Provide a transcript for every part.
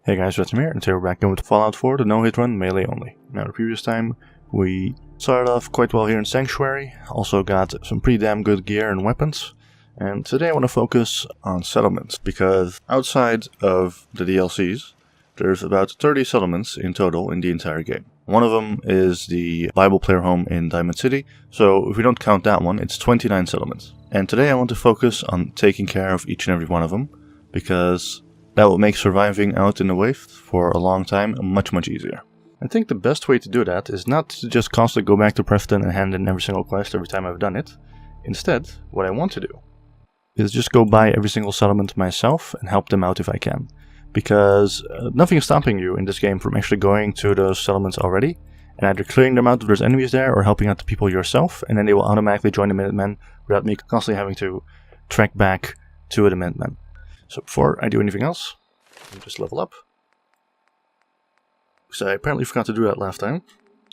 Hey guys, Veteran here, and today we're back in with Fallout 4, the no-hit run, melee only. Now, the previous time, we started off quite well here in Sanctuary, also got some pretty damn good gear and weapons, and today I want to focus on settlements, because outside of the DLCs, there's about 30 settlements in total in the entire game. One of them is the Bible player home in Diamond City, so if we don't count that one, it's 29 settlements. And today I want to focus on taking care of each and every one of them, because that will make surviving out in the waste for a long time much easier. I think the best way to do that is not to just constantly go back to Preston and hand in every single quest every time I've done it. Instead, what I want to do is just go by every single settlement myself and help them out if I can. Because nothing is stopping you in this game from actually going to those settlements already and either clearing them out if there's enemies there or helping out the people yourself, and then they will automatically join the Minutemen without me constantly having to trek back to the Minutemen. So before I do anything else, let me just level up. So I apparently forgot to do that last time.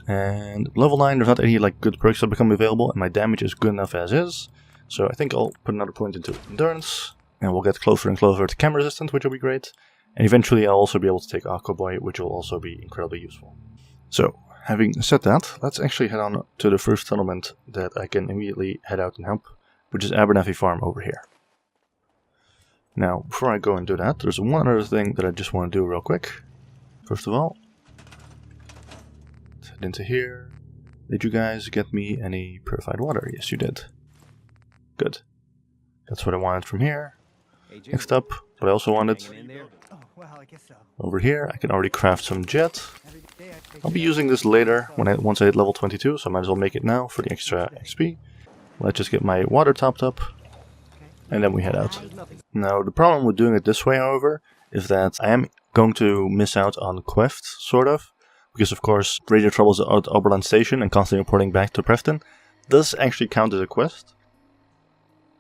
And level 9, there's not any good perks that become available, and my damage is good enough as is. So I think I'll put another point into endurance, and we'll get closer and closer to chem resistant, which will be great. And eventually I'll also be able to take Aqua Boy, which will also be incredibly useful. So, having said that, let's actually head on to the first settlement that I can immediately head out and help, which is Abernathy Farm over here. Now, before I go and do that, there's one other thing that I just want to do real quick. First of all, let's head into here. Did you guys get me any purified water? Yes, you did. Good. That's what I wanted from here. Next up, what I also wanted, over here, I can already craft some jet. I'll be using this later once I hit level 22, so I might as well make it now for the extra XP. Let's just get my water topped up, and then we head out. Now, the problem with doing it this way, however, is that I am going to miss out on quests, sort of. Because, of course, radio troubles at Oberland Station and constantly reporting back to Preston does actually count as a quest.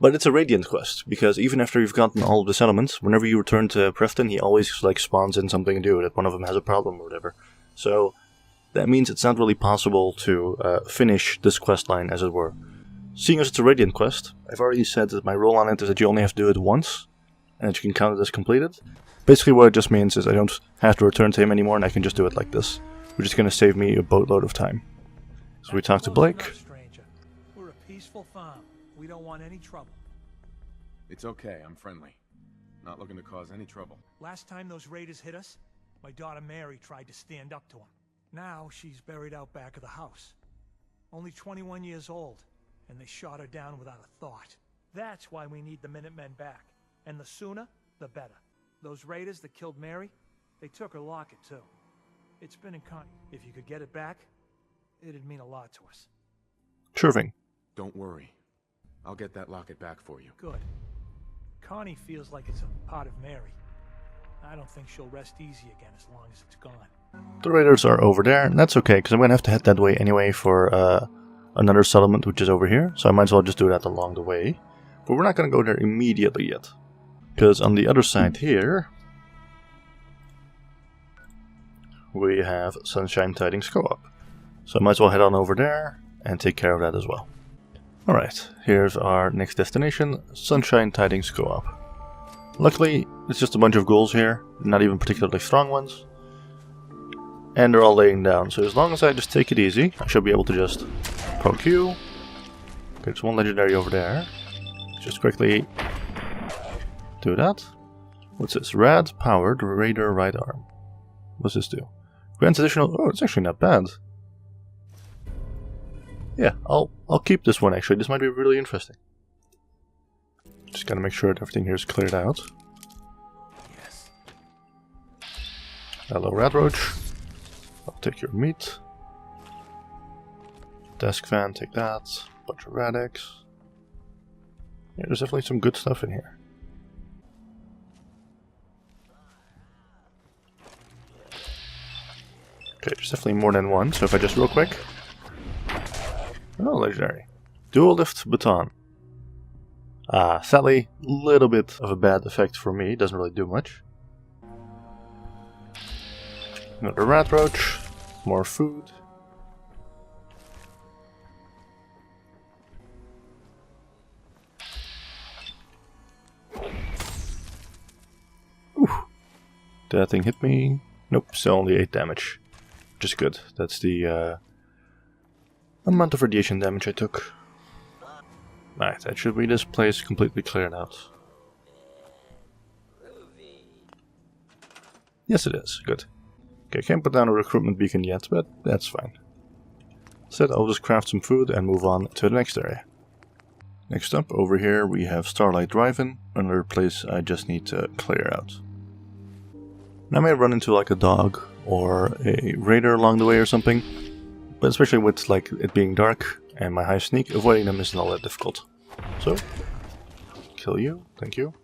But it's a Radiant quest, because even after you've gotten all of the settlements, whenever you return to Preston, he always spawns in something to do, that one of them has a problem or whatever. So, that means it's not really possible to finish this quest line, as it were. Seeing as it's a Radiant quest, I've already said that my rule on it is that you only have to do it once, and that you can count it as completed. Basically what it just means is I don't have to return to him anymore, and I can just do it like this, which is going to save me a boatload of time. So we talk to Blake. We're a peaceful farm. We don't want any trouble. It's okay, I'm friendly. Not looking to cause any trouble. Last time those raiders hit us, my daughter Mary tried to stand up to them. Now she's buried out back of the house. Only 21 years old, and they shot her down without a thought. That's why we need the Minutemen back. And the sooner, the better. Those raiders that killed Mary, they took her locket too. It's been in con. If you could get it back, it'd mean a lot to us. Sure thing. Don't worry. I'll get that locket back for you. Good. Connie feels like it's a part of Mary. I don't think she'll rest easy again as long as it's gone. The raiders are over there, and that's okay, because I'm going to have to head that way anyway for another settlement, which is over here. So I might as well just do that along the way. But we're not going to go there immediately yet. Because on the other side here, we have Sunshine Tidings Co-op. So I might as well head on over there and take care of that as well. Alright, here's our next destination, Sunshine Tidings Co-op. Luckily, it's just a bunch of ghouls here, not even particularly strong ones. And they're all laying down, so as long as I just take it easy, I should be able to just poke you. Okay, there's one legendary over there. Just quickly do that. What's this? Rad powered Raider right arm. What's this do? Grants additional... Oh, it's actually not bad. Yeah, I'll keep this one actually. This might be really interesting. Just gotta make sure that everything here is cleared out. Yes. Hello, Radroach. I'll take your meat. Desk fan, take that. Bunch of rad eggs. Yeah, there's definitely some good stuff in here. Okay, there's definitely more than one, so if I just real quick... Oh, legendary. Dual lift baton. Sadly, a little bit of a bad effect for me, doesn't really do much. Another rat roach, more food. Did that thing hit me? Nope, still only 8 damage. Which is good. That's the amount of radiation damage I took. Right, that should be this place completely cleared out. Yes it is, good. Okay, can't put down a recruitment beacon yet, but that's fine. Instead, I'll just craft some food and move on to the next area. Next up, over here we have Starlight Drive-In, another place I just need to clear out. And I may run into like a dog or a raider along the way or something, but especially with like it being dark and my high sneak, avoiding them isn't all that difficult. So, kill you, thank you.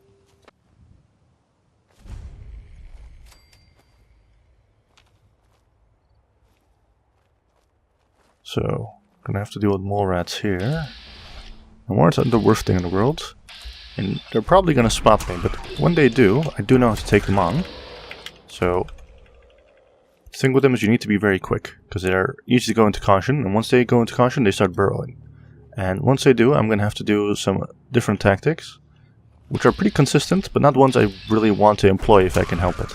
So, gonna have to deal with mole rats here. And more aren't the worst thing in the world. And they're probably gonna spot me, but when they do, I do know how to take them on. So, the thing with them is you need to be very quick, because they're easy to go into caution, and once they go into caution, they start burrowing. And once they do, I'm gonna have to do some different tactics, which are pretty consistent, but not ones I really want to employ if I can help it.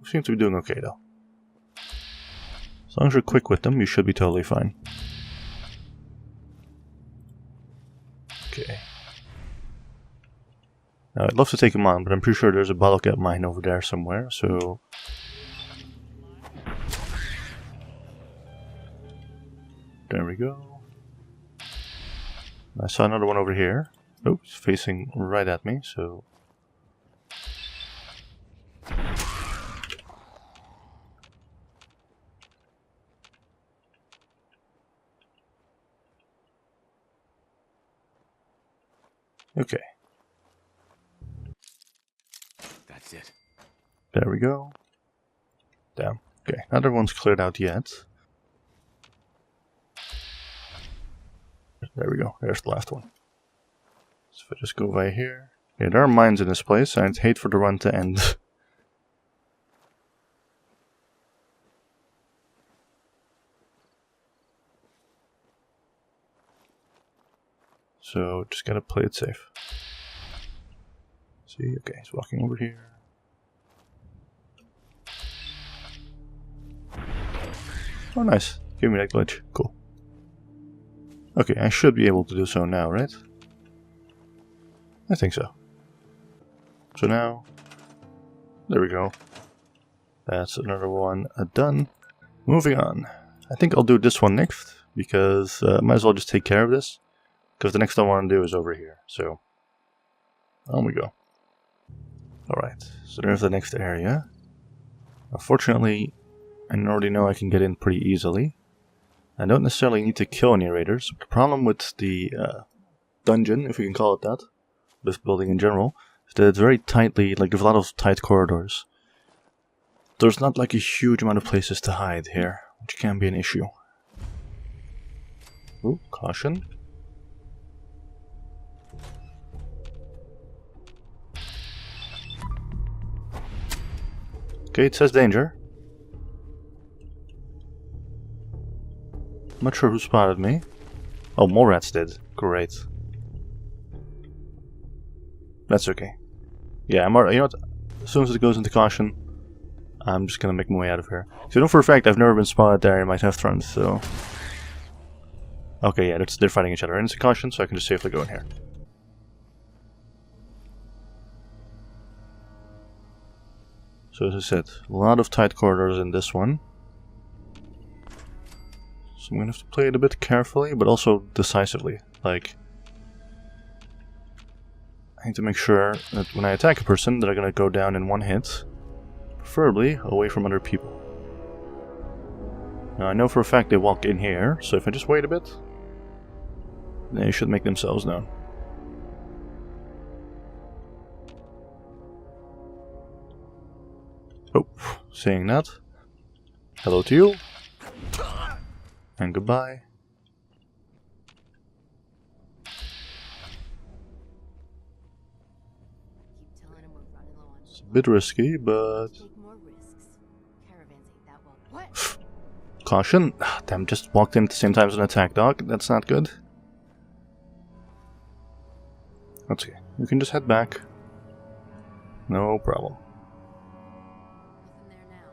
We seem to be doing okay though. As long as you're quick with them, you should be totally fine. Okay. Now, I'd love to take him on, but I'm pretty sure there's a bottle cap mine over there somewhere, so... There we go. I saw another one over here. Oh, it's facing right at me, so... Okay. That's it. There we go. Damn. Okay, another one's cleared out yet. There we go. There's the last one. So if I just go by here. Yeah, there are mines in this place. I'd hate for the run to end. So just gotta play it safe. See, okay, he's walking over here. Oh, nice. Give me that glitch. Cool. Okay, I should be able to do so now, right? I think so. So now, there we go. That's another one done. Moving on. I think I'll do this one next, because I might as well just take care of this. Because the next thing I want to do is over here, so on we go. Alright, so there's the next area. Unfortunately, I already know I can get in pretty easily. I don't necessarily need to kill any raiders. The problem with the dungeon, if we can call it that, this building in general, is that it's very tightly, like there's a lot of tight corridors. There's not like a huge amount of places to hide here, which can be an issue. Ooh, caution. Okay, it says danger. I'm not sure who spotted me. Oh, more rats did. Great. That's okay. Yeah, I'm alright. You know what? As soon as it goes into caution, I'm just gonna make my way out of here. So I know for a fact I've never been spotted there in my test runs, so... Okay, yeah, they're fighting each other. And it's a caution, so I can just safely go in here. So as I said, a lot of tight corridors in this one. So I'm gonna have to play it a bit carefully, but also decisively. Like, I need to make sure that when I attack a person, they're gonna go down in one hit. Preferably away from other people. Now I know for a fact they walk in here, so if I just wait a bit, they should make themselves known. Oh, saying that. Hello to you. And goodbye. It's a bit risky, but... Caution. Damn, just walked in at the same time as an attack dog. That's not good. That's okay. You can just head back. No problem. Nothing there now.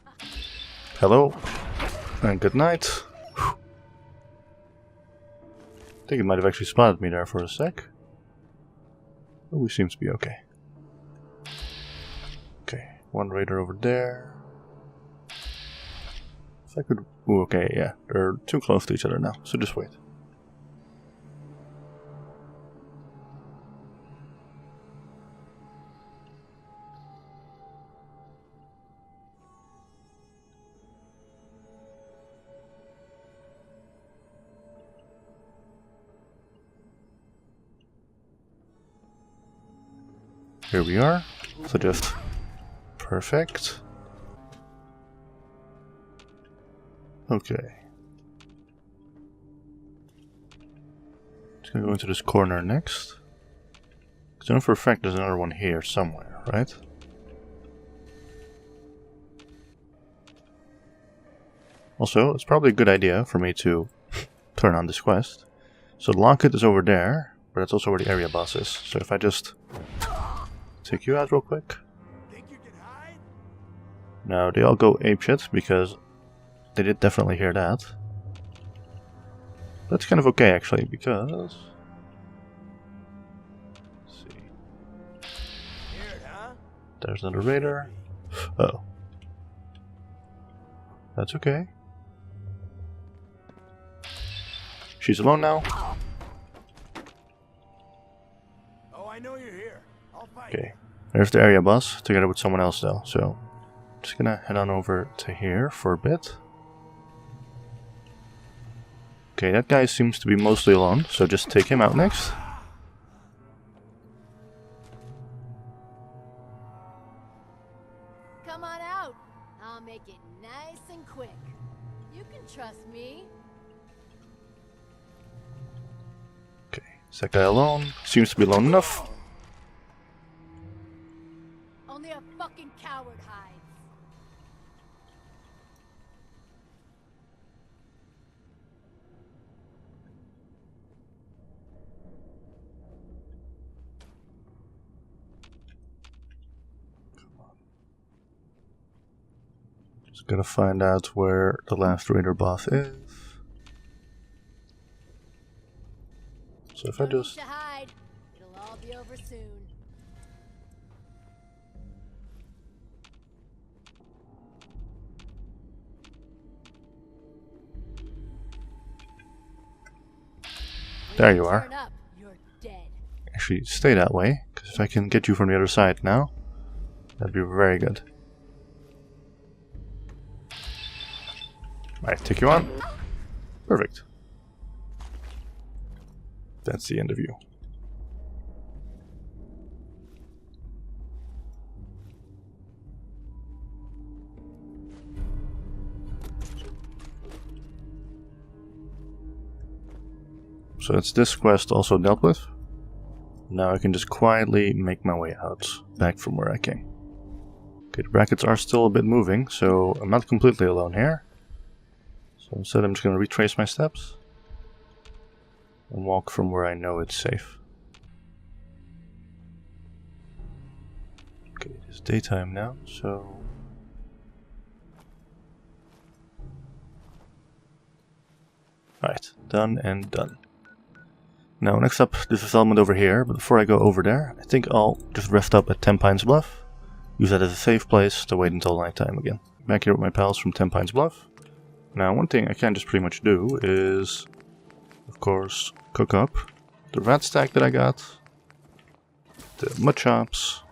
What do you think? Hello. And good night. Whew. I think it might have actually spotted me there for a sec. But we seem to be okay. Okay, one raider over there. If I could... Ooh, okay, yeah. They're too close to each other now, so just wait. Here we are. So just... Perfect. Okay. Just gonna go into this corner next. Because I know for a fact there's another one here somewhere, right? Also, it's probably a good idea for me to turn on this quest. So the locket is over there, but that's also where the area boss is. So if I just take you out real quick. Think you can hide? Now they all go apeshit because they did definitely hear that. That's kind of okay actually, because... Let's see. Scared, huh? There's another raider. Oh. That's okay. She's alone now. Oh, I know you're here. I'll fight. Okay. There's the area boss, together with someone else though, so... Just gonna head on over to here for a bit. Okay, that guy seems to be mostly alone, so just take him out next. Come on out. I'll make it nice and quick. You can trust me. Okay, is that guy alone? Seems to be alone enough. Only a fucking coward hides. Just gotta find out where the last raider boss is. So if I No need just... to hide. It'll all be over soon. There you are. Turn up, you're dead. Actually, stay that way, because if I can get you from the other side now, that'd be very good. Alright, take you on. Perfect. That's the end of you. So that's this quest also dealt with. Now I can just quietly make my way out, back from where I came. Okay, the brackets are still a bit moving, so I'm not completely alone here. So instead I'm just going to retrace my steps and walk from where I know it's safe. Okay, it's daytime now, so... Alright, done and done. Now next up, this development over here, but before I go over there, I think I'll just rest up at 10 Pines Bluff. Use that as a safe place to wait until nighttime again. Back here with my pals from 10 Pines Bluff. Now one thing I can just pretty much do is, of course, cook up the rat stack that I got, the mud chops.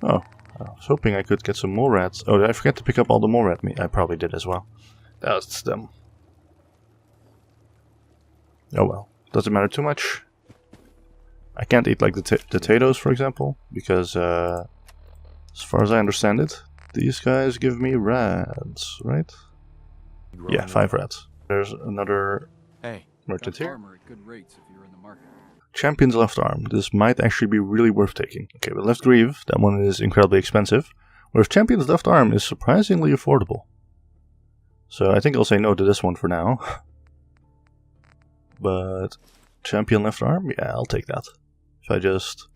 Oh, I was hoping I could get some more rats. Oh, did I forget to pick up all the more rat meat? I probably did as well. That's them. Oh well, doesn't matter too much. I can't eat like the potatoes, for example, because as far as I understand it, these guys give me rats, right? Yeah, 5 rats. There's another merchant here. Armor at good rates if you're in the market. Champion's left arm. This might actually be really worth taking. Okay, but left greave, that one is incredibly expensive. Whereas Champion's left arm is surprisingly affordable. So I think I'll say no to this one for now. But Champion left arm? Yeah, I'll take that. If I just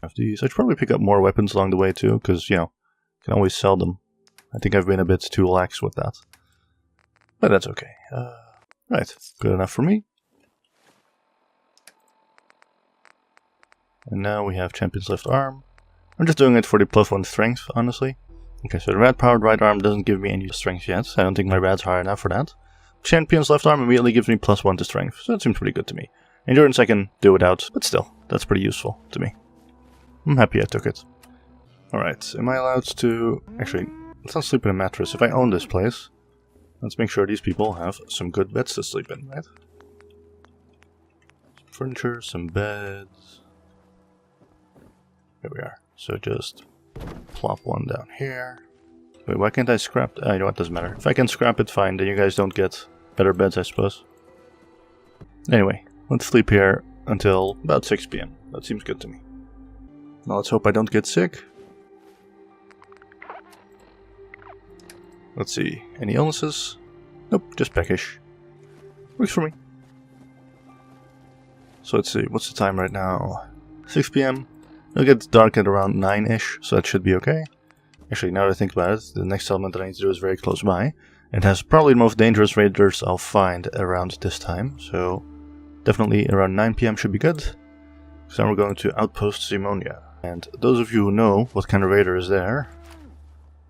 have these. I should probably pick up more weapons along the way too, because, you know, you can always sell them. I think I've been a bit too lax with that. But that's okay. Right, good enough for me. And now we have Champion's left arm. I'm just doing it for the +1 strength, honestly. Okay, so the rat-powered right arm doesn't give me any strength yet. I don't think my rat's high enough for that. Champion's left arm immediately gives me +1 to strength, so that seems pretty good to me. Endurance I can do without, but still, that's pretty useful to me. I'm happy I took it. Alright, am I allowed to... Actually, let's not sleep in a mattress. If I own this place, let's make sure these people have some good beds to sleep in, right? Some furniture, some beds. Here we are. So just plop one down here. Wait, why can't I scrap... you know what, doesn't matter. If I can scrap it, fine, then you guys don't get better beds, I suppose. Anyway, let's sleep here until about 6 PM. That seems good to me. Now let's hope I don't get sick. Let's see, any illnesses? Nope, just peckish. Works for me. So let's see, what's the time right now? 6 PM. It'll get dark at around 9-ish, so that should be okay. Actually, now that I think about it, the next element that I need to do is very close by. It has probably the most dangerous raiders I'll find around this time, so definitely around 9 PM should be good. Because then we're going to Outpost Simonia. And those of you who know what kind of raider is there,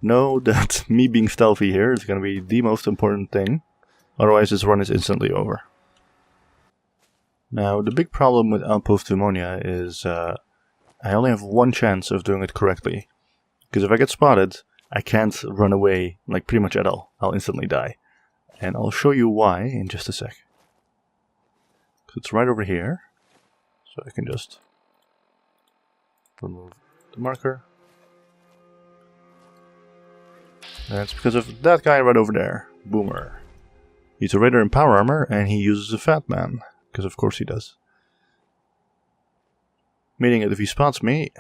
know that me being stealthy here is going to be the most important thing. Otherwise this run is instantly over. Now, the big problem with Outpost Simonia is I only have one chance of doing it correctly. Because if I get spotted, I can't run away, like, pretty much at all. I'll instantly die. And I'll show you why in just a sec. Because it's right over here. So I can just remove the marker. And it's because of that guy right over there. Boomer. He's a raider in power armor, and he uses a fat man. Because of course he does. Meaning that if he spots me,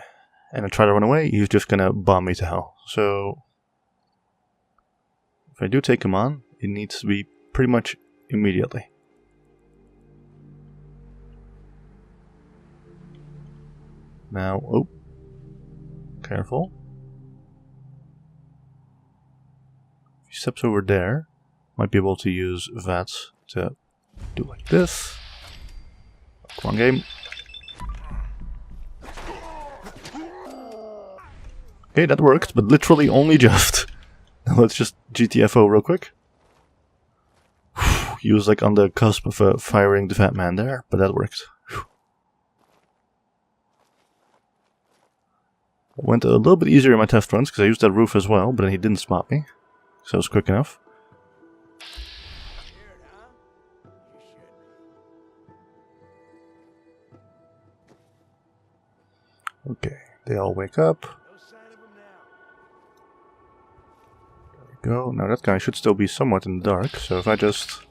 and I try to run away, he's just gonna bomb me to hell. So, if I do take him on, it needs to be pretty much immediately. Now, oh, careful. If he steps over there, might be able to use VATS to do like this. Come on, game. Okay, that worked, but literally only just. Let's just GTFO real quick. He was like on the cusp of firing the fat man there, but that worked. It went a little bit easier in my test runs, because I used that roof as well, but then he didn't spot me. So it was quick enough. Okay, they all wake up. Go. Now that guy should still be somewhat in the dark, so if I just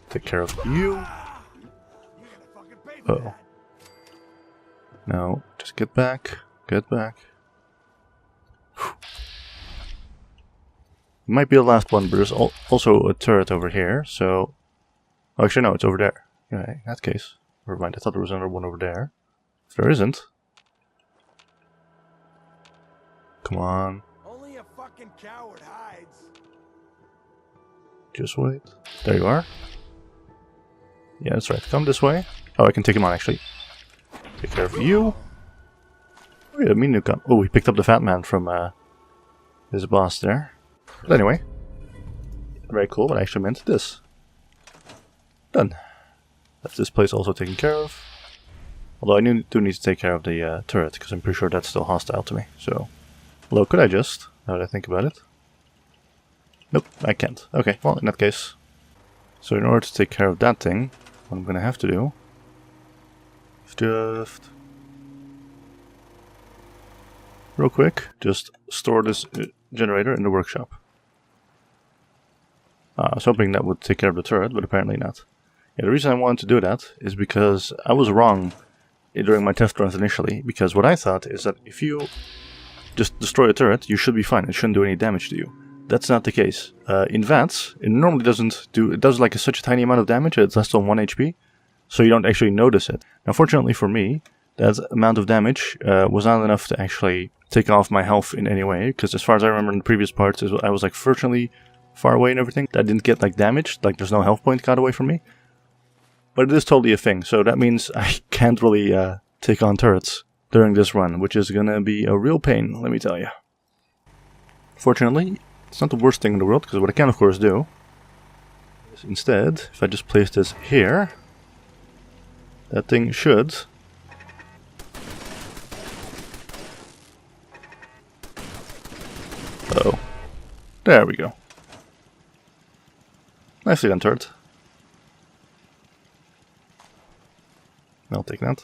take care of you. Uh-oh. Now, just get back. Get back. Whew. Might be the last one, but there's also a turret over here, so... Oh, actually no, it's over there. Yeah, in that case. Never mind, I thought there was another one over there. If there isn't... Come on. Only a fucking coward hides. Just wait. There you are. Yeah, that's right. Come this way. Oh, I can take him on, actually. Take care of you. Oh, yeah, Minigun. Oh, he picked up the fat man from his boss there. But anyway. Very cool, but I actually meant this. Done. That's this place also taken care of. Although I do need to take care of the turret, because I'm pretty sure that's still hostile to me, so... Hello, could I just? Now that I think about it. Nope, I can't. Okay, well, in that case. So in order to take care of that thing, what I'm gonna have to do is just... Real quick, just store this generator in the workshop. I was hoping that would take care of the turret, but apparently not. Yeah, the reason I wanted to do that is because I was wrong during my test runs initially, because what I thought is that if you just destroy a turret, you should be fine. It shouldn't do any damage to you. That's not the case. In VATS, it normally doesn't do... It does like such a tiny amount of damage, it's less than 1 HP, so you don't actually notice it. Now, fortunately for me, that amount of damage was not enough to actually take off my health in any way, because as far as I remember in the previous parts, I was like fortunately far away and everything. I didn't get like damaged, like there's no health point got away from me. But it is totally a thing, so that means I can't really take on turrets during this run, which is gonna be a real pain, let me tell you. Fortunately, it's not the worst thing in the world, because what I can of course do is instead, if I just place this here, that thing should... Uh-oh. There we go. Nicely done, turret. I'll take that.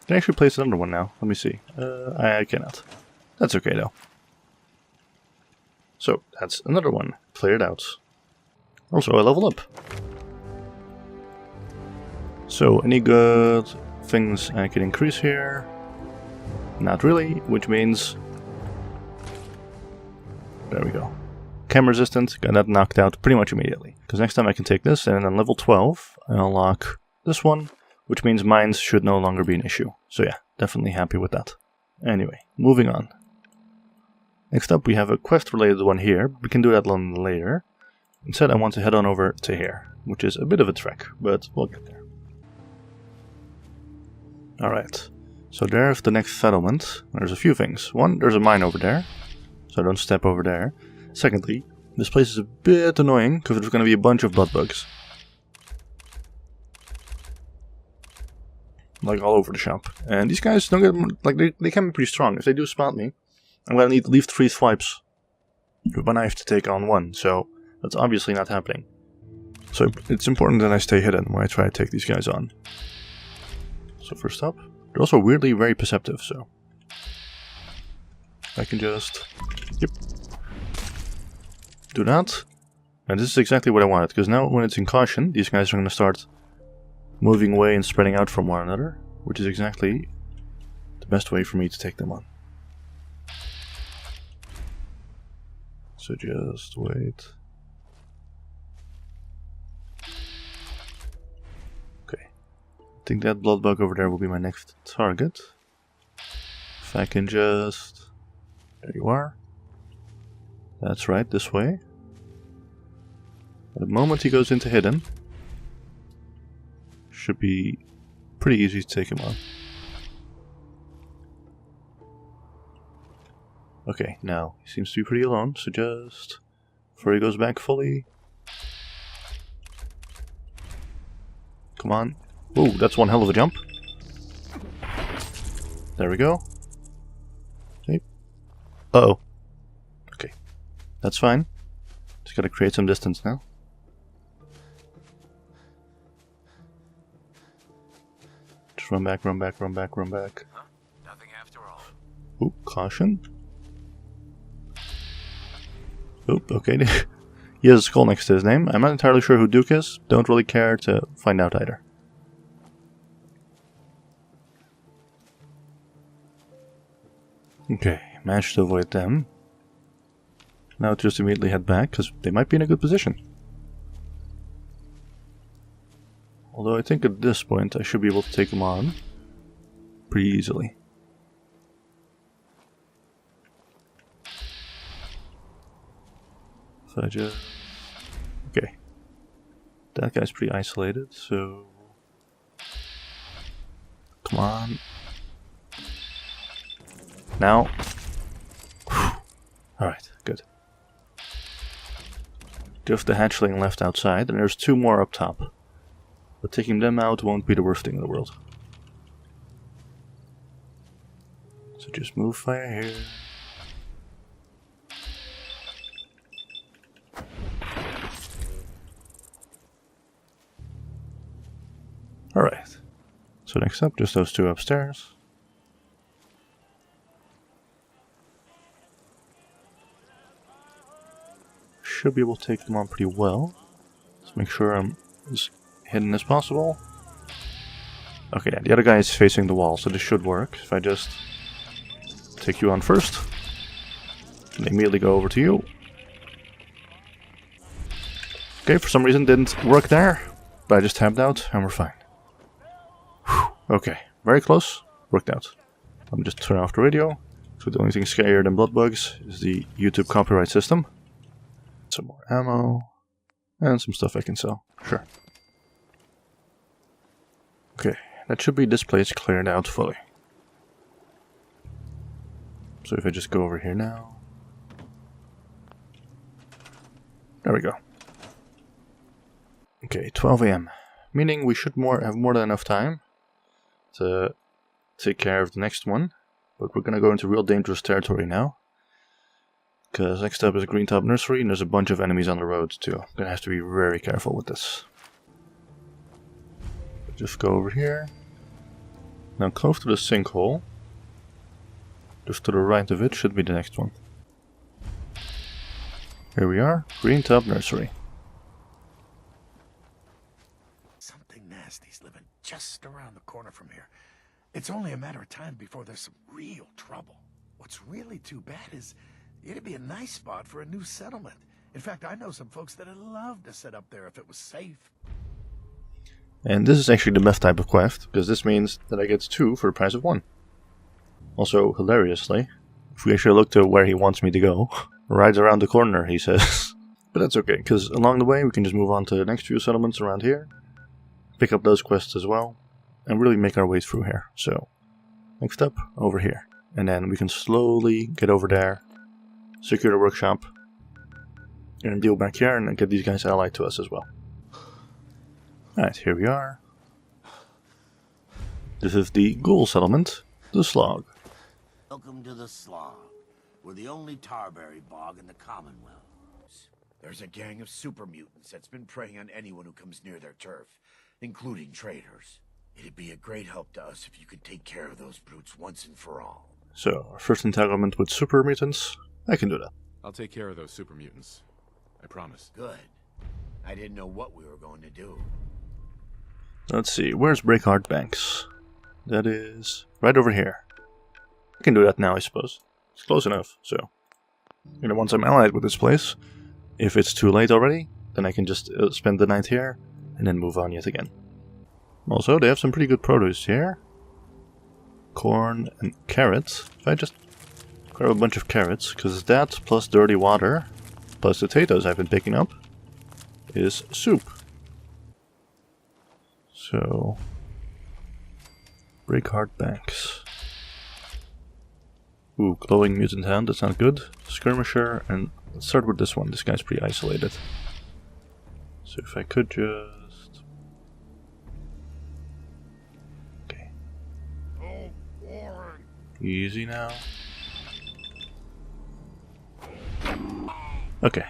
Can I actually place another one now? Let me see. I cannot. That's okay though. So, that's another one. Cleared out. Also, I level up. So, any good things I can increase here? Not really, which means... There we go. Chem resistant, got that knocked out pretty much immediately. Because next time I can take this, and on level 12, I unlock this one, which means mines should no longer be an issue. So yeah, definitely happy with that. Anyway, moving on. Next up we have a quest related one here, we can do that one later. Instead I want to head on over to here, which is a bit of a trek, but we'll get there. Alright, so there's the next settlement. There's a few things. One, there's a mine over there, so don't step over there. Secondly, this place is a bit annoying, because there's going to be a bunch of blood bugs. Like all over the shop. And these guys don't get, like, they can be pretty strong. If they do spot me, I'm going to need at least 3 swipes with my knife to take on one, so that's obviously not happening. So it's important that I stay hidden when I try to take these guys on. So first up, they're also weirdly very perceptive, so I can just, yep, do that. And this is exactly what I wanted, because now when it's in caution, these guys are going to start moving away and spreading out from one another, which is exactly the best way for me to take them on. So just wait. Okay. I think that blood bug over there will be my next target. If I can just... There you are. That's right, this way. The moment he goes into hidden, should be pretty easy to take him on. Okay, now he seems to be pretty alone, so just before he goes back fully. Come on. Ooh, that's one hell of a jump. There we go. Okay. Uh-oh. Okay. That's fine. Just gotta create some distance now. Just run back, run back, run back, run back. Huh? Nothing after all. Ooh, caution. Oop, okay. He has a skull next to his name. I'm not entirely sure who Duke is. Don't really care to find out either. Okay, managed to avoid them. Now just immediately head back, because they might be in a good position. Although I think at this point I should be able to take them on pretty easily. So I just... Okay. That guy's pretty isolated, so... Come on. Now. Alright, good. Just the hatchling left outside, and there's 2 more up top. But taking them out won't be the worst thing in the world. So just move fire here. Alright. So next up, just those 2 upstairs. Should be able to take them on pretty well. Let's make sure I'm as hidden as possible. Okay, yeah, the other guy is facing the wall, so this should work. If I just take you on first, and immediately go over to you. Okay, for some reason didn't work there, but I just tapped out and we're fine. Whew. Okay, very close, worked out. Let me just turn off the radio. So the only thing scarier than blood bugs is the YouTube copyright system. Some more ammo, and some stuff I can sell, sure. Okay, that should be this place cleared out fully. So if I just go over here now. There we go. Okay, 12 AM. Meaning we should have more than enough time to take care of the next one. But we're gonna go into real dangerous territory now. Because next up is a green top nursery and there's a bunch of enemies on the road too. I'm gonna have to be very careful with this. Just go over here. Now close to the sinkhole. Just to the right of it should be the next one. Here we are, green top nursery. Something nasty's living just around the corner from here. It's only a matter of time before there's some real trouble. What's really too bad is it'd be a nice spot for a new settlement. In fact, I know some folks that'd love to set up there if it was safe. And this is actually the best type of quest, because this means that I get 2 for the price of 1. Also, hilariously, if we actually look to where he wants me to go, right around the corner, he says. But that's okay, because along the way we can just move on to the next few settlements around here, pick up those quests as well, and really make our way through here. So, next up, over here. And then we can slowly get over there, secure the workshop, and deal back here and get these guys allied to us as well. Alright, here we are. This is the ghoul settlement, the Slog. Welcome to the Slog. We're the only tarberry bog in the Commonwealth. There's a gang of super mutants that's been preying on anyone who comes near their turf, including traders. It'd be a great help to us if you could take care of those brutes once and for all. So, our first entanglement with super mutants, I can do that. I'll take care of those super mutants. I promise. Good. I didn't know what we were going to do. Let's see, where's Breakheart Banks? That is right over here. I can do that now, I suppose. It's close enough, so. And once I'm allied with this place, if it's too late already, then I can just spend the night here, and then move on yet again. Also, they have some pretty good produce here. Corn and carrots. If I just grab a bunch of carrots, because that plus dirty water, plus potatoes I've been picking up, is soup. So, Breakheart Banks. Ooh, glowing mutant hand, that's not good. Skirmisher, and let's start with this one. This guy's pretty isolated. So if I could just... Okay. Easy now. Okay.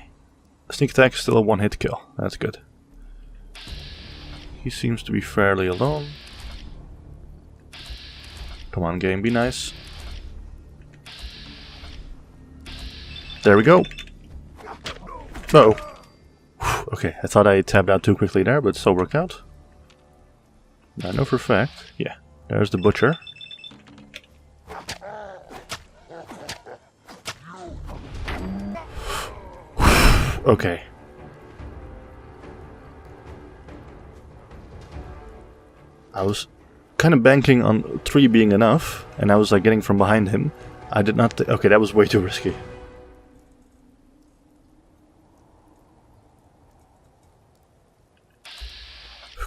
Sneak attack is still a one-hit kill. That's good. He seems to be fairly alone. Come on, game, be nice. There we go. Uh-oh. Okay, I thought I tabbed out too quickly there, but it still worked out. I know for a fact. Yeah, there's the butcher. Okay. I was kind of banking on 3 being enough, and I was like getting from behind him. I did not... Okay, that was way too risky.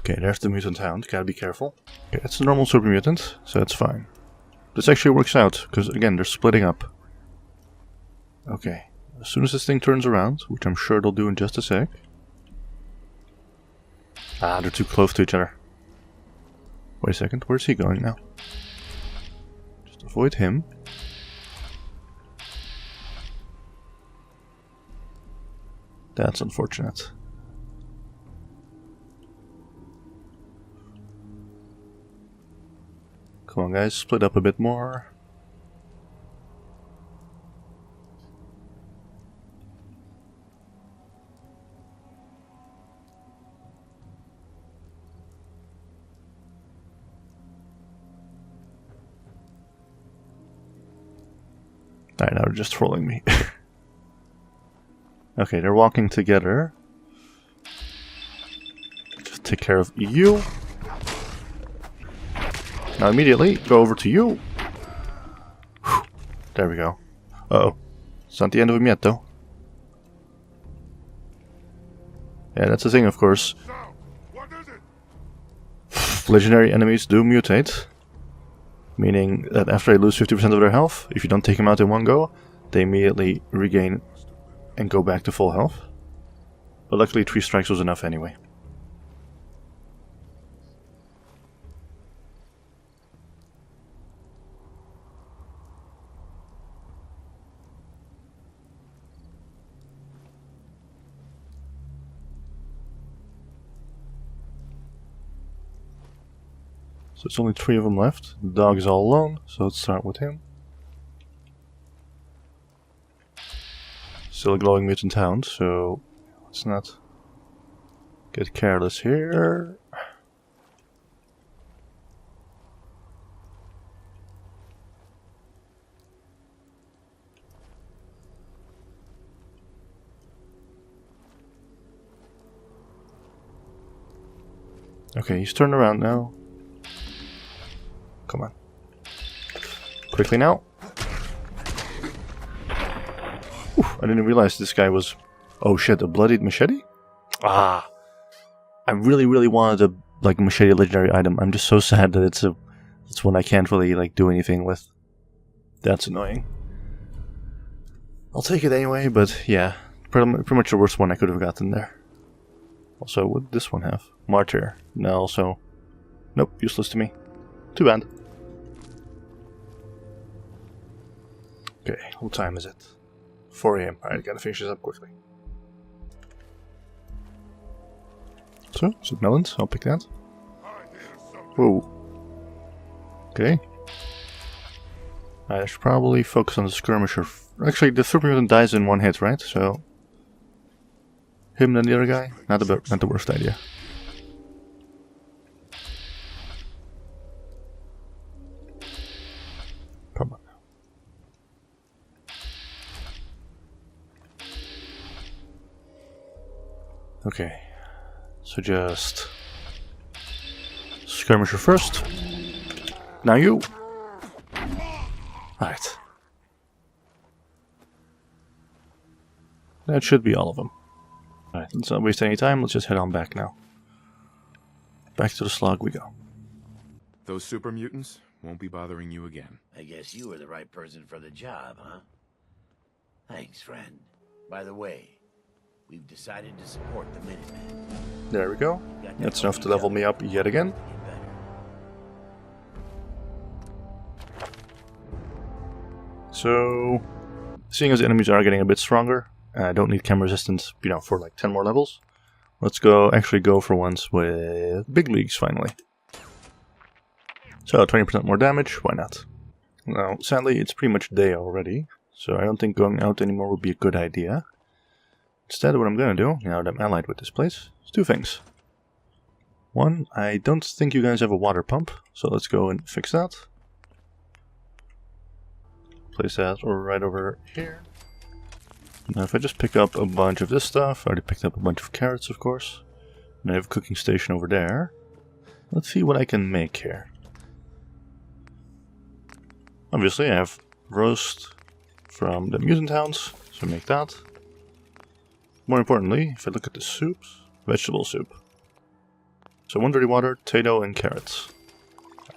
Okay, there's the mutant hound. Gotta be careful. Okay, it's a normal super mutant, so that's fine. This actually works out, because again, they're splitting up. Okay, as soon as this thing turns around, which I'm sure they'll do in just a sec. Ah, they're too close to each other. Wait a second, where's he going now? Just avoid him. That's unfortunate. Come on guys, split up a bit more. Alright, now they're just trolling me. Okay, they're walking together. Just take care of you. Now immediately, go over to you. Whew. There we go. Uh-oh. It's not the end of him yet, though. Yeah, that's the thing, of course. Legendary enemies do mutate. Meaning that after they lose 50% of their health, if you don't take them out in one go, they immediately regain and go back to full health. But luckily 3 strikes was enough anyway. So it's only 3 of them left. The dog is all alone, so let's start with him. Still a glowing mutant hound, so let's not get careless here. Okay, he's turned around now. Come on. Quickly now. I didn't realize this guy was... Oh shit, a bloodied machete? Ah! I really wanted a like machete legendary item. I'm just so sad that it's one I can't really like do anything with. That's annoying. I'll take it anyway, but yeah. Pretty much the worst one I could have gotten there. Also, what did this one have? Martyr. No, also... Nope, useless to me. Too bad. Okay, what time is it? 4 AM. Alright, gotta finish this up quickly. So, some melons. I'll pick that. Whoa. Okay. I should probably focus on the skirmisher. Actually, the super mutant dies in 1 hit, right? So... Him and the other guy? Not the worst idea. Come on. Okay. So just... Skirmisher first. Now you! Alright. That should be all of them. Alright, let's not waste any time, let's just head on back now. Back to the slog we go. Those super mutants won't be bothering you again. I guess you were the right person for the job, huh? Thanks, friend. By the way, we've decided to support the Minutemen. There we go. That's enough to level me up yet again. So, seeing as the enemies are getting a bit stronger, I don't need chem resistance, you know, for like 10 more levels. Let's actually go for ones with big leagues finally. So 20% more damage, why not? Now, sadly, it's pretty much day already, so I don't think going out anymore would be a good idea. Instead, what I'm gonna do, now that I'm allied with this place, is 2 things. One, I don't think you guys have a water pump, so let's go and fix that. Place that right over here. Now if I just pick up a bunch of this stuff, I already picked up a bunch of carrots of course. And I have a cooking station over there. Let's see what I can make here. Obviously I have roast from the mutant hounds, so make that. More importantly, if I look at the soups, vegetable soup. So 1 dirty water, potato and carrots.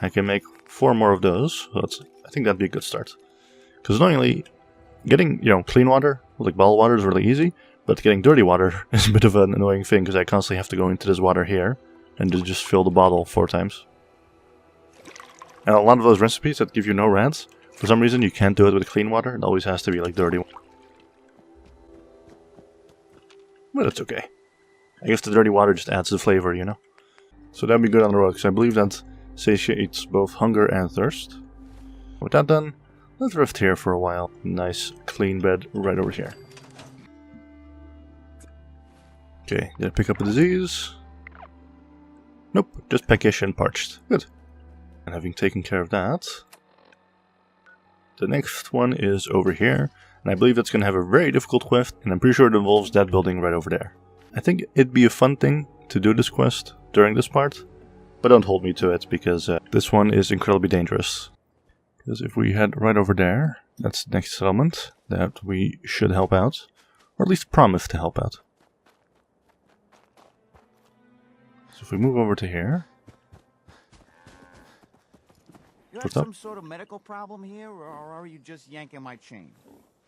I can make 4 more of those, so I think that'd be a good start. Because annoyingly, getting, clean water, like bottled water, is really easy, but getting dirty water is a bit of an annoying thing, because I constantly have to go into this water here, and just fill the bottle 4 times. And a lot of those recipes that give you no rats, for some reason you can't do it with clean water, it always has to be like dirty water. But it's okay. I guess the dirty water just adds the flavor, you know? So that'd be good on the road, because I believe that satiates both hunger and thirst. With that done, let's rest here for a while. Nice clean bed right over here. Okay, did I pick up a disease? Nope, just peckish and parched. Good. And having taken care of that, the next one is over here, and I believe that's going to have a very difficult quest, and I'm pretty sure it involves that building right over there. I think it'd be a fun thing to do this quest during this part, but don't hold me to it, because this one is incredibly dangerous. Because if we head right over there, that's the next settlement that we should help out, or at least promise to help out. So if we move over to here... You What's have up? some sort of medical problem here, or are you just yanking my chain?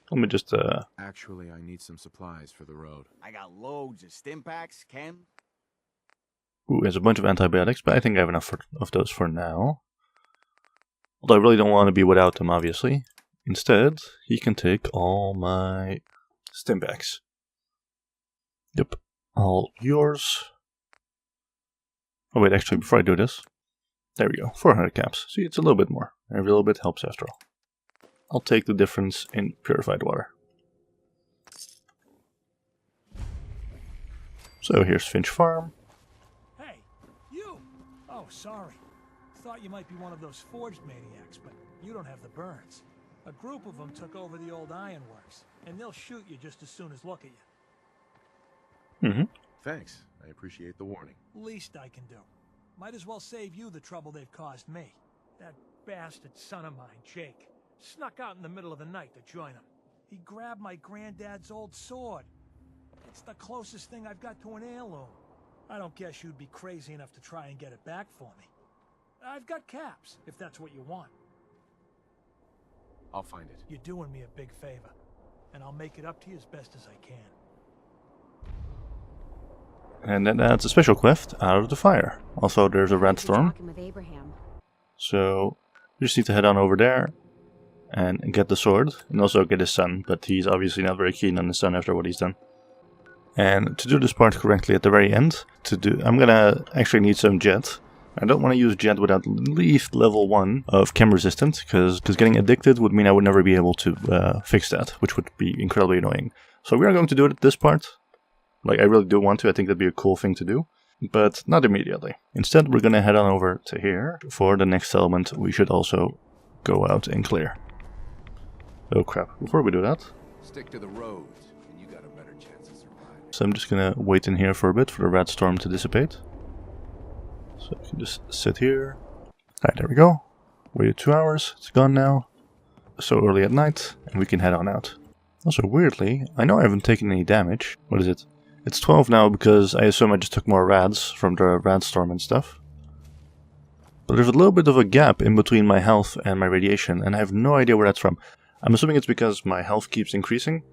Let me just, Actually, I need some supplies for the road. I got loads of stim packs, chem. Ooh, there's a bunch of antibiotics, but I think I have enough of those for now. Although I really don't want to be without them, obviously. Instead, he can take all my stim packs. Yep, all yours. Oh wait, actually, before I do this, there we go, 400 caps. See, it's a little bit more. Every little bit helps after all. I'll take the difference in purified water. So here's Finch Farm. Hey, you! Oh, sorry. Thought you might be one of those forged maniacs, but you don't have the burns. A group of them took over the old ironworks, and they'll shoot you just as soon as look at you. Mm-hmm. Thanks. I appreciate the warning. Least I can do. Might as well save you the trouble they've caused me. That bastard son of mine, Jake, snuck out in the middle of the night to join him. He grabbed my granddad's old sword. It's the closest thing I've got to an heirloom. I don't guess you'd be crazy enough to try and get it back for me. I've got caps, if that's what you want. I'll find it. You're doing me a big favor, and I'll make it up to you as best as I can. And then adds a special quest, Out of the Fire. Also, there's a red storm. So, we just need to head on over there and get the sword, and also get his son, but he's obviously not very keen on his son after what he's done. And to do this part correctly at the very end, I'm gonna actually need some jet. I don't want to use jet without at least level 1 of chem resistant, because getting addicted would mean I would never be able to fix that, which would be incredibly annoying. So we are going to do it at this part. Like, I really do want to, I think that'd be a cool thing to do, but not immediately. Instead, we're gonna head on over to here. For the next settlement, we should also go out and clear. Oh crap, before we do that... Stick to the roads, and you got a better chance of surviving. So I'm just gonna wait in here for a bit for the red storm to dissipate. So I can just sit here. Alright, there we go. Waited 2 hours, it's gone now. So early at night, and we can head on out. Also, weirdly, I know I haven't taken any damage. What is it? It's 12 now because I assume I just took more rads from the rad storm and stuff. But there's a little bit of a gap in between my health and my radiation, and I have no idea where that's from. I'm assuming it's because my health keeps increasing,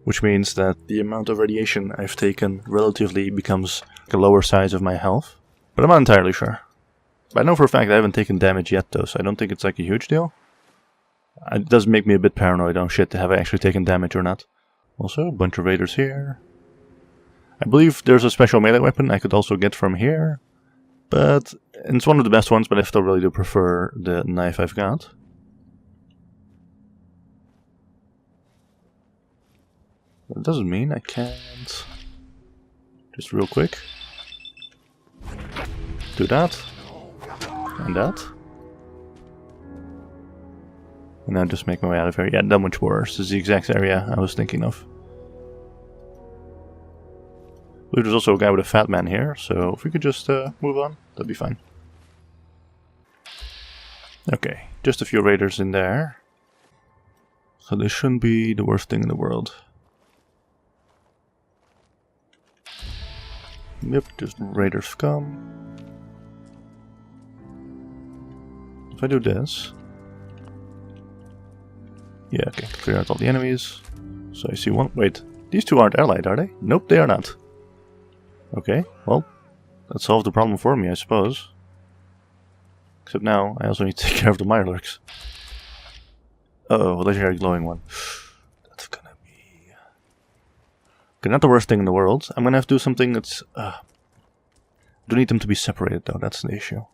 which means that the amount of radiation I've taken relatively becomes a lower size of my health. But I'm not entirely sure. But I know for a fact I haven't taken damage yet though, so I don't think it's like a huge deal. It does make me a bit paranoid, oh shit, have I actually taken damage or not. Also, a bunch of raiders here. I believe there's a special melee weapon I could also get from here. But it's one of the best ones, but I still really do prefer the knife I've got. That doesn't mean I can't... Just real quick. Do that. And that. And then just make my way out of here. Yeah, that much worse. This is the exact area I was thinking of. I believe there's also a guy with a fat man here, so if we could just move on, that'd be fine. Okay, just a few raiders in there. So this shouldn't be the worst thing in the world. Yep, just raiders come. If I do this... Yeah, okay, clear out all the enemies. So I see one... Wait, these two aren't allied, are they? Nope, they are not. Okay, well, that solved the problem for me, I suppose. Except now, I also need to take care of the Mirelurks. Uh-oh, legendary glowing one. That's gonna be... Okay, not the worst thing in the world. I'm gonna have to do something that's... I do need them to be separated, though, that's the issue.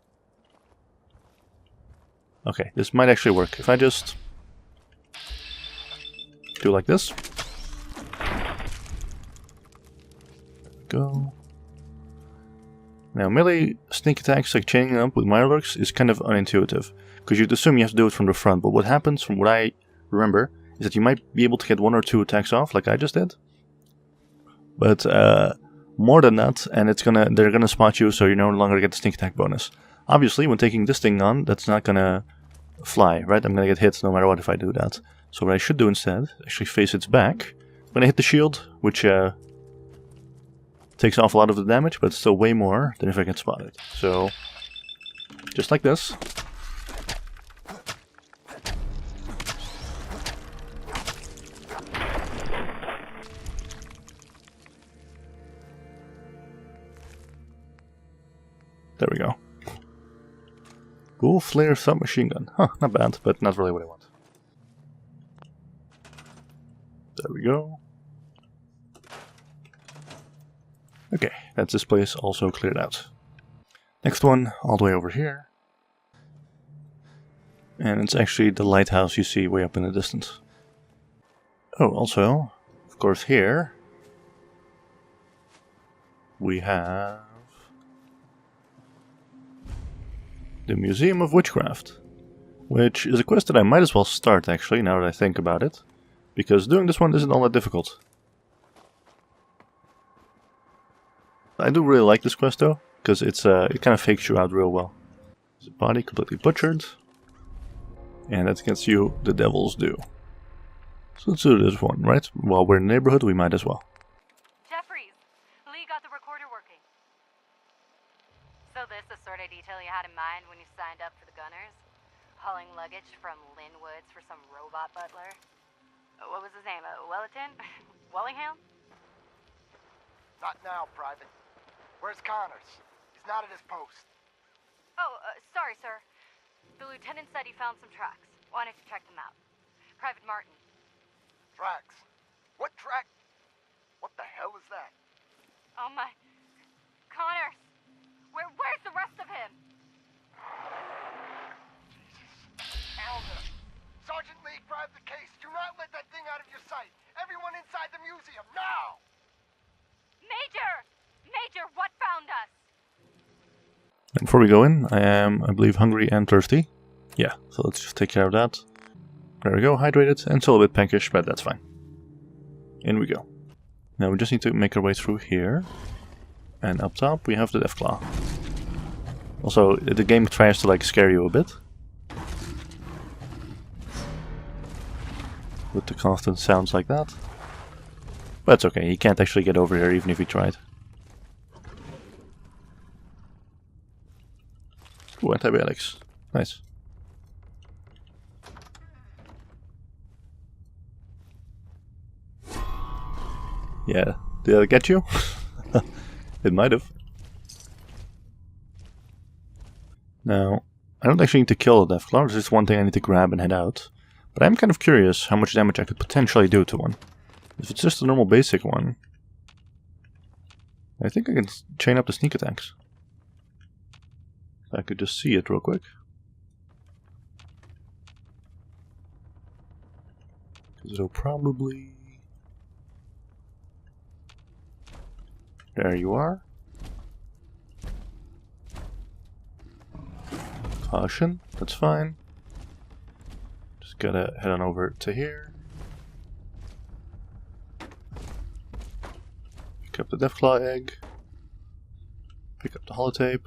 Okay, this might actually work. If I just... do like this. Go. Now, melee sneak attacks like chaining up with Mirelurks is kind of unintuitive, because you'd assume you have to do it from the front, but what happens from what I remember, is that you might be able to get 1 or 2 attacks off, like I just did. But more than that, and they're gonna spot you, so you no longer get the sneak attack bonus. Obviously, when taking this thing on, that's not gonna fly, right? I'm gonna get hit no matter what if I do that. So what I should do instead, actually face its back. I'm gonna hit the shield, which takes off a lot of the damage, but still way more than if I get spotted. So, just like this. There we go. Cool flare submachine gun. Huh, not bad, but not really what I want. There we go. Okay, that's this place also cleared out. Next one, all the way over here. And it's actually the lighthouse you see way up in the distance. Oh, also, of course here, we have the Museum of Witchcraft, which is a quest that I might as well start actually, now that I think about it, because doing this one isn't all that difficult. I do really like this quest though, because it kind of fakes you out real well. There's a body completely butchered, and that gets you the devil's due. So let's do this one, right? While we're in the neighborhood, we might as well. Jeffries, Lee got the recorder working. So this the sort of detail you had in mind when you signed up for the Gunners? Hauling luggage from Linwoods for some robot butler? What was his name? Wellerton? Wellingham? Not now, Private. Where's Connors? He's not at his post. Oh, sorry, sir. The lieutenant said he found some tracks. Wanted to check them out. Private Martin. Tracks? What track? What the hell is that? Oh my... Connors! Where's the rest of him? Elder. Sergeant Lee, grab the case. Do not let that thing out of your sight. Everyone inside the museum, now! Major! Major, what found us? And before we go in, I am, I believe, hungry and thirsty. Yeah, so let's just take care of that. There we go, hydrated and still a bit peckish, but that's fine. In we go. Now we just need to make our way through here. And up top we have the Deathclaw. Also, the game tries to like scare you a bit. With the constant sounds like that. But it's okay, he can't actually get over here even if he tried. Ooh, antibiotics. Nice. Yeah, did I get you? It might have. Now, I don't actually need to kill the Deathclaw, there's just one thing I need to grab and head out. But I'm kind of curious how much damage I could potentially do to one. If it's just a normal basic one, I think I can chain up the sneak attacks. I could just see it real quick. Because it'll probably... There you are. Caution, that's fine. Just gotta head on over to here. Pick up the Deathclaw egg. Pick up the holotape.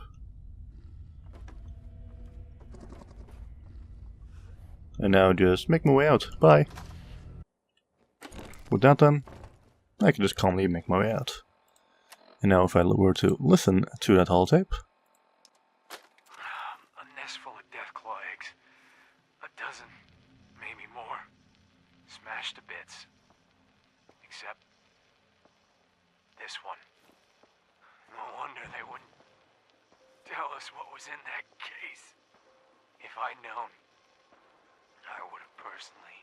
And now just make my way out. Bye. With that done, I can just calmly make my way out. And now if I were to listen to that holotape. A nest full of Deathclaw eggs. A dozen, maybe more. Smashed to bits. Except this one. No wonder they wouldn't tell us what was in that case. If I'd known, I would have personally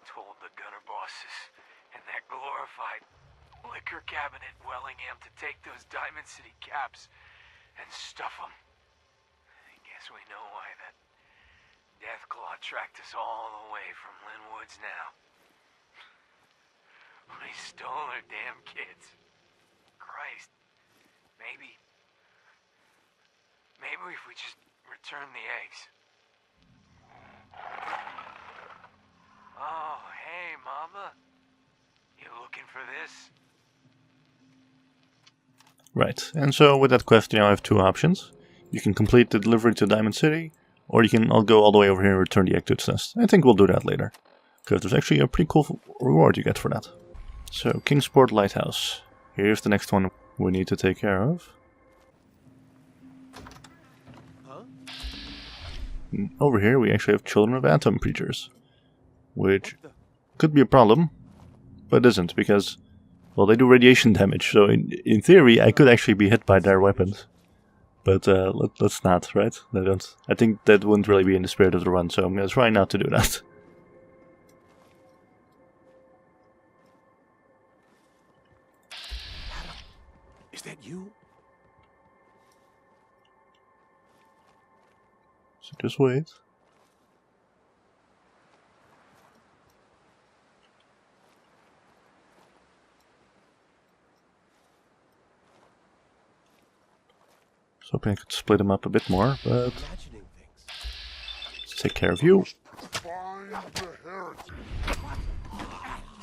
told the gunner bosses and that glorified liquor cabinet Wellingham to take those Diamond City caps and stuff them. I guess we know why that Deathclaw tracked us all the way from Linwoods now. We stole their damn kids. Christ. Maybe if we just return the eggs. Oh, hey, Mama. You looking for this? Right, and so with that quest, you now have two options. You can complete the delivery to Diamond City, or you can go all the way over here and return the egg to its nest. I think we'll do that later, because there's actually a pretty cool reward you get for that. So, Kingsport Lighthouse. Here's the next one we need to take care of. Over here we actually have Children of Atom Preachers, which could be a problem, but isn't, because, well, they do radiation damage, so in theory I could actually be hit by their weapons. But let's not, right? I think that wouldn't really be in the spirit of the run, so I'm going to try not to do that. Adam, is that you? So just wait. So hoping I could split them up a bit more, but let's take care of you.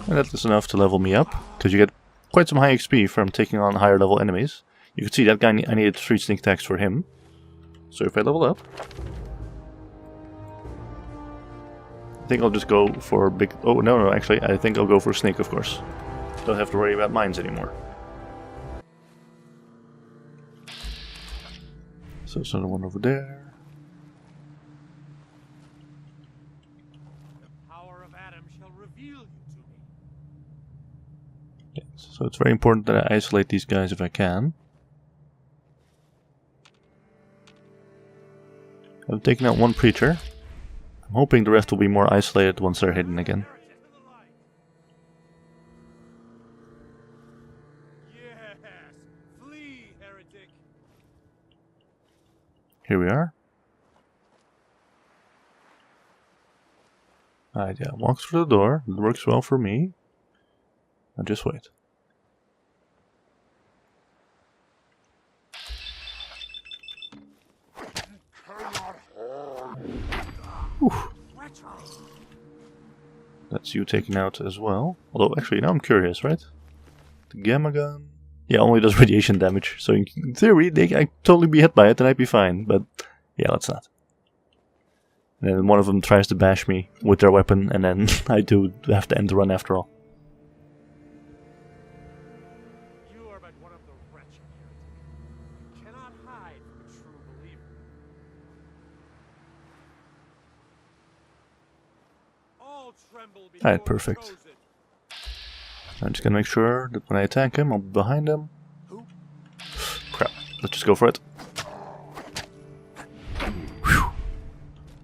And that is enough to level me up, because you get quite some high XP from taking on higher level enemies. You can see that guy, I needed 3 sneak attacks for him. So if I level up, I think I'll just go for big... Oh, no, actually, I think I'll go for sneak, of course. Don't have to worry about mines anymore. So there's another one over there. The power of Adam shall reveal you to me. Yes, so it's very important that I isolate these guys if I can. I've taken out one preacher. I'm hoping the rest will be more isolated once they're hidden again. Yes, flee, heretic. Here we are. Alright, yeah, walk through the door. It works well for me. Now just wait. Oof. That's you taken out as well. Although, actually, now I'm curious, right? The gamma gun... Yeah, only does radiation damage. So in theory, I could totally be hit by it and I'd be fine. But, yeah, let's not. And then one of them tries to bash me with their weapon, and then I do have to end the run after all. You are but one of the wretched heretics. You cannot hide from a true believer. All tremble before Alright, perfect. the chosen. I'm just gonna make sure that when I attack him, I'll be behind him. Crap, let's just go for it. Whew.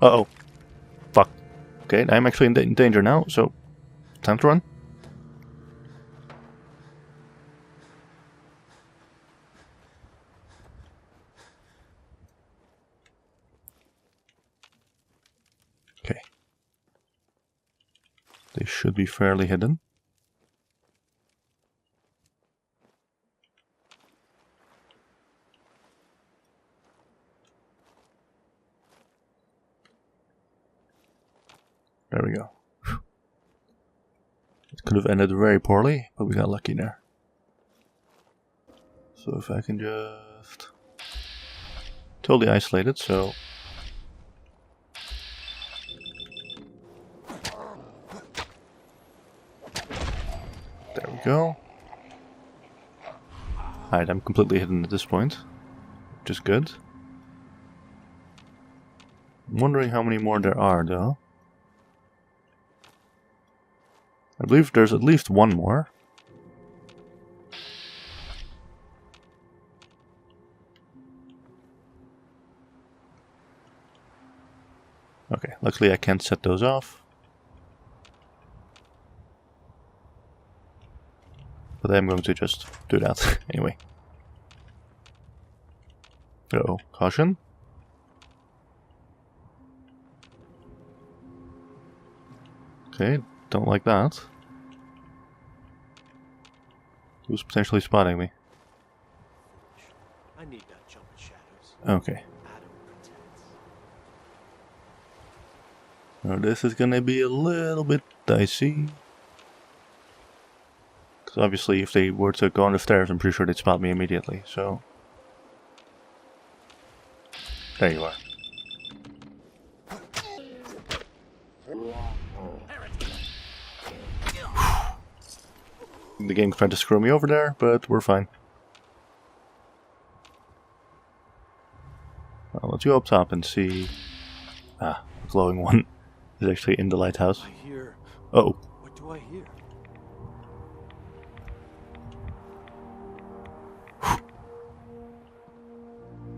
Uh-oh. Fuck. Okay, I'm actually in danger now, so time to run. Okay. They should be fairly hidden. There we go. It could have ended very poorly, but we got lucky there. So if I can just... Totally isolate it, so... There we go. Alright, I'm completely hidden at this point, which is good. I'm wondering how many more there are, though. I believe there's at least one more. Okay, luckily I can't set those off. But I'm going to just do that anyway. So, caution. Okay, don't like that. Who's potentially spotting me? I need not jump in shadows. Okay. Adam protects. Now this is gonna be a little bit dicey. Because obviously if they were to go on the stairs, I'm pretty sure they'd spot me immediately, so... There you are. The game tried to screw me over there, but we're fine. Well, let's go up top and see... Ah, the glowing one is actually in the lighthouse. I hear... Oh. What do I hear?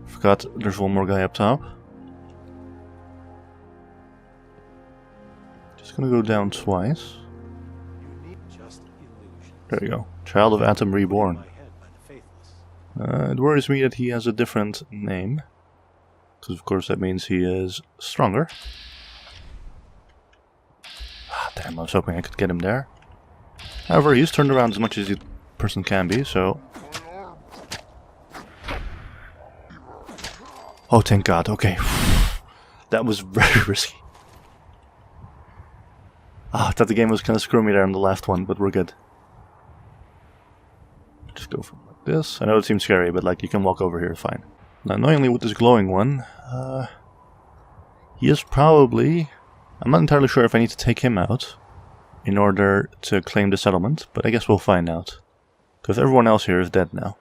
Forgot there's one more guy up top. Just gonna go down twice. There we go. Child of Atom Reborn. It worries me that he has a different name. Because of course that means he is stronger. Ah, damn, I was hoping I could get him there. However, he's turned around as much as a person can be, so... Oh, thank God, okay. That was very risky. Ah, I thought the game was gonna screw me there on the last one, but we're good. Just go from like this. I know it seems scary, but like you can walk over here fine. Now, annoyingly with this glowing one, he is probably... I'm not entirely sure if I need to take him out in order to claim the settlement, but I guess we'll find out. Because everyone else here is dead now.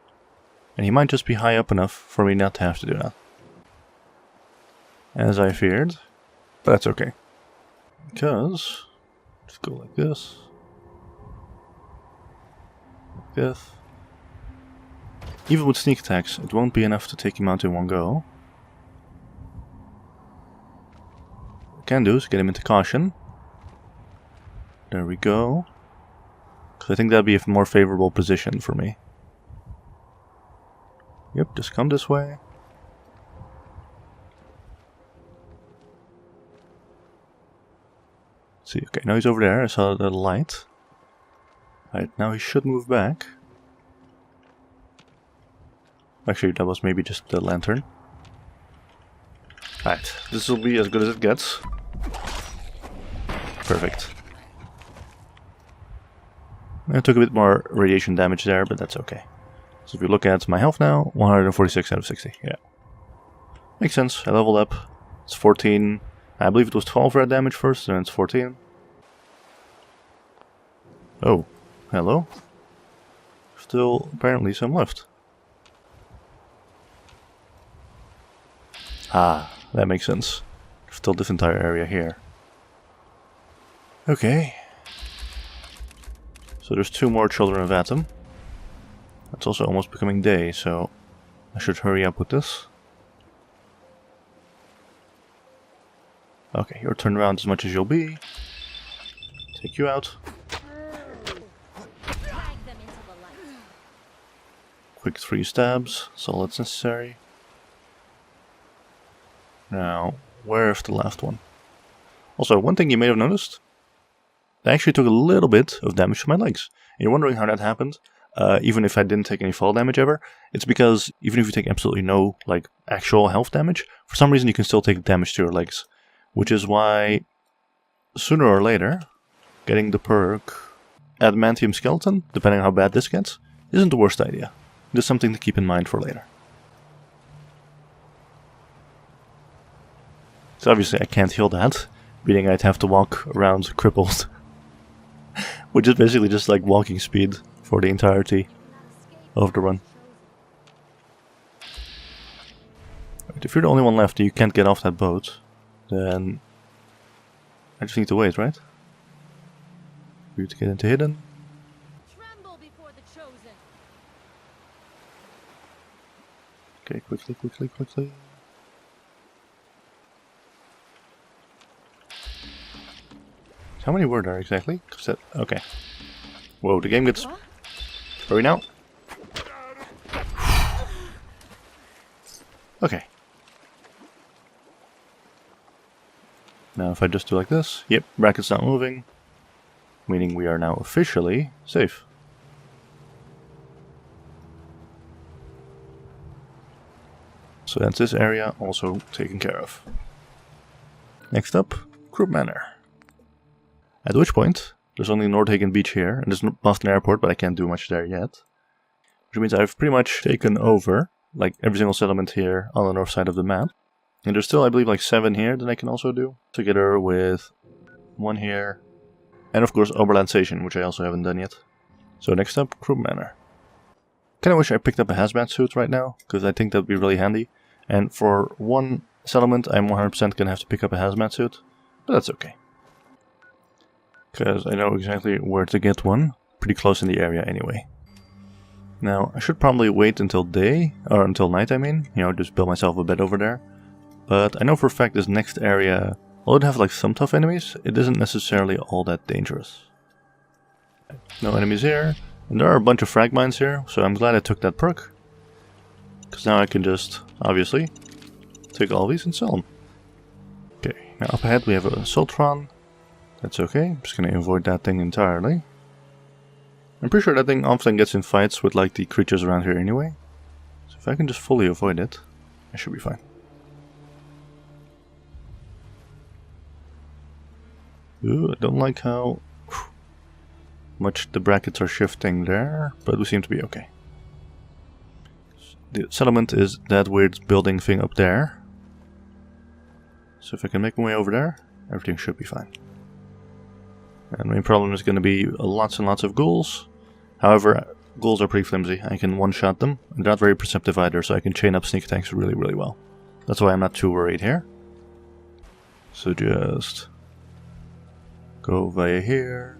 And he might just be high up enough for me not to have to do that. As I feared, but that's okay. Because, just go like this. Like this. Even with sneak attacks, it won't be enough to take him out in one go. What we can do is get him into caution. There we go. Because I think that'd be a more favorable position for me. Yep, just come this way. Let's see, okay, now he's over there. I saw the light. Alright, now he should move back. Actually, that was maybe just the lantern. Alright, this will be as good as it gets. Perfect. I took a bit more radiation damage there, but that's okay. So if you look at my health now, 146 out of 60, yeah. Makes sense, I leveled up. It's 14. I believe it was 12 red damage first, and it's 14. Oh, hello? Still apparently some left. Ah, that makes sense. Still this entire area here. Okay. So there's 2 more Children of Atom. It's also almost becoming day, so I should hurry up with this. Okay, you're turned around as much as you'll be. Take you out. Quick 3 stabs, that's all that's necessary. Now, where's the last one? Also, one thing you may have noticed, I actually took a little bit of damage to my legs. And you're wondering how that happened, even if I didn't take any fall damage ever. It's because even if you take absolutely no like actual health damage, for some reason you can still take damage to your legs. Which is why, sooner or later, getting the perk Adamantium Skeleton, depending on how bad this gets, isn't the worst idea. Just something to keep in mind for later. So obviously I can't heal that, meaning I'd have to walk around crippled. Which is basically just like walking speed for the entirety of the run. Right, if you're the only one left and you can't get off that boat, then I just need to wait, right? For you to get into hidden. Tremble before the chosen. Okay, quickly, quickly, quickly. How many were there exactly? Okay. Whoa, the game gets... Hurry now. Okay. Now if I just do like this, yep, bracket's not moving. Meaning we are now officially safe. So that's this area also taken care of. Next up, Crook Manor. At which point, there's only Northagen Beach here, and there's Boston Airport, but I can't do much there yet. Which means I've pretty much taken over, like, every single settlement here on the north side of the map. And there's still, I believe, like 7 here that I can also do, together with 1 here, and of course Oberland Station, which I also haven't done yet. So next up, Crook Manor. Kinda wish I picked up a hazmat suit right now, because I think that'd be really handy. And for one settlement, I'm 100% gonna have to pick up a hazmat suit, but that's okay. Because I know exactly where to get one, pretty close in the area anyway. Now, I should probably wait until day, or until night I mean, you know, just build myself a bed over there. But I know for a fact this next area, although it has like some tough enemies, it isn't necessarily all that dangerous. No enemies here, and there are a bunch of frag mines here, so I'm glad I took that perk. Because now I can just, obviously, take all these and sell them. Okay, now up ahead we have a Sultron. That's okay, I'm just gonna avoid that thing entirely. I'm pretty sure that thing often gets in fights with like the creatures around here anyway. So if I can just fully avoid it, I should be fine. Ooh, I don't like how much the brackets are shifting there, but we seem to be okay. The settlement is that weird building thing up there. So if I can make my way over there, everything should be fine. And the main problem is going to be lots and lots of ghouls. However, ghouls are pretty flimsy. I can one-shot them, and they're not very perceptive either, so I can chain up sneak attacks really, really well. That's why I'm not too worried here. So just go via here,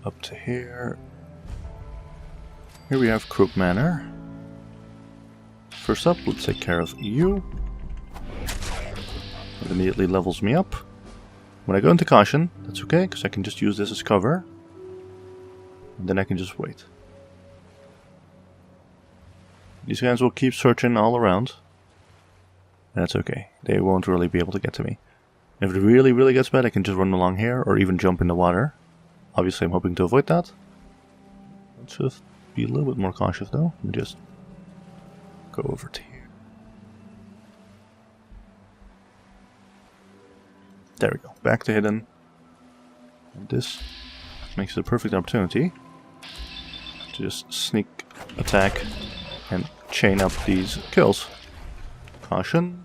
up to here. Here we have Crook Manor. First up, let's take care of you. It immediately levels me up. When I go into caution, that's okay, because I can just use this as cover. And then I can just wait. These guys will keep searching all around. That's okay. They won't really be able to get to me. If it really, really gets bad, I can just run along here, or even jump in the water. Obviously, I'm hoping to avoid that. Let's just be a little bit more cautious, though. And just go over to here. There we go. Back to hidden. And this makes it a perfect opportunity to just sneak attack and chain up these kills. Caution.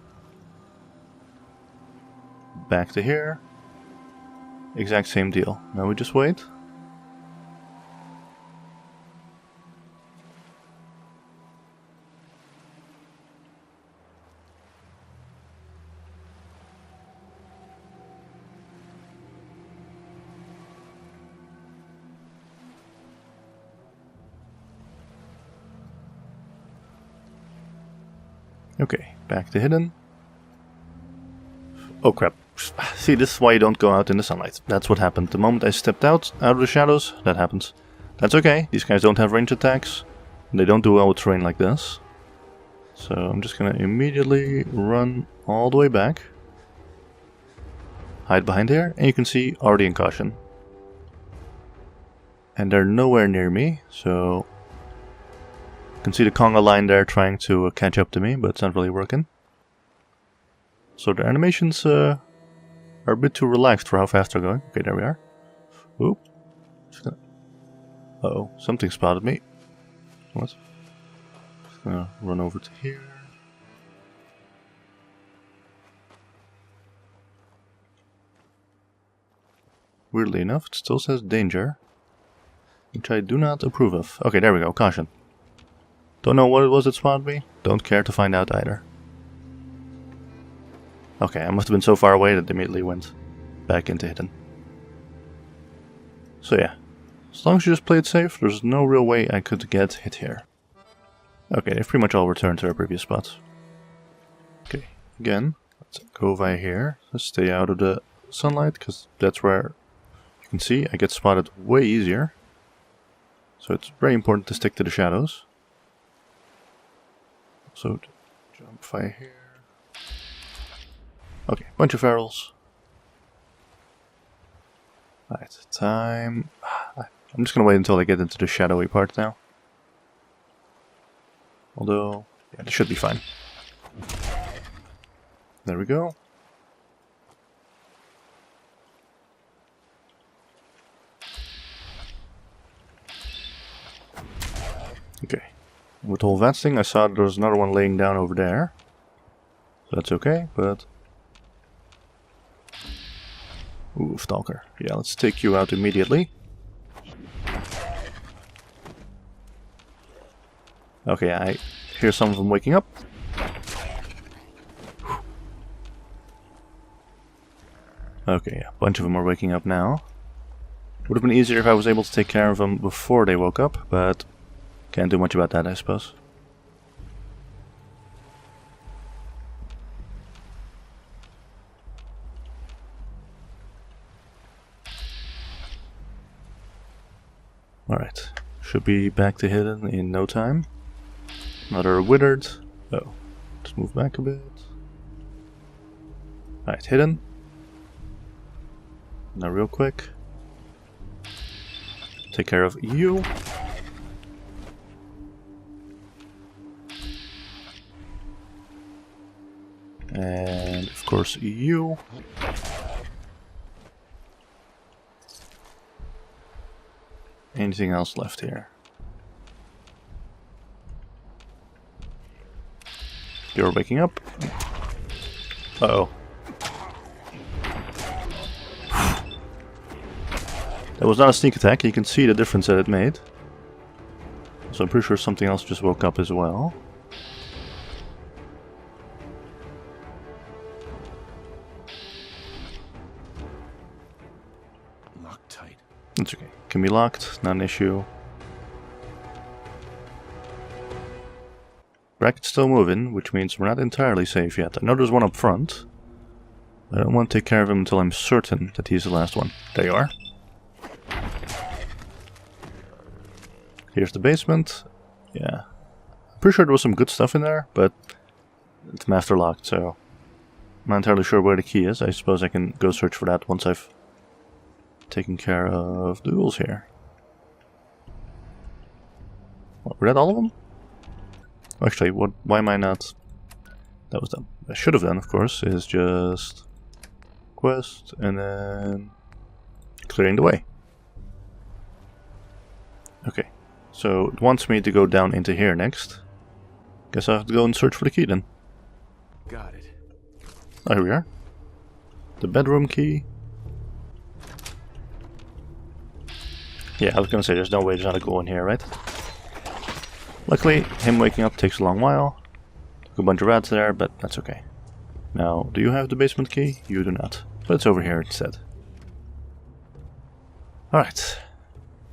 Back to here. Exact same deal. Now we just wait. Okay, back to hidden. Oh crap. See, this is why you don't go out in the sunlight. That's what happened. The moment I stepped out of the shadows, that happens. That's okay. These guys don't have range attacks. They don't do well with terrain like this. So I'm just gonna immediately run all the way back. Hide behind here, and you can see already in caution. And they're nowhere near me, so you can see the conga line there trying to catch up to me, but it's not really working. So the animations are a bit too relaxed for how fast they're going. Okay, there we are. Oop. Uh-oh, something spotted me. What? Just gonna run over to here. Weirdly enough, it still says danger, which I do not approve of. Okay, there we go, caution. Don't know what it was that spotted me. Don't care to find out either. Okay, I must have been so far away that it immediately went back into hidden. So yeah, as long as you just play it safe, there's no real way I could get hit here. Okay, they've pretty much all returned to their previous spots. Okay, again, let's go via here. Let's stay out of the sunlight, because that's where you can see I get spotted way easier. So it's very important to stick to the shadows. So jump via here. Okay, bunch of ferals. Right, time. I'm just gonna wait until I get into the shadowy part now. Although, yeah, this should be fine. There we go. Okay. With the whole VATS thing, I saw there was another one laying down over there. So that's okay, but... Ooh, Stalker. Yeah, let's take you out immediately. Okay, I hear some of them waking up. Okay, yeah, a bunch of them are waking up now. Would have been easier if I was able to take care of them before they woke up, but can't do much about that, I suppose. Alright, should be back to hidden in no time. Another withered. Oh, just move back a bit. Alright, hidden. Now real quick. Take care of you. And of course you. Anything else left here? You're waking up. Uh-oh. That was not a sneak attack, you can see the difference that it made. So I'm pretty sure something else just woke up as well. Locked tight. It's okay. Can be locked, not an issue. Bracket's still moving, which means we're not entirely safe yet. I know there's one up front. I don't want to take care of him until I'm certain that he's the last one. There you are. Here's the basement. Yeah. I'm pretty sure there was some good stuff in there, but it's master locked, so I'm not entirely sure where the key is. I suppose I can go search for that once I've taken care of the ghouls here. What, were that all of them? Actually, why am I not... That was done. I should have done, of course, is just quest and then clearing the way. Okay. So it wants me to go down into here next. Guess I have to go and search for the key then. Got it. Oh, here we are. The bedroom key. Yeah, I was gonna say there's no way there's not a ghoul in here, right? Luckily, him waking up takes a long while. Took a bunch of rats there, but that's okay. Now, do you have the basement key? You do not. But it's over here instead. Alright.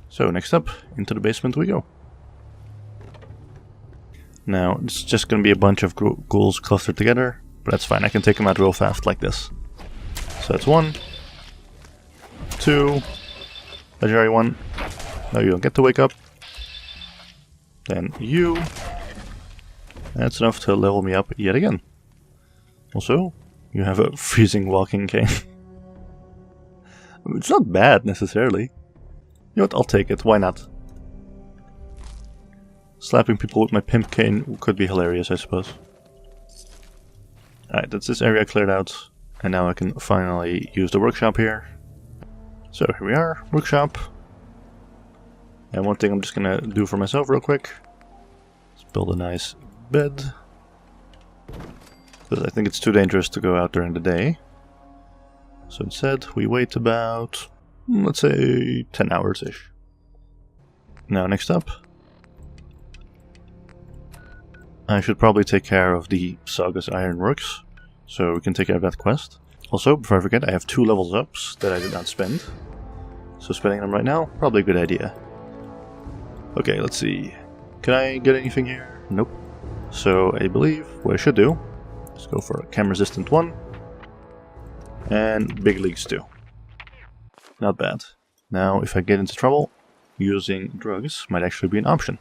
So, next up, into the basement we go. Now, it's just going to be a bunch of ghouls clustered together, but that's fine, I can take them out real fast like this. So that's 1, 2, legendary 1, no you don't get to wake up, then you, that's enough to level me up yet again. Also, you have a freezing walking cane. It's not bad necessarily. You know what, I'll take it, why not? Slapping people with my pimp cane could be hilarious, I suppose. Alright, that's this area cleared out, and now I can finally use the workshop here. So here we are, workshop. And one thing I'm just gonna do for myself real quick. Let's build a nice bed. Because I think it's too dangerous to go out during the day. So instead, we wait about, let's say, 10 hours-ish. Now, next up, I should probably take care of the Saga's Ironworks, so we can take care of that quest. Also, before I forget, I have 2 levels ups that I did not spend. So spending them right now, probably a good idea. Okay, let's see. Can I get anything here? Nope. So I believe what I should do is go for a chem resistant 1. And big leagues too. Not bad. Now, if I get into trouble, using drugs might actually be an option.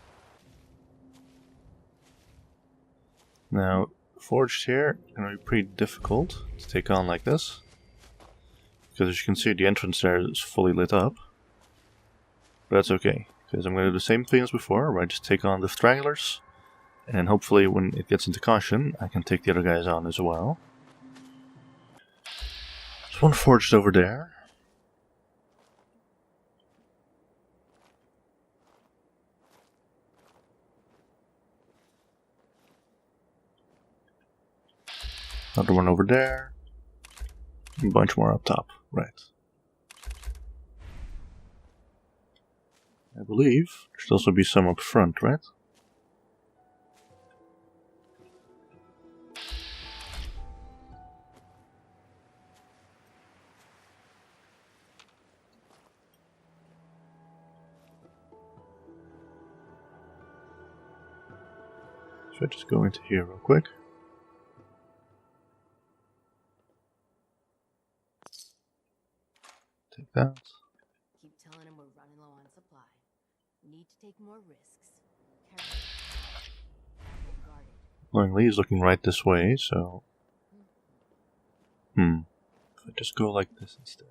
Now, forged here is going to be pretty difficult to take on like this. Because as you can see, the entrance there is fully lit up. But that's okay, because I'm going to do the same thing as before, where I just take on the stragglers. And hopefully when it gets into caution, I can take the other guys on as well. There's one forged over there. Another one over there. A bunch more up top. Right. I believe there should also be some up front, right? Should I just go into here real quick? Take that. Keep telling him we're running low on supply. Need to take more risks. Careful. Guarded. Annoyingly, he's looking right this way, so... If I just go like this instead.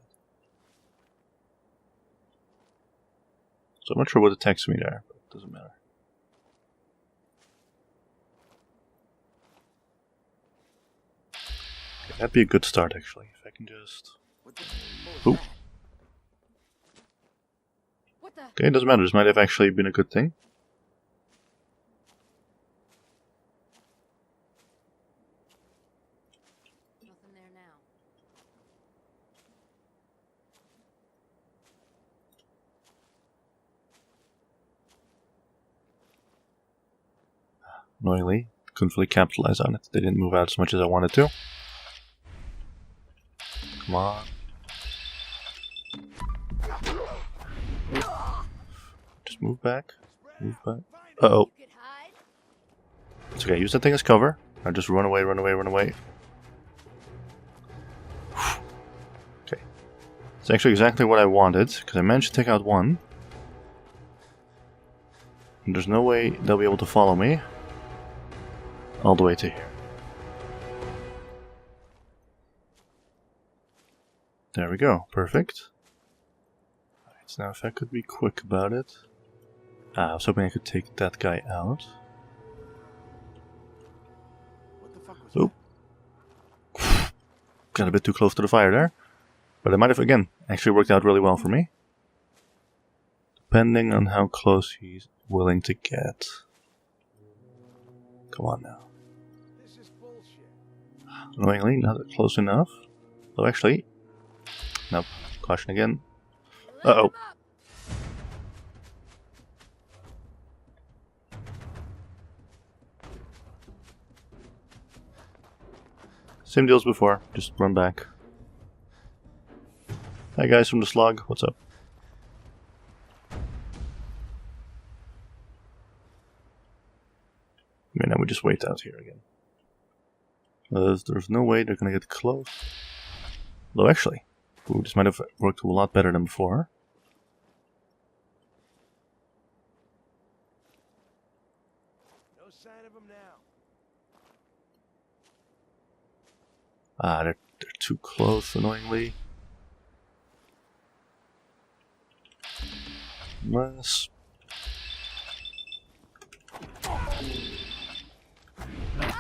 So I'm not sure what attacks me there, but it doesn't matter. Okay, that'd be a good start, actually. If I can just... Oop. What the? Okay, it doesn't matter. This might have actually been a good thing. Nothing there now. Annoyingly, couldn't really capitalize on it. They didn't move out as much as I wanted to. Come on. Just move back. Move back. Uh-oh. It's okay, use that thing as cover. Now just run away, run away, run away. Okay. It's actually exactly what I wanted, because I managed to take out one. And there's no way they'll be able to follow me all the way to here. There we go, perfect. Alright, so now if I could be quick about it. I was hoping I could take that guy out. What the fuck was Oop. Got a bit too close to the fire there. But it might have, again, actually worked out really well for me. Depending on how close he's willing to get. Come on now. This is bullshit. Annoyingly, not close enough. Oh, actually. Nope. Caution again. Uh-oh. Same deal as before. Just run back. Hi guys from the slug. What's up? I mean, I would just wait out here again. There's no way they're gonna get close. Though actually, ooh, this might have worked a lot better than before. No sign of him now. Ah, they're too close, annoyingly. Unless...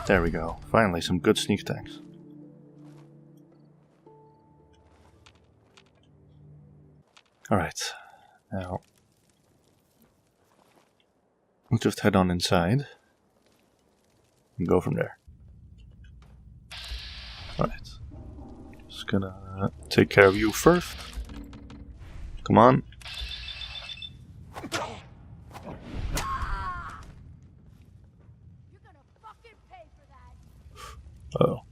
There we go. Finally, some good sneak attacks. Alright. Now... we'll just head on inside. And go from there. Alright. Just gonna take care of you first. Come on. Uh-oh.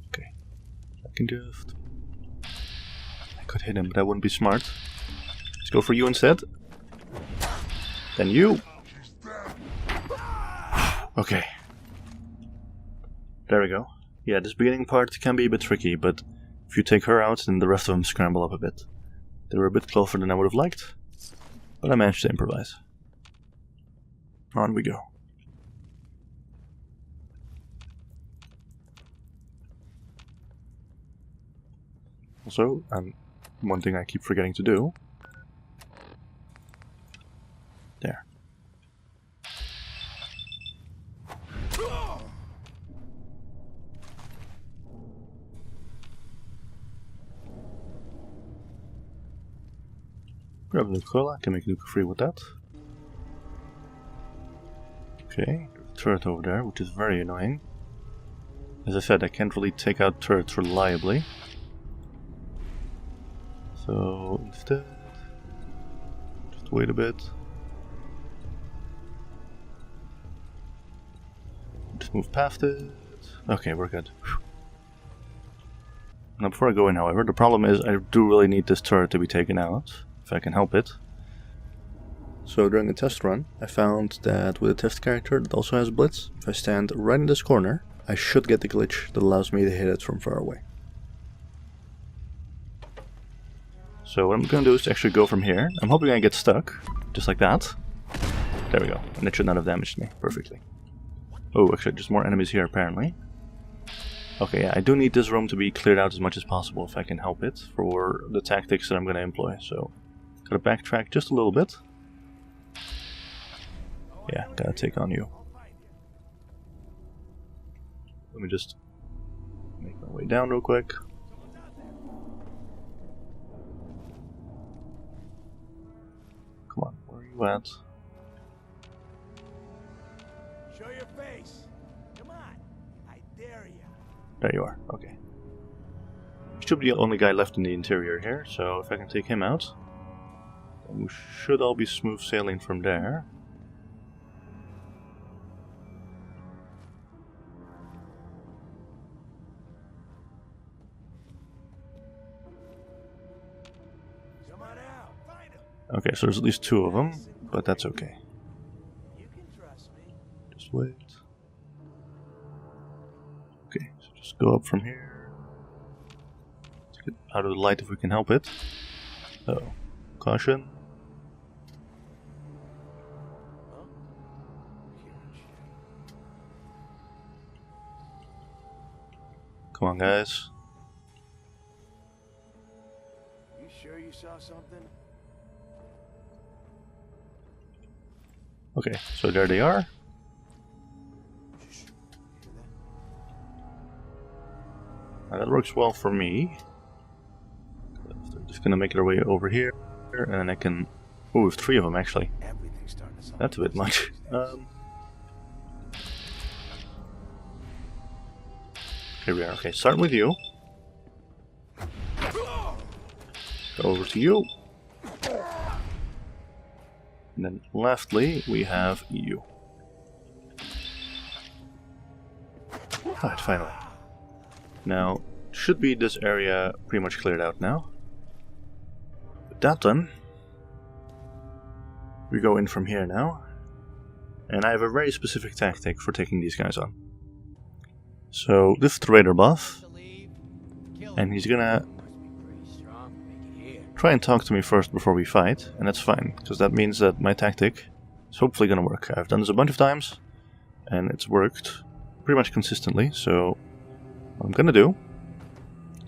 Okay. I can just... I could hit him, but that wouldn't be smart. Let's go for you instead. Then you! Okay. There we go. Yeah, this beginning part can be a bit tricky, but if you take her out, then the rest of them scramble up a bit. They were a bit closer than I would have liked, but I managed to improvise. On we go. Also, one thing I keep forgetting to do. There. Grab a new cola, I can make Nuka free with that. Okay, turret over there, which is very annoying. As I said, I can't really take out turrets reliably. So instead, just wait a bit. Just move past it. Okay, we're good. Now before I go in, however, the problem is I do really need this turret to be taken out, if I can help it. So during the test run, I found that with a test character that also has Blitz, if I stand right in this corner, I should get the glitch that allows me to hit it from far away. So what I'm going to do is actually go from here. I'm hoping I get stuck, just like that. There we go, and it should not have damaged me perfectly. Oh, actually there's more enemies here apparently. Okay, yeah, I do need this room to be cleared out as much as possible if I can help it for the tactics that I'm going to employ. So, gotta backtrack just a little bit. Yeah, gotta take on you. Let me just make my way down real quick. Come on, where are you at? Show your face. Come on. I dare you. There you are, okay. He should be the only guy left in the interior here, so if I can take him out, then we should all be smooth sailing from there. Okay, so there's at least 2 of them, but that's okay. Just wait. Okay, so just go up from here. Let's get out of the light if we can help it. Oh, caution. Come on, guys. You sure you saw something? Okay, so there they are. Now that works well for me. They're just gonna make their way over here, and then I can... Oh, we have 3 of them actually. That's a bit much. Here we are. Okay, starting with you. Go over to you. And then lastly, we have you. Alright, finally. Now, should be this area pretty much cleared out now. With that done, we go in from here now. And I have a very specific tactic for taking these guys on. So, this is the Raider buff. And he's gonna try and talk to me first before we fight, and that's fine, because that means that my tactic is hopefully gonna work. I've done this a bunch of times, and it's worked pretty much consistently, so what I'm gonna do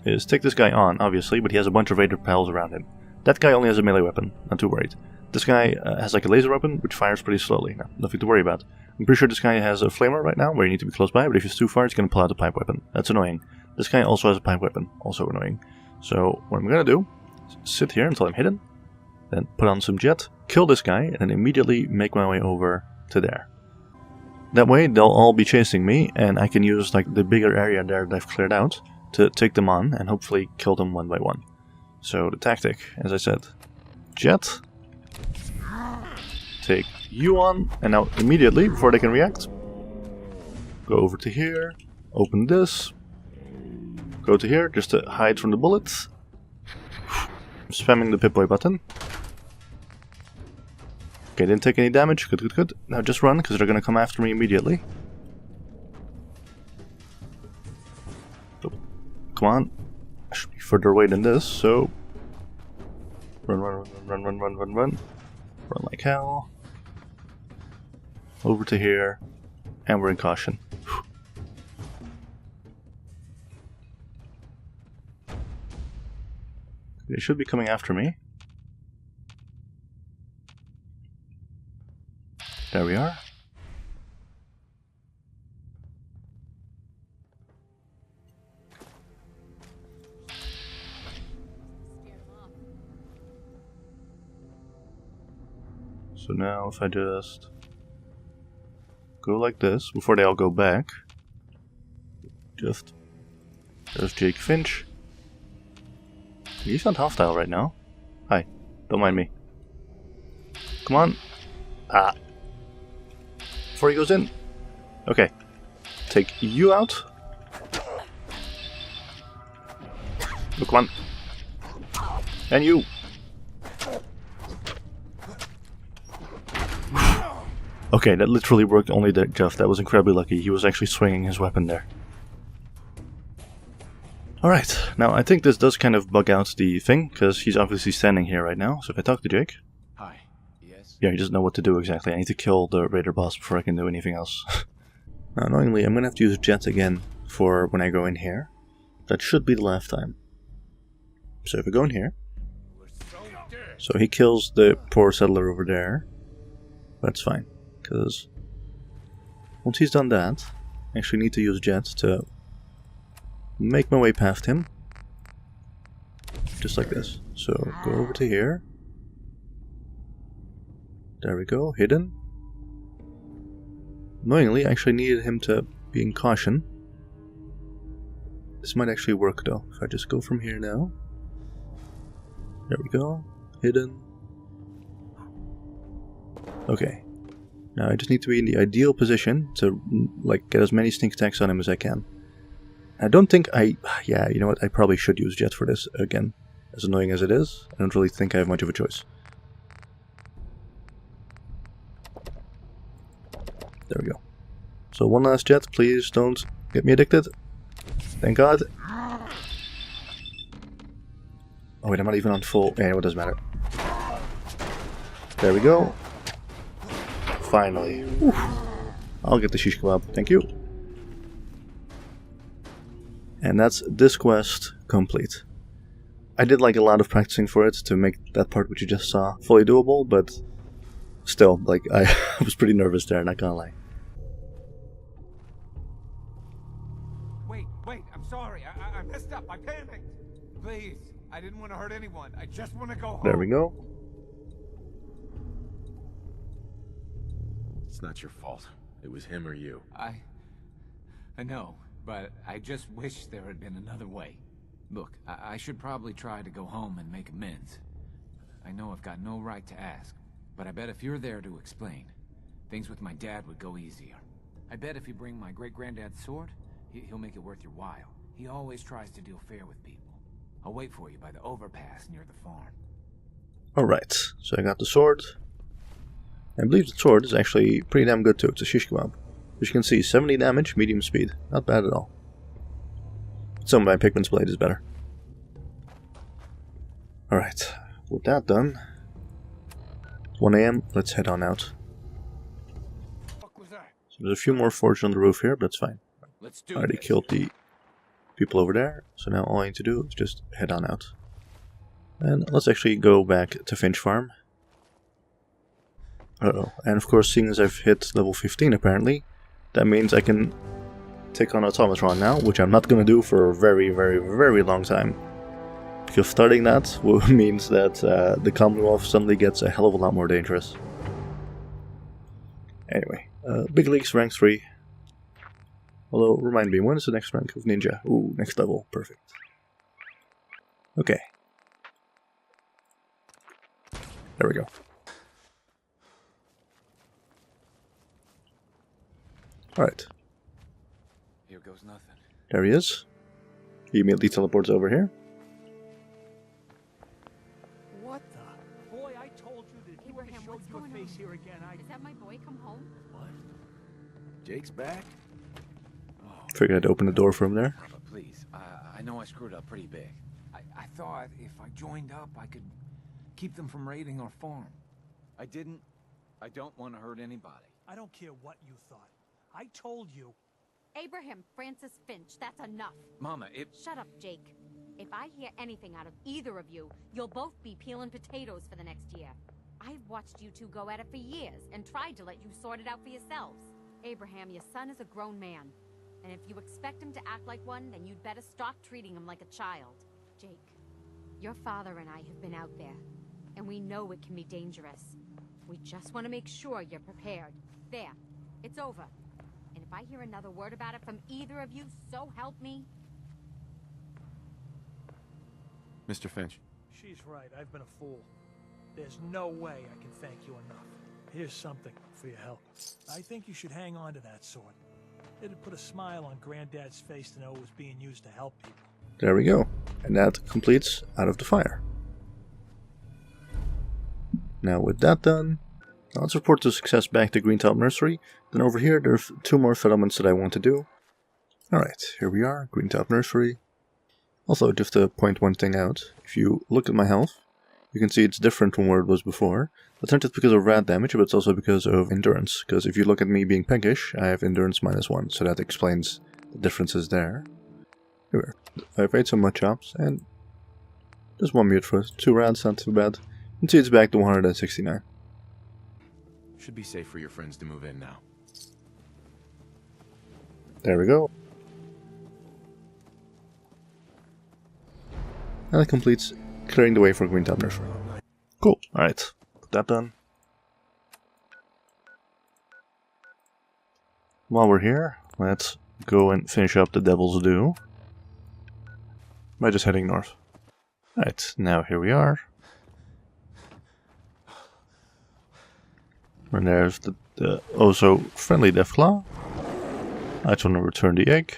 is take this guy on, obviously, but he has a bunch of Raider pals around him. That guy only has a melee weapon, not too worried. This guy has like a laser weapon, which fires pretty slowly, nothing to worry about. I'm pretty sure this guy has a flamer right now, where you need to be close by, but if he's too far, he's gonna pull out a pipe weapon. That's annoying. This guy also has a pipe weapon, also annoying. So what I'm gonna do, sit here until I'm hidden, then put on some jet, kill this guy, and then immediately make my way over to there. That way they'll all be chasing me, and I can use like the bigger area there that I've cleared out to take them on and hopefully kill them one by one. So the tactic, as I said, jet, take you on, and now immediately, before they can react, go over to here, open this, go to here just to hide from the bullets. Spamming the Pip-Boy button. Okay, didn't take any damage. Good, good, good. Now just run, because they're going to come after me immediately. Oh, come on. I should be further away than this, so... Run, run, run, run, run, run, run. Run like hell. Over to here. And we're in caution. They should be coming after me. There we are. So now if I just go like this before they all go back. Just... There's Jake Finch. He's not hostile right now. Hi, don't mind me. Come on. Ah. Before he goes in. Okay. Take you out. Oh, come on. And you. Okay, that literally worked only that Jeff. That was incredibly lucky. He was actually swinging his weapon there. Alright, now I think this does kind of bug out the thing, because he's obviously standing here right now. So if I talk to Jake... Hi. Yes? Yeah, he doesn't know what to do exactly. I need to kill the raider boss before I can do anything else. Now, annoyingly, I'm going to have to use Jet again for when I go in here. That should be the last time. So if we go in here... So he kills the poor settler over there. That's fine, because... Once he's done that, I actually need to use Jet to... make my way past him. Just like this. So, go over to here. There we go, hidden. Annoyingly, I actually needed him to be in caution. This might actually work though, if I just go from here now. There we go, hidden. Okay. Now I just need to be in the ideal position to like get as many sneak attacks on him as I can. I don't think yeah, you know what, I probably should use Jet for this again. As annoying as it is, I don't really think I have much of a choice. There we go. So one last Jet, please don't get me addicted. Thank God. Oh wait, I'm not even on full... Yeah, it doesn't matter. There we go. Finally. Whew. I'll get the shish kebab, thank you. And that's this quest complete. I did like a lot of practicing for it to make that part which you just saw fully doable, but still, like, I was pretty nervous there, not gonna lie. Wait, I'm sorry. I messed up. I panicked. Please, I didn't want to hurt anyone. I just want to go home. There we go. It's not your fault. It was him or you. I know, but I just wish there had been another way. Look, I should probably try to go home and make amends. I know I've got no right to ask, but I bet if you're there to explain, things with my dad would go easier. I bet if you bring my great-granddad's sword, he'll make it worth your while. He always tries to deal fair with people. I'll wait for you by the overpass near the farm. Alright, so I got the sword. I believe the sword is actually pretty damn good too. It's a shish kebab. As you can see, 70 damage, medium speed. Not bad at all. Some of my Pikmin's blade is better. Alright, with that done, 1 AM, let's head on out. So there's a few more forges on the roof here, but that's fine. I already killed the people over there, so now all I need to do is just head on out. And let's actually go back to Finch Farm. Uh-oh, and of course, seeing as I've hit level 15 apparently, that means I can take on Automatron now, which I'm not gonna do for a very, very, very long time. Because starting that means that the Commonwealth suddenly gets a hell of a lot more dangerous. Anyway, Big Leagues rank 3. Although, remind me, when is the next rank of Ninja? Ooh, next level, perfect. Okay. There we go. Alright. Here goes nothing. There he is. He immediately teleports over here. What the? Boy, I told you that if you Abraham, showed what's your going face on? here again, I'd... Is that my boy come home? What? Jake's back? Figured I'd open the door for him there. But please, I know I screwed up pretty big. I thought if I joined up, I could keep them from raiding our farm. I didn't. I don't want to hurt anybody. I don't care what you thought. I told you. Abraham Francis Finch, that's enough. Mama, Shut up, Jake. If I hear anything out of either of you, you'll both be peeling potatoes for the next year. I've watched you two go at it for years and tried to let you sort it out for yourselves. Abraham, your son is a grown man. And if you expect him to act like one, then you'd better stop treating him like a child. Jake, your father and I have been out there, and we know it can be dangerous. We just want to make sure you're prepared. There. It's over. And if I hear another word about it from either of you, so help me. Mr. Finch. She's right. I've been a fool. There's no way I can thank you enough. Here's something for your help. I think you should hang on to that sword. It'd put a smile on Granddad's face to know it was being used to help people. There we go. And that completes Out of the Fire. Now with that done, let's report the success back to Greentop Nursery. Then over here there are 2 more settlements that I want to do. Alright, here we are, Greentop Nursery. Also, just to point one thing out, if you look at my health, you can see it's different from where it was before. That's not just because of rat damage, but it's also because of endurance. Because if you look at me being peckish, I have endurance -1, so that explains the differences there. Here, I've ate some mud chops, and just 1 mute for it. 2 rats, not too bad. And see, it's back to 169. Should be safe for your friends to move in now. There we go. And that completes clearing the way for Greentop Nursery. Cool, alright. Put that done. While we're here, let's go and finish up the Devil's Due by just heading north. Right, now here we are. And there's the also friendly Deathclaw. I just want to return the egg.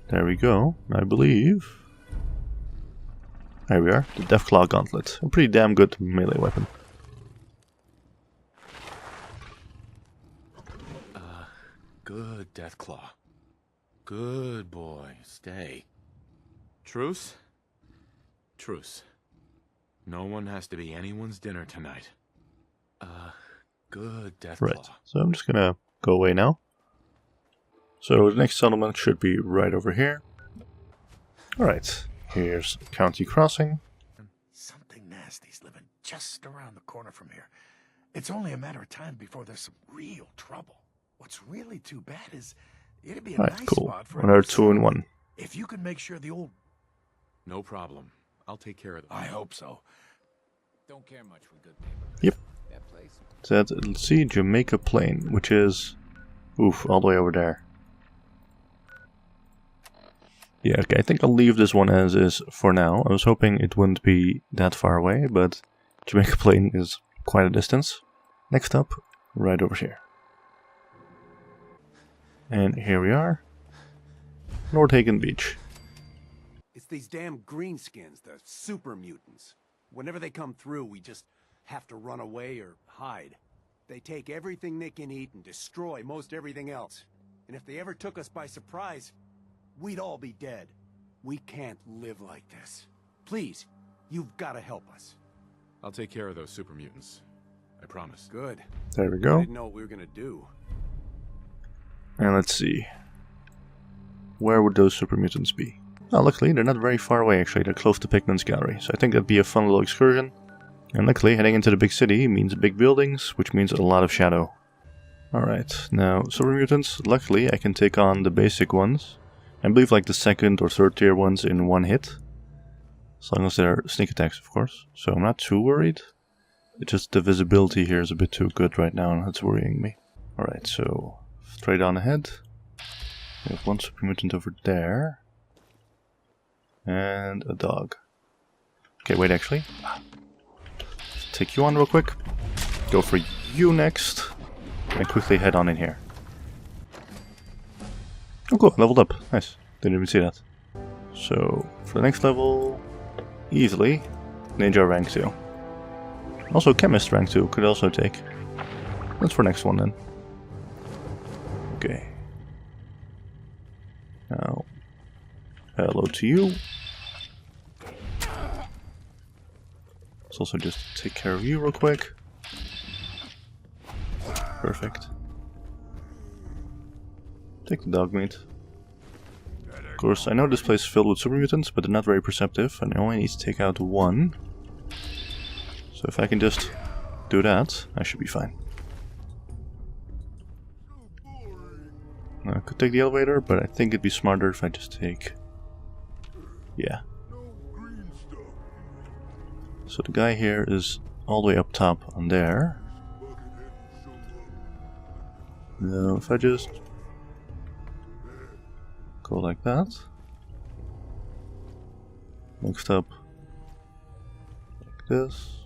There we go, I believe. There we are, the Deathclaw Gauntlet. A pretty damn good melee weapon. Good, Deathclaw. Good boy, stay. Truce? Truce. No one has to be anyone's dinner tonight. Good, Deathclaw. Right, so I'm just gonna go away now. So the next settlement should be right over here. Alright, here's County Crossing. Something nasty's living just around the corner from here. It's only a matter of time before there's some real trouble. What's really too bad is it'd be a nice cool. spot for Another 2 in 1. If you could make sure the old... No problem. I'll take care of them. I hope so. Don't care much for good paper. Yep. That place. So let's see, Jamaica Plain, which is... Oof, all the way over there. Yeah, okay, I think I'll leave this one as is for now. I was hoping it wouldn't be that far away, but Jamaica Plain is quite a distance. Next up, right over here. And here we are. Northagen Beach. It's these damn greenskins, the super mutants. Whenever they come through, we just have to run away or hide. They take everything they can eat and destroy most everything else. And if they ever took us by surprise, we'd all be dead. We can't live like this. Please, you've got to help us. I'll take care of those super mutants. I promise. Good. There we I go. didn't know what we were gonna do. And let's see. Where would those super mutants be? Oh, luckily they're not very far away actually. They're close to Pigman's Gallery. So I think that'd be a fun little excursion. And luckily heading into the big city means big buildings, which means a lot of shadow. Alright, now super mutants, luckily I can take on the basic ones. I believe like the 2nd or 3rd tier ones in 1 hit. As long as they're sneak attacks, of course. So I'm not too worried. It's just the visibility here is a bit too good right now and that's worrying me. Alright, so straight on ahead. We have 1 super mutant over there. And a dog. Okay, wait actually. Take you on real quick. Go for you next. And quickly head on in here. Oh cool, leveled up. Nice. Didn't even see that. So, for the next level, easily, Ninja rank 2. Also Chemist rank 2 could also take. That's for next one then. Okay. Now, hello to you. Let's also just take care of you real quick. Perfect. Take the dog meat. Of course, I know this place is filled with super mutants, but they're not very perceptive, and I only need to take out 1. So if I can just do that, I should be fine. Now, I could take the elevator, but I think it'd be smarter if I just take... Yeah. So the guy here is all the way up top on there. Now if I just go like that. Next up, like this.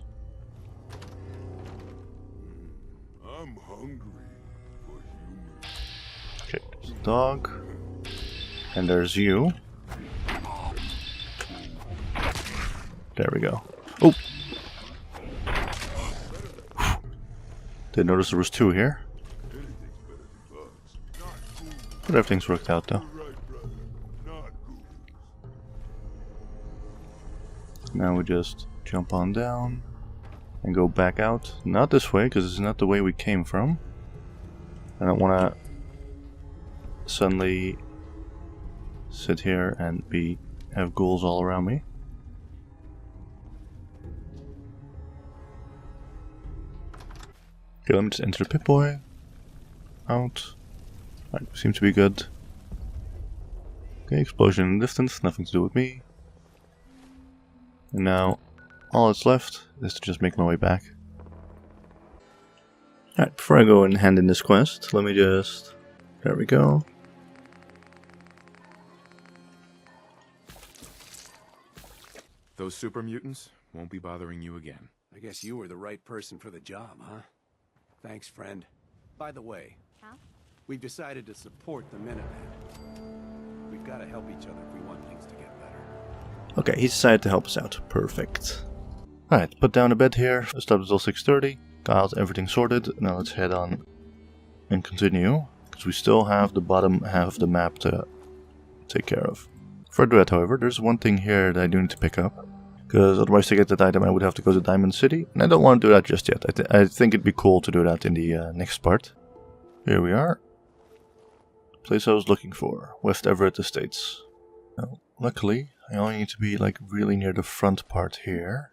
I'm hungry for humans. Okay, there's a dog. And there's you. There we go. Oh! Didn't notice there was two here. But everything's worked out though. Now we just jump on down and go back out. Not this way, because it's not the way we came from. I don't want to suddenly sit here and have ghouls all around me. Okay, let me just enter the Pip-Boy. Out. Alright, seems to be good. Okay, explosion in the distance, nothing to do with me. And now, all that's left is to just make my way back. Alright, before I go and hand in this quest, let me just... There we go. Those super mutants won't be bothering you again. I guess you were the right person for the job, huh? Thanks, friend. By the way, Huh? we've decided to support the Minutemen. We've got to help each other if we want things to get better. Okay, he decided to help us out. Perfect. Alright, put down a bed here. Stopped until 6:30. Got everything sorted. Now let's head on and continue. Because we still have the bottom half of the map to take care of. Before I do that, however, there's one thing here that I do need to pick up. Because otherwise to get that item I would have to go to Diamond City. And I don't want to do that just yet. I think it'd be cool to do that in the next part. Here we are. The place I was looking for. West Everett Estates. Now, luckily, I only need to be like really near the front part here.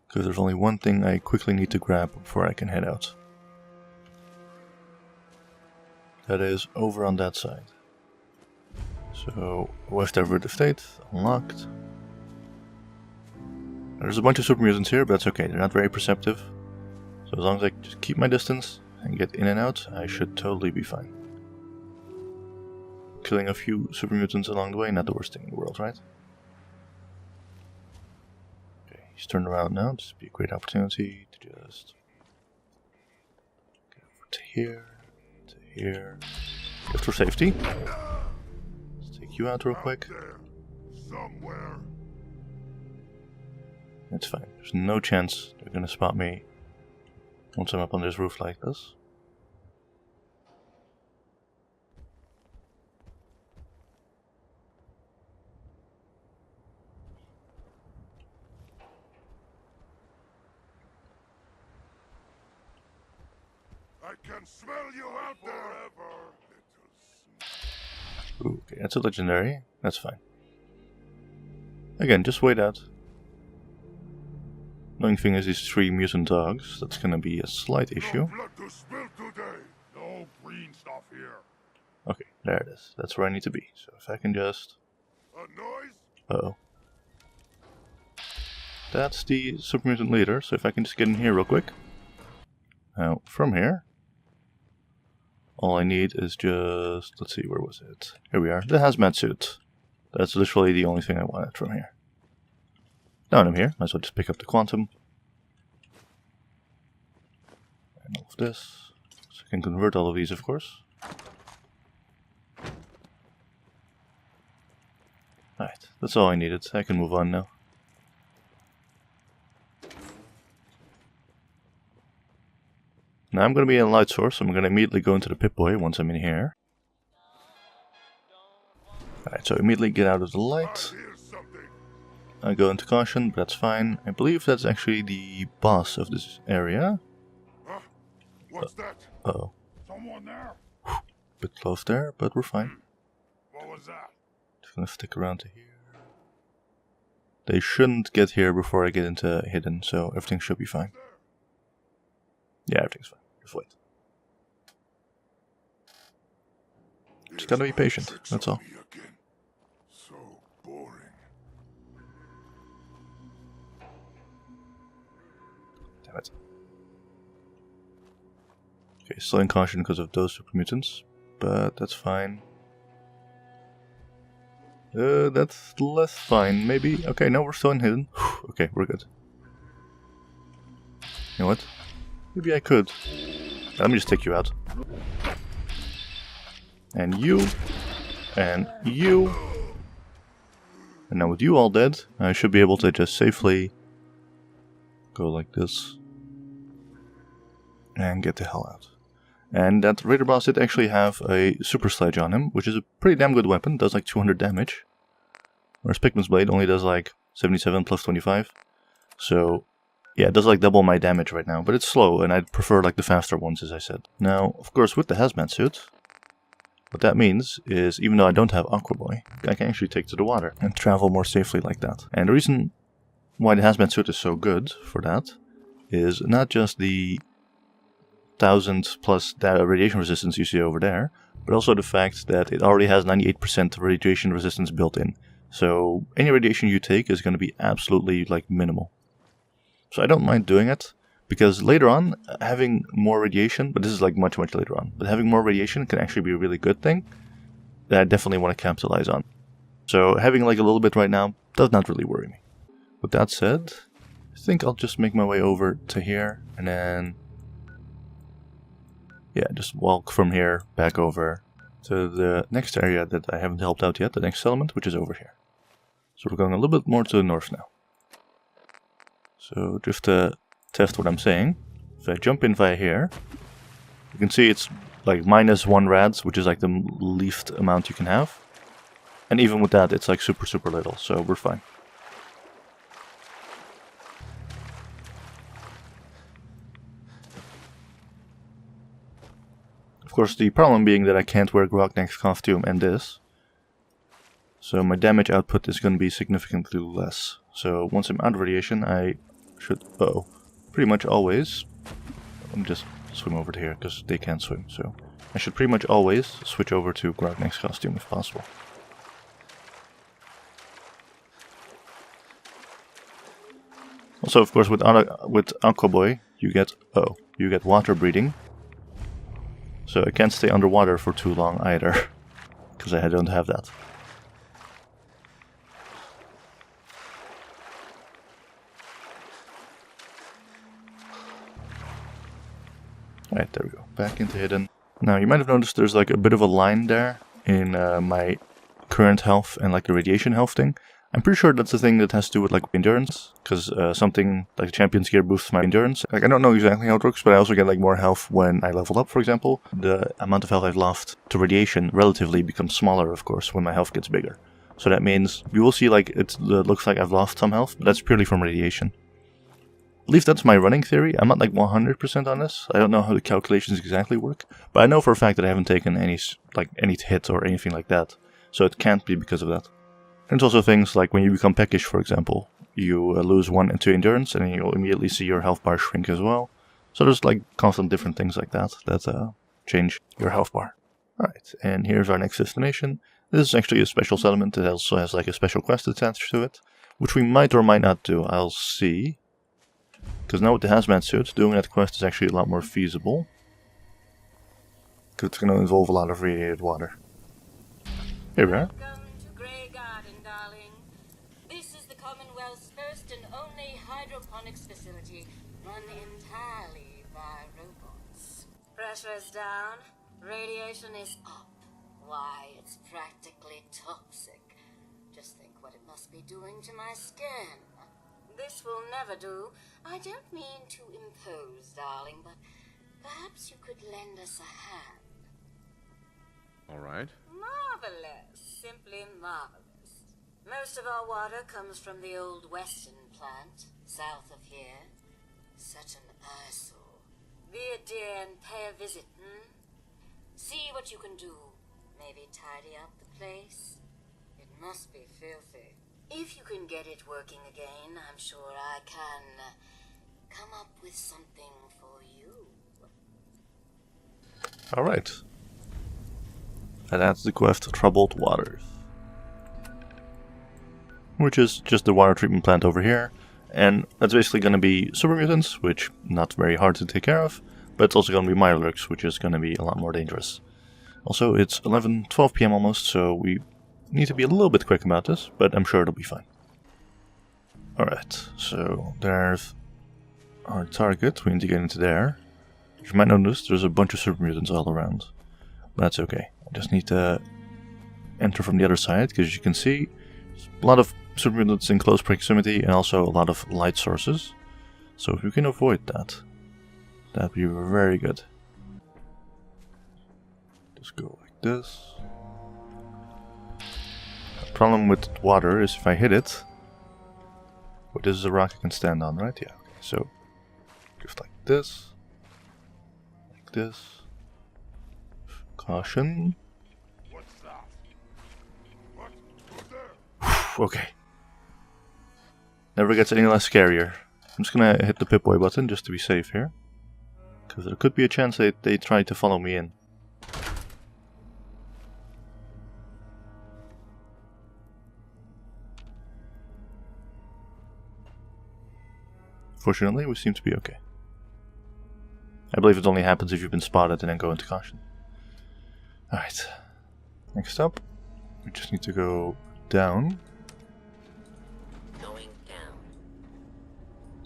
Because there's only one thing I quickly need to grab before I can head out. That is over on that side. So, West Everett Estate, unlocked. There's a bunch of super mutants here, but that's okay, they're not very perceptive. So as long as I just keep my distance and get in and out, I should totally be fine. Killing a few super mutants along the way, not the worst thing in the world, right? Okay, he's turned around now, this would be a great opportunity to just get over to here, just for safety. Let's take you out real quick. Somewhere. It's fine. There's no chance they're gonna spot me once I'm up on this roof like this. I can smell you out there forever, little Ooh, okay, that's a legendary. That's fine. Again, just wait out. Annoying thing is these 3 mutant dogs. That's gonna be a slight issue. No blood to spill today. No green stuff here. Okay, there it is. That's where I need to be. So if I can just... A noise? Uh-oh. That's the super mutant leader, so if I can just get in here real quick. Now, from here, all I need is just... Let's see, where was it? Here we are. The hazmat suit. That's literally the only thing I wanted from here. Now that I'm here, might as well just pick up the quantum. And all of this. So I can convert all of these, of course. Alright, that's all I needed. I can move on now. Now I'm going to be in a light source, so I'm going to immediately go into the Pip-Boy once I'm in here. Alright, so immediately get out of the light. I go into caution, but that's fine. I believe that's actually the boss of this area. Huh? What's that? Uh-oh. Someone there? Bit close there, but we're fine. What was that? Just gonna stick around to here. They shouldn't get here before I get into hidden, so everything should be fine. Yeah, everything's fine. Just wait. Just gotta be patient, that's all. So boring. Damn it. Okay, still in caution because of those super mutants, but that's fine. That's less fine, maybe. Okay, no, we're still in hidden. Okay, we're good. You know what? Maybe I could. Let me just take you out. And you. And you. And now with you all dead, I should be able to just safely go like this. And get the hell out. And that Raider boss did actually have a super sledge on him, which is a pretty damn good weapon. Does like 200 damage. Whereas Pikmin's blade only does like 77 plus 25. So yeah, it does like double my damage right now. But it's slow, and I'd prefer like the faster ones, as I said. Now, of course, with the hazmat suit, what that means is, even though I don't have Aqua Boy, I can actually take to the water and travel more safely like that. And the reason why the hazmat suit is so good for that is not just the 1000 plus radiation resistance you see over there, but also the fact that it already has 98% radiation resistance built in. So any radiation you take is going to be absolutely like minimal. So I don't mind doing it, because later on, having more radiation, but this is like much later on, but having more radiation can actually be a really good thing that I definitely want to capitalize on. So having like a little bit right now does not really worry me. With that said, I think I'll just make my way over to here, and then yeah, just walk from here back over to the next area that I haven't helped out yet, the next settlement, which is over here. So we're going a little bit more to the north now. So just to test what I'm saying, if I jump in via here, you can see it's like -1 rads, which is like the least amount you can have. And even with that, it's like super little, so we're fine. Of course, the problem being that I can't wear Grogneck's costume and this. So my damage output is going to be significantly less. So once I'm out of radiation, I should, pretty much always, let me just swim over to here because they can't swim. So I should pretty much always switch over to Grogneck's costume if possible. Also, of course, with Aqua Boy, you get water breathing. So I can't stay underwater for too long either, because I don't have that. Alright, there we go. Back into hidden. Now, you might have noticed there's like a bit of a line there in my current health and like the radiation health thing. I'm pretty sure that's the thing that has to do with like endurance, because something like Champion's Gear boosts my endurance. Like, I don't know exactly how it works, but I also get like more health when I level up, for example. The amount of health I've lost to radiation relatively becomes smaller, of course, when my health gets bigger. So that means you will see like it looks like I've lost some health, but that's purely from radiation. At least that's my running theory. I'm not like 100% on this. I don't know how the calculations exactly work, but I know for a fact that I haven't taken any hit or anything like that. So it can't be because of that. And it's also things like when you become peckish, for example, you lose 1 and 2 endurance, and you'll immediately see your health bar shrink as well. So there's like constant different things like that change your health bar. Alright, and here's our next destination. This is actually a special settlement that also has like a special quest attached to it, which we might or might not do. I'll see. Because now with the hazmat suit, doing that quest is actually a lot more feasible. Because it's going to involve a lot of radiated water. Here we are. Commonwealth's first and only hydroponics facility, run entirely by robots. Pressure's down, radiation is up. Why, it's practically toxic. Just think what it must be doing to my skin. This will never do. I don't mean to impose, darling, but perhaps you could lend us a hand. All right. Marvelous. Simply marvelous. Most of our water comes from the old Western plant, south of here. Such an eyesore. Be a dear and pay a visit, See what you can do. Maybe tidy up the place. It must be filthy. If you can get it working again, I'm sure I can come up with something for you. Alright. And that's the quest Troubled Waters, which is just the water treatment plant over here, and that's basically going to be super mutants, which not very hard to take care of, but it's also going to be Mirelurks, which is going to be a lot more dangerous. Also, it's 12 PM almost, so we need to be a little bit quick about this, but I'm sure it'll be fine. Alright, so there's our target. We need to get into there. As you might notice, there's a bunch of super mutants all around. That's okay. I just need to enter from the other side, because as you can see, there's a lot of super mutants in close proximity and also a lot of light sources. So if we can avoid that, that'd be very good. Just go like this. The problem with water is if I hit it, well, this is a rock I can stand on, right? Yeah, okay. So just like this. Like this. Caution. What's that? What? Okay. Never gets any less scarier. I'm just gonna hit the Pip-Boy button just to be safe here. Because there could be a chance they try to follow me in. Fortunately, we seem to be okay. I believe it only happens if you've been spotted and then go into caution. Alright. Next up, we just need to go down. Going down.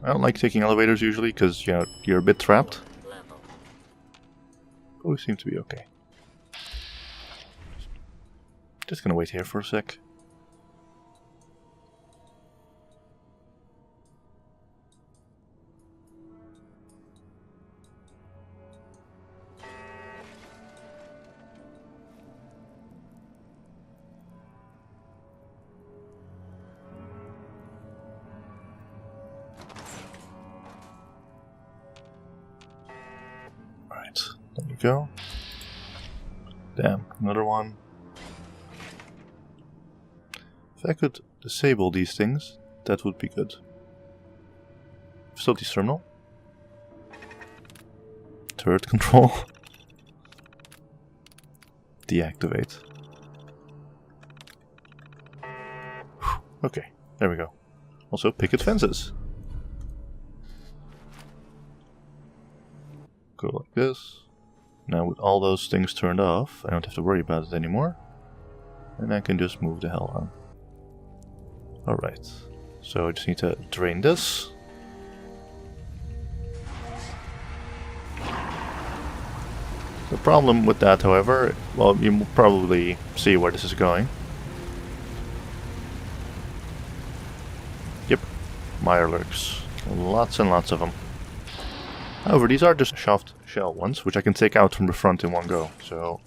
I don't like taking elevators usually because, you know, you're a bit trapped. Level. But we seem to be okay. Just gonna wait here for a sec. There we go. Damn, another one. If I could disable these things, that would be good. Facilities terminal. Turret control. Deactivate. Okay, there we go. Also, picket fences. Go like this. Now with all those things turned off, I don't have to worry about it anymore. And I can just move the hell on. Alright. So I just need to drain this. The problem with that, however, well, you will probably see where this is going. Yep. Mirelurks. Lots and lots of them. However, these are just soft shell ones, which I can take out from the front in one go, so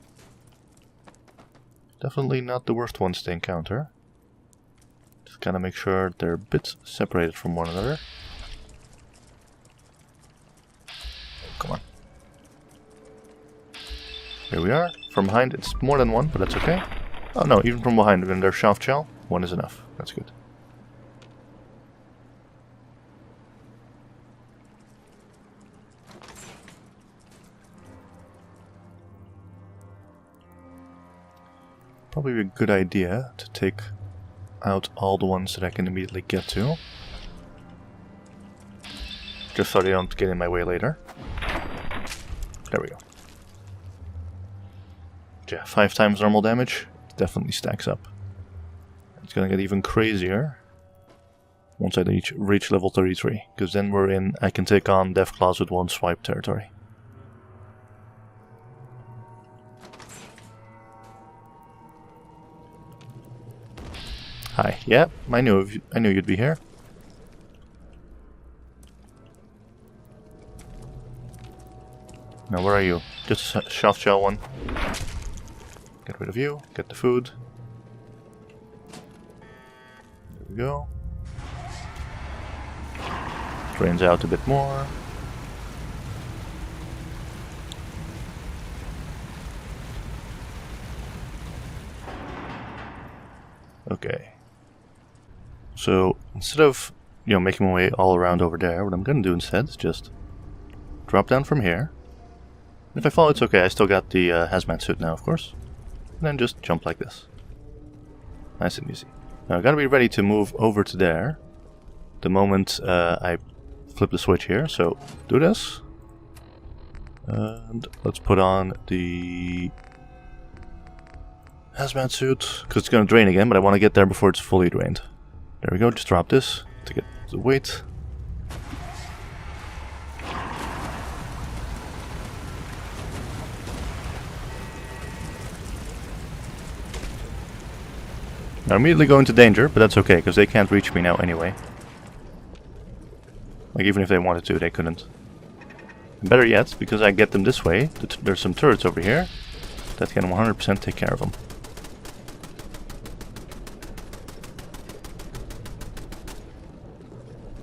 definitely not the worst ones to encounter. Just gotta make sure they're a bit separated from one another. Come on. Here we are. From behind it's more than one, but that's okay. Oh no, even from behind when they're soft shell, one is enough. That's good. Probably a good idea to take out all the ones that I can immediately get to. Just so they don't get in my way later. There we go. Yeah, 5 times normal damage. Definitely stacks up. It's gonna get even crazier once I reach level 33. Because then we're in, I can take on Deathclaws with one swipe territory. Hi. Yep, I knew you'd be here. Now where are you? Just a soft shell one. Get rid of you. Get the food. There we go. Drains out a bit more. Okay. So instead of, making my way all around over there, what I'm gonna do instead is just drop down from here. If I fall, it's okay. I still got the hazmat suit now, of course. And then just jump like this. Nice and easy. Now I gotta be ready to move over to there the moment I flip the switch here. So do this. And let's put on the hazmat suit, because it's going to drain again, but I want to get there before it's fully drained. There we go, just drop this to get the weight. Now immediately go into danger, but that's okay, because they can't reach me now anyway. Like, even if they wanted to, they couldn't. Better yet, because I get them this way, there's some turrets over here that can 100% take care of them.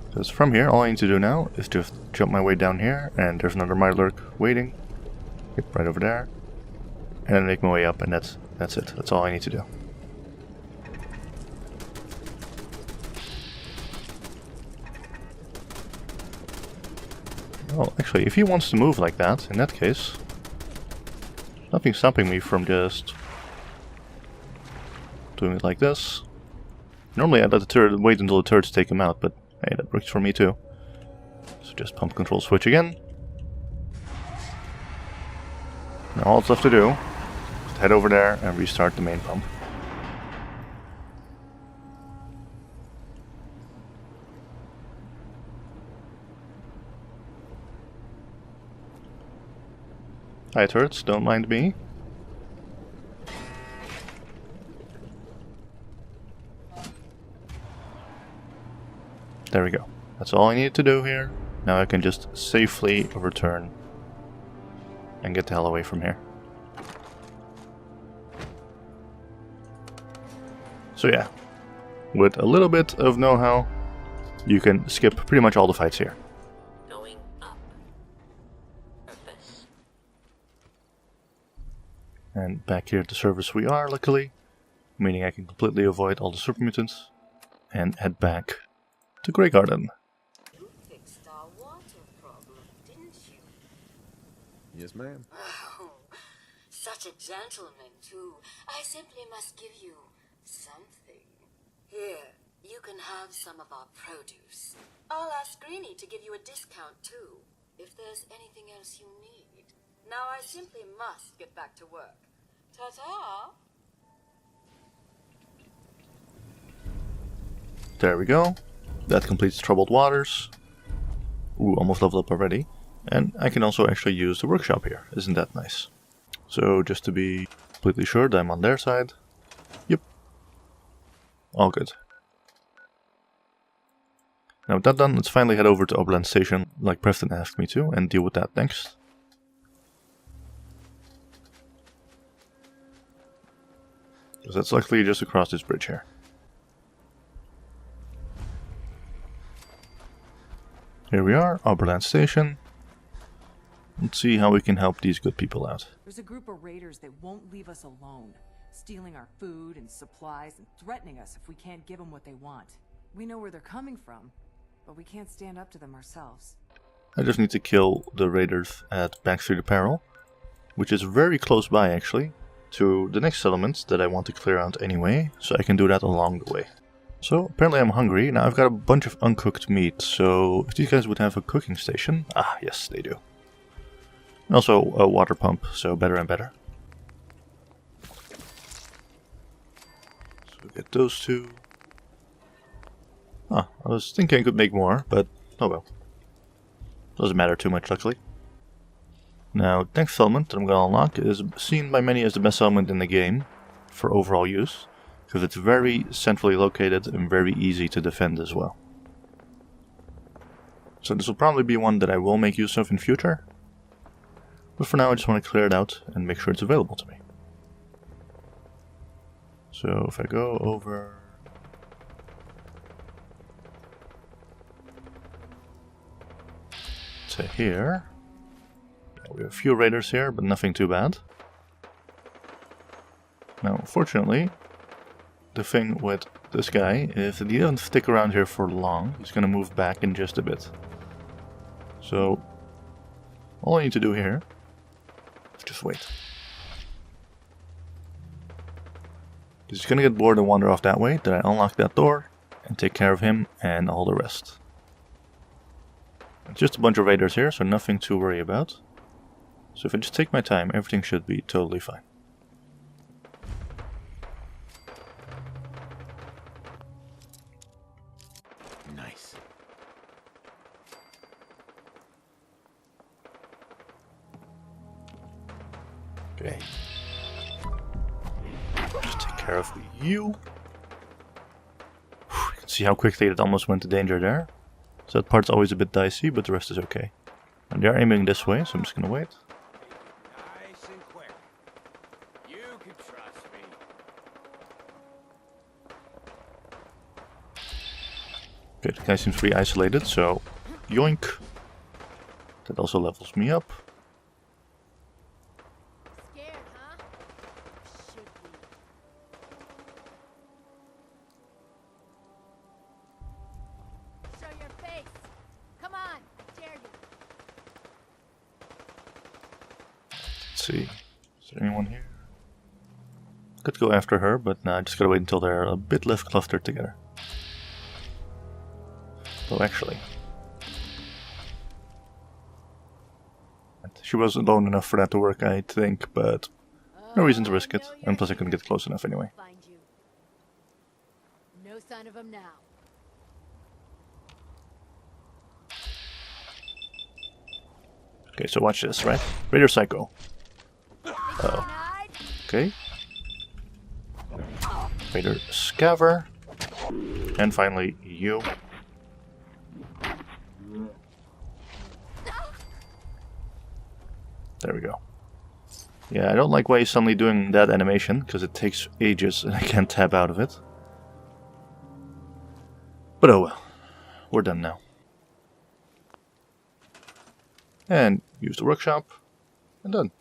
Because from here, all I need to do now is just jump my way down here, and there's another Mirelurk waiting. Yep, right over there. And then make my way up, and that's it. That's all I need to do. Well, actually, if he wants to move like that, in that case, nothing's stopping me from just doing it like this. Normally I'd let the turret wait until the turrets take him out, but hey, that works for me too. So just pump control switch again. Now all that's left to do is head over there and restart the main pump. Hi turrets, don't mind me. There we go. That's all I needed to do here. Now I can just safely return and get the hell away from here. So yeah, with a little bit of know-how, you can skip pretty much all the fights here. And back here at the surface we are, luckily, meaning I can completely avoid all the super mutants and head back to Grey Garden. You fixed our water problem, didn't you? Yes, ma'am. Oh, such a gentleman, too. I simply must give you something. Here, you can have some of our produce. I'll ask Greenie to give you a discount, too, if there's anything else you need. Now I simply must get back to work. Ta-ta! There we go. That completes Troubled Waters. Ooh, almost leveled up already. And I can also actually use the workshop here. Isn't that nice? So just to be completely sure that I'm on their side. Yep. All good. Now with that done, let's finally head over to Oberland Station like Preston asked me to and deal with that next. Because that's luckily just across this bridge here. Here we are, Oberland Station. Let's see how we can help these good people out. There's a group of raiders that won't leave us alone, stealing our food and supplies and threatening us if we can't give them what they want. We know where they're coming from, but we can't stand up to them ourselves. I just need to kill the raiders at Backstreet Apparel, which is very close by actually to the next settlement that I want to clear out anyway, so I can do that along the way. So apparently I'm hungry. Now I've got a bunch of uncooked meat, so if these guys would have a cooking station, ah yes they do. And also a water pump, so better and better. So get those two. Ah, I was thinking I could make more, but oh well. Doesn't matter too much luckily. Now, the next settlement that I'm going to unlock is seen by many as the best settlement in the game for overall use, because it's very centrally located and very easy to defend as well. So this will probably be one that I will make use of in future, but for now I just want to clear it out and make sure it's available to me. So if I go over to here, we have a few raiders here, but nothing too bad. Now, unfortunately, the thing with this guy is that he doesn't stick around here for long. He's going to move back in just a bit. So, all I need to do here is just wait. He's going to get bored and wander off that way, then I unlock that door and take care of him and all the rest. It's just a bunch of raiders here, so nothing to worry about. So if I just take my time, everything should be totally fine. Nice. Okay. Just take care of you. You can see how quickly it almost went to danger there. So that part's always a bit dicey, but the rest is okay. And they are aiming this way, so I'm just gonna wait. Nice and quick. You can trust me. Okay, the guy seems to be isolated, so yoink. That also levels me up. Scared, huh? Should be. Show your face. Come on, I dare you. Let's see. Is there anyone here? Could go after her, but nah, I just gotta wait until they're a bit less clustered together. Oh, actually. She was alone enough for that to work, I think, but no reason to risk it. And plus I couldn't get close enough anyway. Find you. No sign of him now. Okay, so watch this, right? Raider Psycho. Uh-oh. Okay. Raider Scaver. And finally, you. There we go. Yeah, I don't like why he's suddenly doing that animation, because it takes ages and I can't tap out of it. But oh well. We're done now. And use the workshop. And done.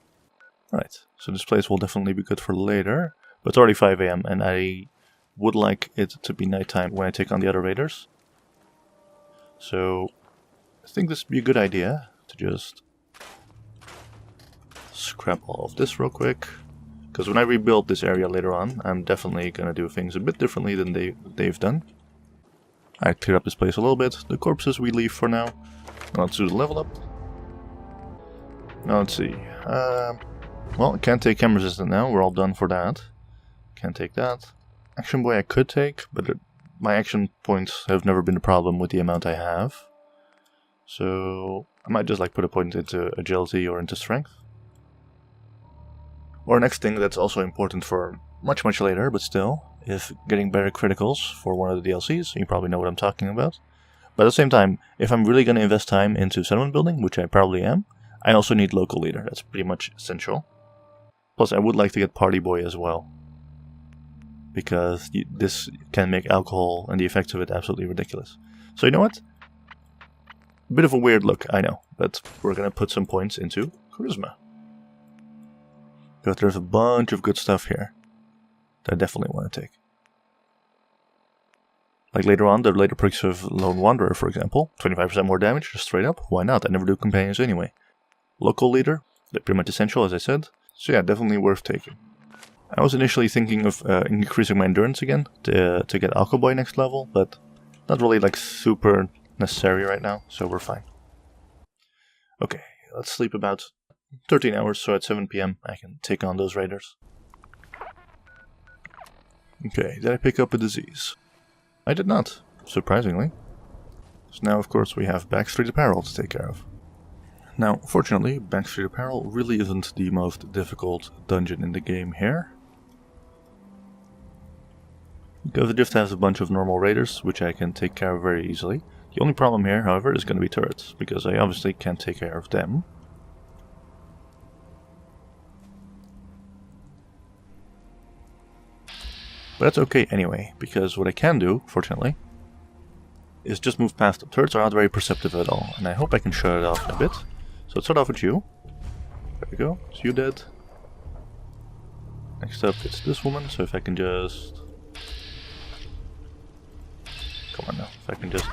Alright, so this place will definitely be good for later. But it's already 5 AM and I would like it to be nighttime when I take on the other raiders. So I think this would be a good idea to just scrap all of this real quick, because when I rebuild this area later on, I'm definitely gonna do things a bit differently than they've done. I cleared up this place a little bit. The corpses we leave for now. Now let's do the level up. Now let's see. Well, I can't take chem resistant now. We're all done for that. Can't take that. Action boy I could take, but my action points have never been a problem with the amount I have. So I might just like put a point into agility or into strength. Or next thing that's also important for much later, but still, is getting better criticals for one of the DLCs. You probably know what I'm talking about. But at the same time, if I'm really going to invest time into settlement building, which I probably am, I also need local leader. That's pretty much essential. Plus, I would like to get party boy as well, because this can make alcohol and the effects of it absolutely ridiculous. So you know what? A bit of a weird look, I know, but we're going to put some points into charisma. Because there's a bunch of good stuff here that I definitely want to take. Like later on, the later perks of Lone Wanderer, for example. 25% more damage, just straight up. Why not? I never do companions anyway. Local leader, they're pretty much essential, as I said. So yeah, definitely worth taking. I was initially thinking of increasing my endurance again to get Alco Boy next level, but not really like super necessary right now, so we're fine. Okay, let's sleep about 13 hours, so at 7 PM I can take on those raiders. Okay, did I pick up a disease? I did not, surprisingly. So now of course we have Backstreet Apparel to take care of. Now, fortunately, Backstreet Apparel really isn't the most difficult dungeon in the game here. Because it just has a bunch of normal raiders, which I can take care of very easily. The only problem here, however, is going to be turrets, because I obviously can't take care of them. But that's okay anyway, because what I can do, fortunately, is just move past them. Turrets are not very perceptive at all, and I hope I can shut it off in a bit. So let's start off with you. There we go, it's you dead. Next up it's this woman, so if I can just... Come on now, if I can just...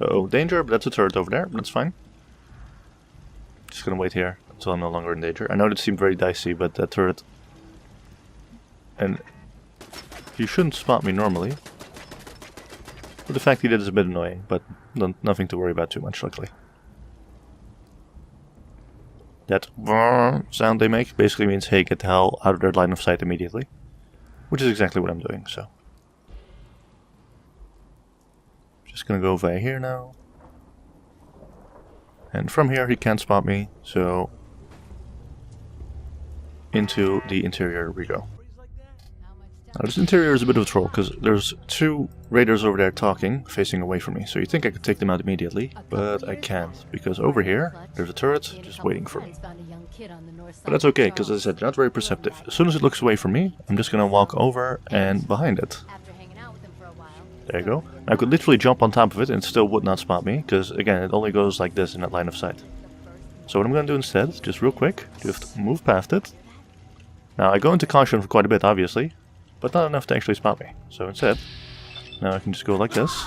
Uh-oh, danger, but that's a turret over there, but that's fine. Just gonna wait here until I'm no longer in danger. I know that seemed very dicey, but that turret... And he shouldn't spot me normally. But the fact he did is a bit annoying, but nothing to worry about too much, luckily. that sound they make basically means, hey, get the hell out of their line of sight immediately. Which is exactly what I'm doing, so. Just gonna go via here now. And from here he can't spot me, so into the interior we go. Now this interior is a bit of a troll, because there's 2 raiders over there talking, facing away from me. So you think I could take them out immediately, but I can't, because over here there's a turret just waiting for me. But that's okay, because as I said, they're not very perceptive. As soon as it looks away from me, I'm just gonna walk over and behind it. There you go. I could literally jump on top of it and it still would not spot me, because again, it only goes like this in that line of sight. So what I'm going to do instead, just real quick, just move past it. Now I go into caution for quite a bit, obviously, but not enough to actually spot me. So instead, now I can just go like this,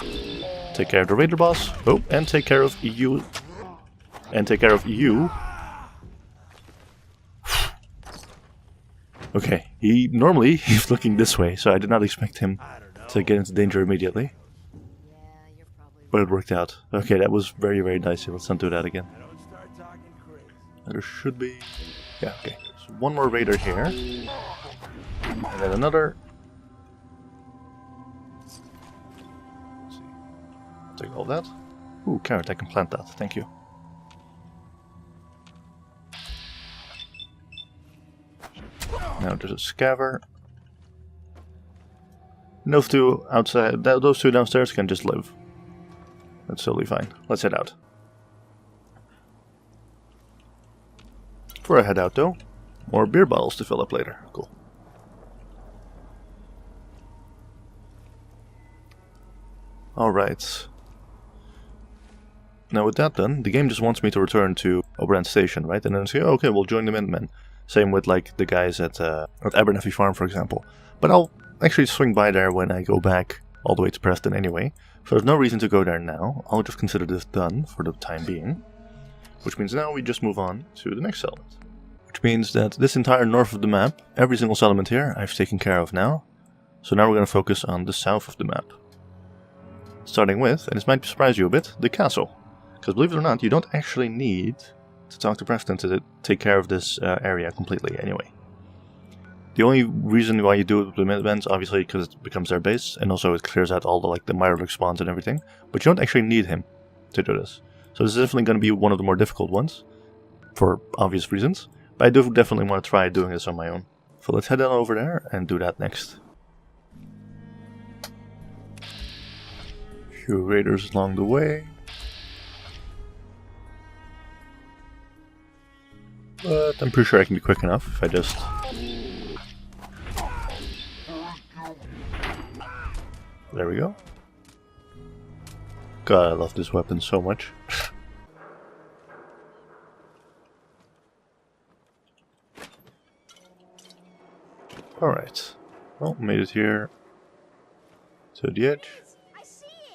take care of the raider boss, oh, and take care of you, and take care of you. Okay, normally he's looking this way, so I did not expect him to get into danger immediately. But it worked out. Okay, that was very, very dicey. Let's not do that again. There should be... yeah, okay. So one more raider here. And then another. Let's see. I'll take all that. Ooh, carrot, I can plant that. Thank you. Now there's a scaver. And those 2 outside, those 2 downstairs can just live. That's totally fine. Let's head out. Before I head out though, more beer bottles to fill up later. Cool. Alright. Now with that done, the game just wants me to return to Oberand Station, right? And then say, oh, okay, we'll join the Minutemen. Same with like the guys at Abernethy Farm, for example. But I'll actually swing by there when I go back all the way to Preston anyway. So there's no reason to go there now. I'll just consider this done for the time being. Which means now we just move on to the next settlement. Which means that this entire north of the map, every single settlement here, I've taken care of now. So now we're going to focus on the south of the map. Starting with, and this might surprise you a bit, the castle. Because believe it or not, you don't actually need to talk to Preston to take care of this area completely anyway. The only reason why you do it with the Minutemen is obviously because it becomes their base, and also it clears out all the Mirelurk spawns and everything. But you don't actually need him to do this. So this is definitely going to be one of the more difficult ones, for obvious reasons. But I do definitely want to try doing this on my own. So let's head on over there and do that next. Few raiders along the way. But I'm pretty sure I can be quick enough if I just... there we go. God, I love this weapon so much. Alright. Well, made it here to the edge.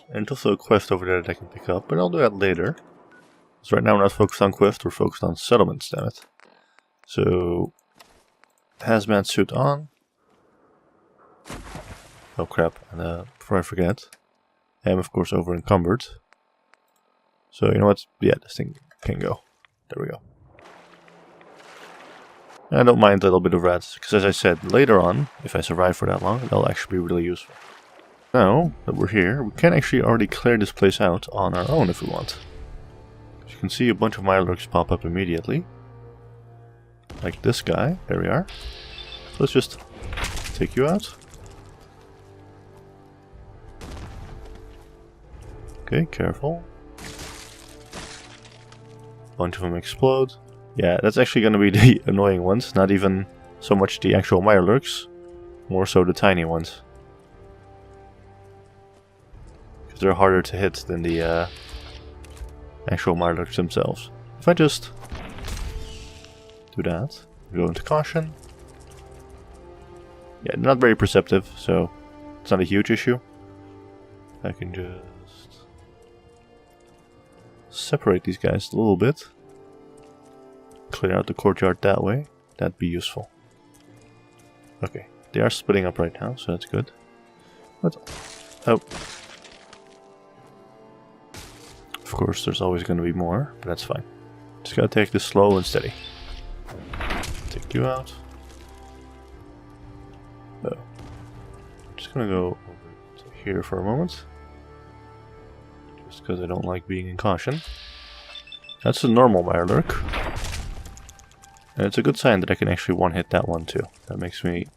And there's also a quest over there that I can pick up, but I'll do that later. So right now we're not focused on quests, we're focused on settlements, damn it. So, hazmat suit on. Oh crap, and before I forget, I am of course over encumbered. So you know what, yeah, this thing can go. There we go. I don't mind a little bit of rats, because as I said, later on, if I survive for that long, that'll actually be really useful. Now that we're here, we can actually already clear this place out on our own if we want. As you can see, a bunch of Mirelurks pop up immediately. Like this guy, there we are. So let's just take you out. Okay, careful. Bunch of them explode. Yeah, that's actually going to be the annoying ones, not even so much the actual Mirelurks, more so the tiny ones. Because they're harder to hit than the actual Mirelurks themselves. If I just do that, go into caution. Yeah, not very perceptive, so it's not a huge issue. I can just separate these guys a little bit. Clear out the courtyard that way. That'd be useful. Okay, they are splitting up right now, so that's good. But, oh. Of course, there's always going to be more, but that's fine. Just gotta take this slow and steady. take you out. Oh. Just gonna go over to here for a moment. Just because I don't like being in caution. That's a normal Mirelurk. And it's a good sign that I can actually one-hit that one too. That makes me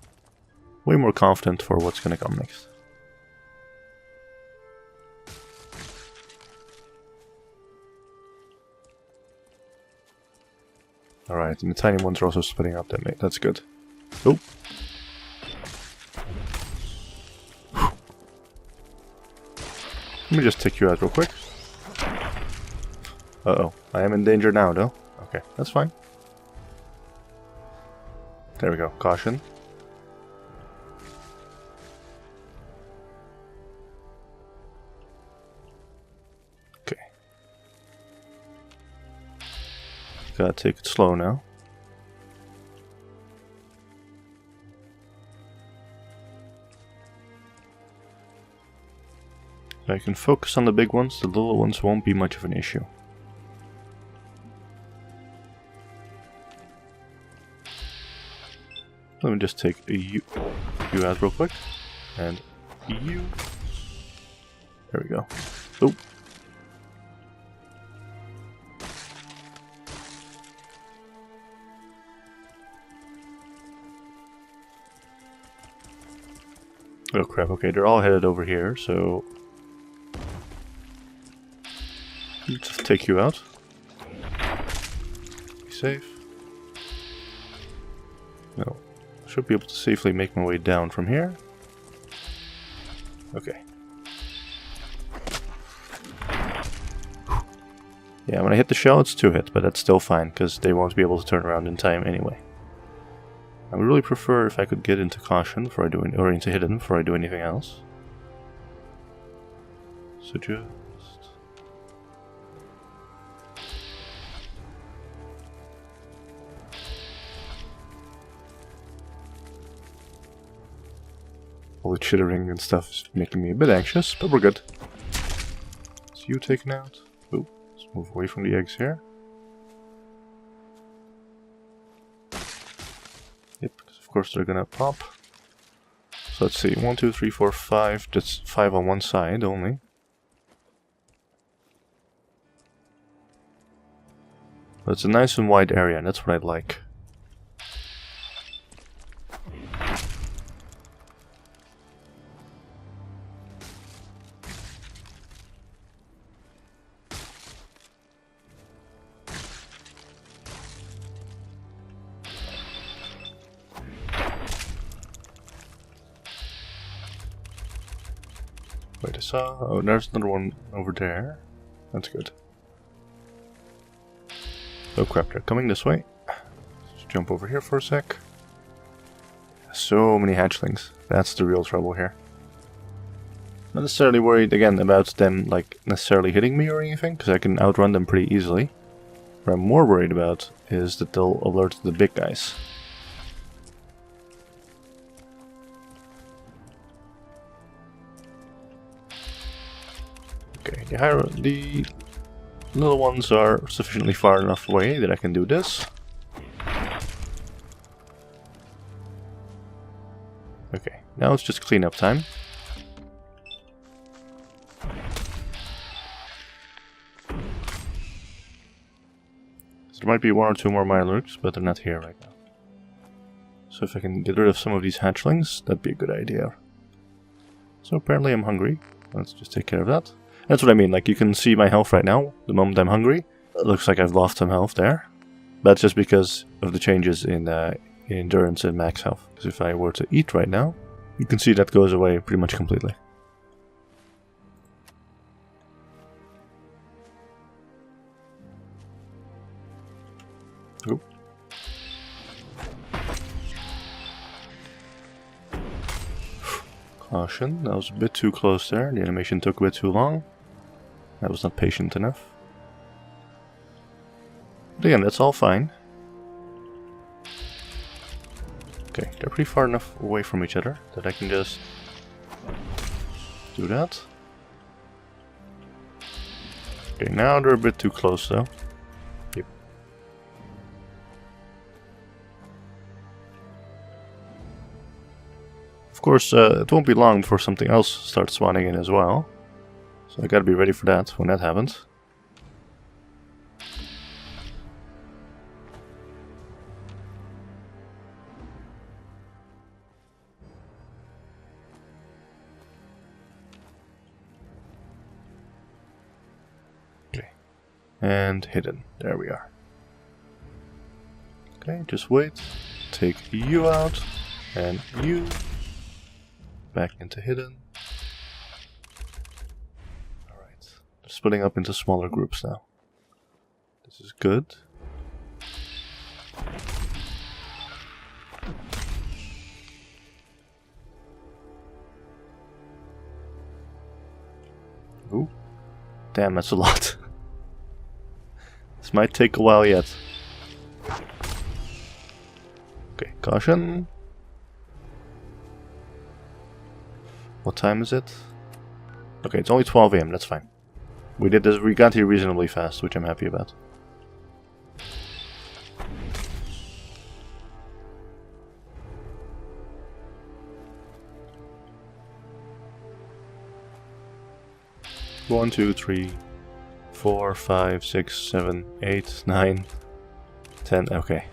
way more confident for what's gonna come next. Alright, and the tiny ones are also splitting up, that's good. Oh! Let me just take you out real quick. Uh-oh, I am in danger now though. Okay, that's fine. There we go, caution. Okay. Gotta take it slow now. So I can focus on the big ones, the little ones won't be much of an issue. Let me just take you out real quick. And you. There we go. Oh. Oh crap, okay, they're all headed over here, so... just take you out. Be safe. No. Should be able to safely make my way down from here. Okay. Yeah, when I hit the shell, it's 2 hits, but that's still fine, because they won't be able to turn around in time anyway. I would really prefer if I could get into caution before I do or into hidden before I do anything else. So just... all the chittering and stuff is making me a bit anxious, but we're good. So you taken out. Ooh, let's move away from the eggs here. Yep, because of course they're gonna pop. So let's see, 1, 2, 3, 4, 5. That's 5 on one side only. But it's a nice and wide area, and that's what I like. Wait, I saw... oh, there's another one over there. That's good. Oh crap, they're coming this way. Let's jump over here for a sec. So many hatchlings. That's the real trouble here. Not necessarily worried, again, about them, like, necessarily hitting me or anything, because I can outrun them pretty easily. What I'm more worried about is that they'll alert the big guys. Okay, the little ones are sufficiently far enough away that I can do this. Okay, now it's just cleanup time. So there might be 1 or 2 more Mirelurks, but they're not here right now. So if I can get rid of some of these hatchlings, that'd be a good idea. So apparently I'm hungry. Let's just take care of that. That's what I mean, like you can see my health right now, the moment I'm hungry. It looks like I've lost some health there. That's just because of the changes in endurance and max health. Because if I were to eat right now, you can see that goes away pretty much completely. Oop. Caution, that was a bit too close there. The animation took a bit too long. I was not patient enough. But again, that's all fine. Okay, they're pretty far enough away from each other that I can just do that. Okay, now they're a bit too close though. Yep. course, it won't be long before something else starts spawning in as well. So I gotta be ready for that when that happens. Okay. And hidden. There we are. Okay, just wait. Take you out. And you. Back into hidden. Alright. They're splitting up into smaller groups now. This is good. Ooh. Damn, that's a lot. This might take a while yet. Okay, caution. What time is it? Okay, it's only 12 AM, that's fine. We did this, we got here reasonably fast, which I'm happy about. One, 2, 3, 4, 5, 6, 7, 8, 9, 10, okay.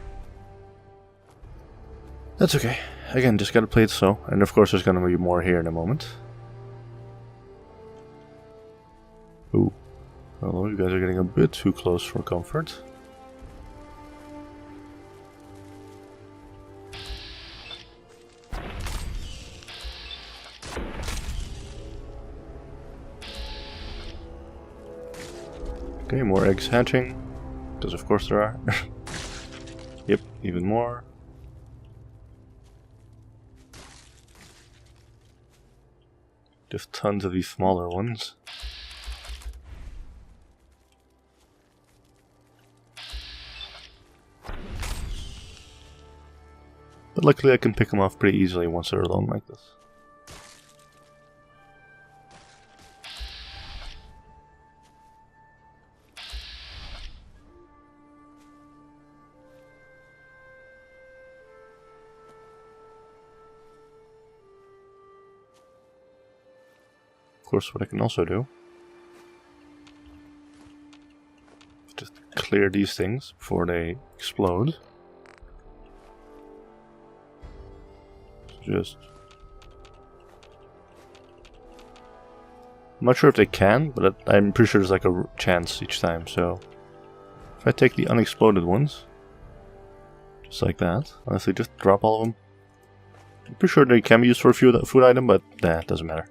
That's okay. Again, just gotta play it slow. And of course there's gonna be more here in a moment. Ooh. Hello, you guys are getting a bit too close for comfort. Okay, more eggs hatching. Because of course there are. Yep, even more. Just tons of these smaller ones. But luckily I can pick them off pretty easily once they're alone like this. Of course, what I can also do is just clear these things before they explode. Just... I'm not sure if they can, but I'm pretty sure there's like a chance each time, so... If I take the unexploded ones, just like that, honestly just drop all of them. I'm pretty sure they can be used for a food item, but nah, it doesn't matter.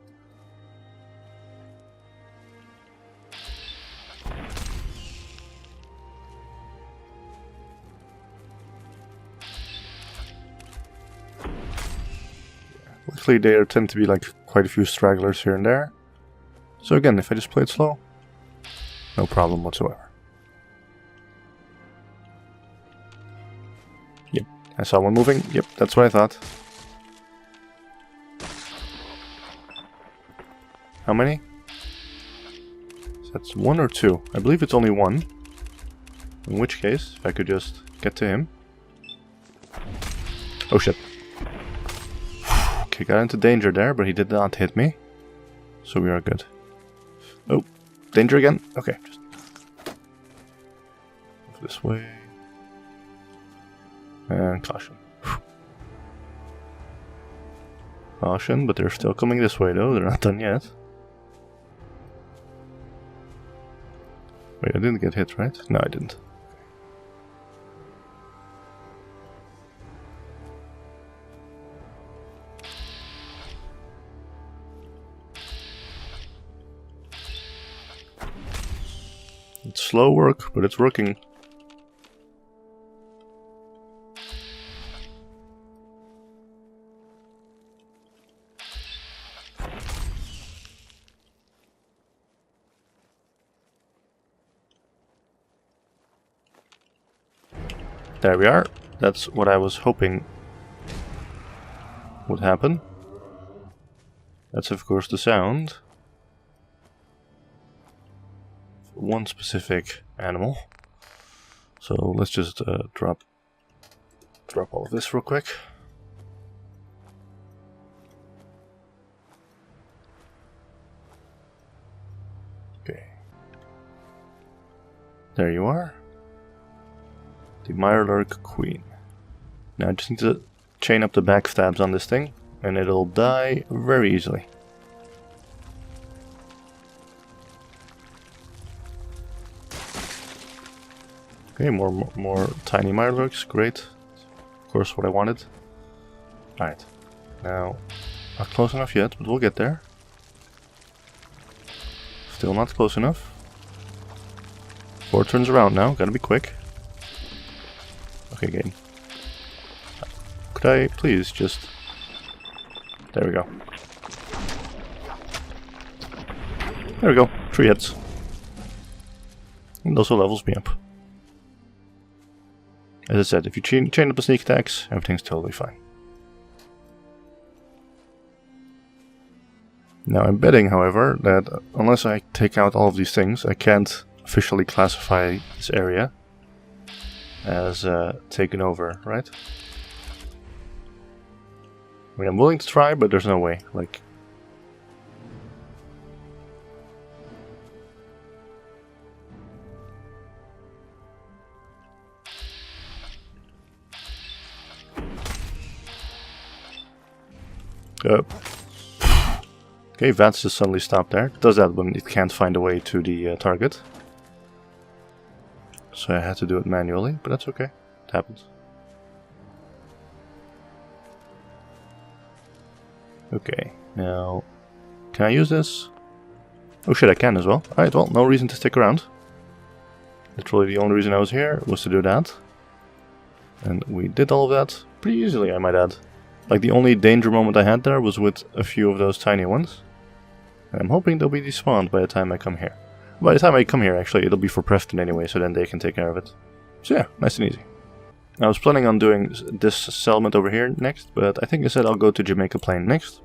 Luckily there tend to be like quite a few stragglers here and there. So again, if I just play it slow, no problem whatsoever. Yep, I saw one moving. Yep, that's what I thought. How many? So that's one or two? I believe it's only one. In which case, if I could just get to him. Oh shit. Okay, got into danger there, but he did not hit me. So we are good. Oh, danger again? Okay, just move this way. And caution. Caution, but they're still coming this way though, they're not done yet. Wait, I didn't get hit, right? No, I didn't. It's slow work, but it's working. There we are. That's what I was hoping would happen. That's of course the sound. One specific animal. So let's just drop all of this real quick. Okay. There you are. The Mirelurk Queen. Now I just need to chain up the backstabs on this thing, and it'll die very easily. Okay, more tiny Mirelurks, great. Of course, what I wanted. Alright, now, not close enough yet, but we'll get there. Still not close enough. 4 turns around now, gotta be quick. Okay, game. Could I please just... There we go. There we go, 3 hits. And also levels me up. As I said, if you chain up the sneak attacks, everything's totally fine. Now I'm betting, however, that unless I take out all of these things, I can't officially classify this area as taken over, right? I mean, I'm willing to try, but there's no way. Like, okay, Vats just suddenly stopped there. It does that when it can't find a way to the target. So I had to do it manually, but that's okay. It happens. Okay, now... Can I use this? Oh shit, I can as well. Alright, well, no reason to stick around. Literally the only reason I was here was to do that. And we did all of that pretty easily, I might add. Like, the only danger moment I had there was with a few of those tiny ones. And I'm hoping they'll be despawned by the time I come here. By the time I come here, actually, it'll be for Preston anyway, so then they can take care of it. So yeah, nice and easy. I was planning on doing this settlement over here next, but I think I said I'll go to Jamaica Plain next.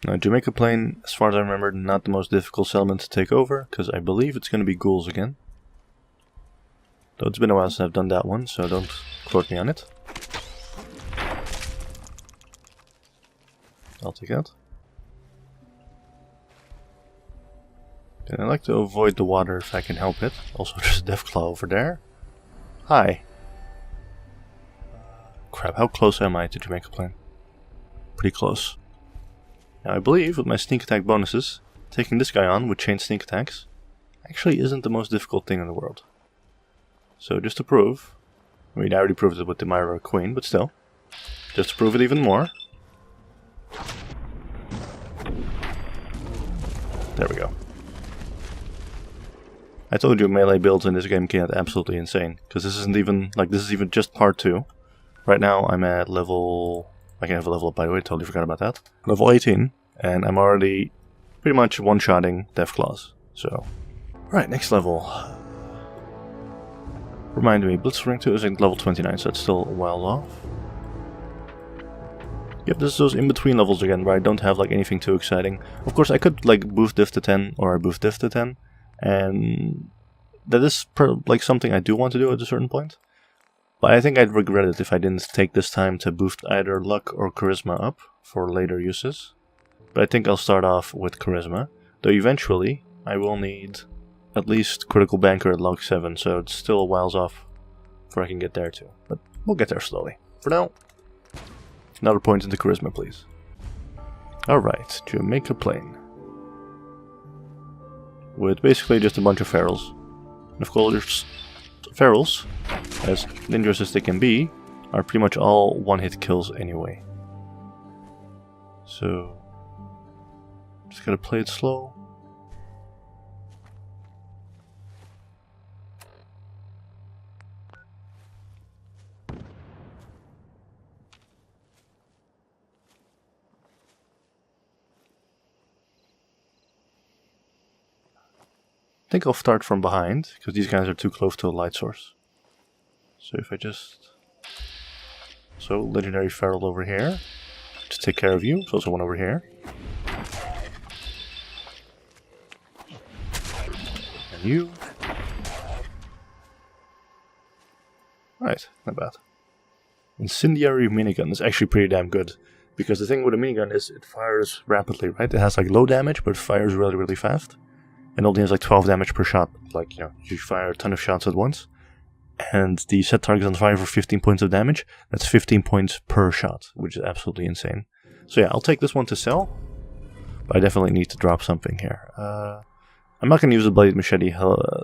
Now, Jamaica Plain, as far as I remember, not the most difficult settlement to take over, because I believe it's going to be ghouls again. Though it's been a while since I've done that one, so don't quote me on it. I'll take that. And I like to avoid the water if I can help it. Also, there's a Deathclaw over there. Hi. Crap, how close am I to Jamaica Plain? Pretty close. Now, I believe with my sneak attack bonuses, taking this guy on with chain sneak attacks actually isn't the most difficult thing in the world. So just to prove, I mean, I already proved it with the Mirelurk Queen, but still, just to prove it even more. There we go. I told you melee builds in this game can get absolutely insane, because this isn't even, like, this is even just part 2. Right now I'm at level, I can have a level up by the way, totally forgot about that. Level 18, and I'm already pretty much one-shotting Deathclaws, so. Right, next level. Remind me, Blitzring 2 is at level 29, so it's still a while off. Yep, this is those in-between levels again, where I don't have like anything too exciting. Of course, I could like boost diff to 10, or I boost diff to 10, and that is like something I do want to do at a certain point. But I think I'd regret it if I didn't take this time to boost either luck or charisma up for later uses. But I think I'll start off with charisma, though eventually I will need at least critical banker at log 7, so it's still a whiles off before I can get there too. But we'll get there slowly. For now, another point into charisma, please. Alright, Jamaica Plain. With basically just a bunch of ferals. And of course, ferals, as dangerous as they can be, are pretty much all one-hit kills anyway. So, just gotta play it slow. I think I'll start from behind, because these guys are too close to a light source. So if I just... So, legendary feral over here. Just take care of you. There's also one over here. And you. Right, not bad. Incendiary Minigun is actually pretty damn good. Because the thing with a minigun is it fires rapidly, right? It has like low damage, but it fires really, really fast. and only has like 12 damage per shot. Like, you know, you fire a ton of shots at once, and the set target's on fire for 15 points of damage. That's 15 points per shot, which is absolutely insane. So yeah, I'll take this one to sell, but I definitely need to drop something here. I'm not going to use the Bloodied Machete,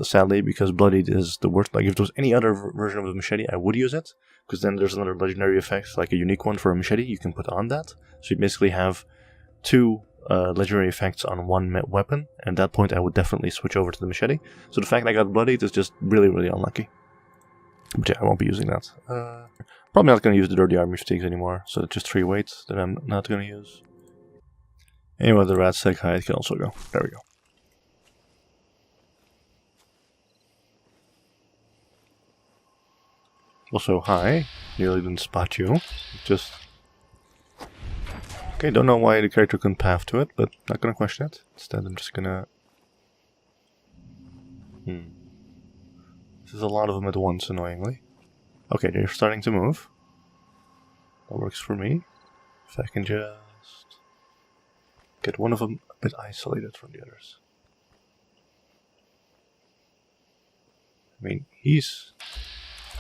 sadly, because Bloodied is the worst. Like, if there was any other version of the machete, I would use it, because then there's another legendary effect, like a unique one for a machete, you can put on that. So you basically have 2 legendary effects on one weapon, and at that point I would definitely switch over to the machete. So the fact that I got Bloodied is just really, really unlucky. But yeah, I won't be using that. Probably not going to use the Dirty Army Fatigues anymore, so just 3 weight that I'm not going to use. Anyway, the Rat Stag Hide can also go. There we go. Also, hi. Nearly didn't spot you. Just... Okay, don't know why the character couldn't path to it, but not gonna question it. Instead, I'm just gonna... This is a lot of them at once, annoyingly. Okay, they're starting to move. That works for me. If I can just... get one of them a bit isolated from the others. I mean, he's...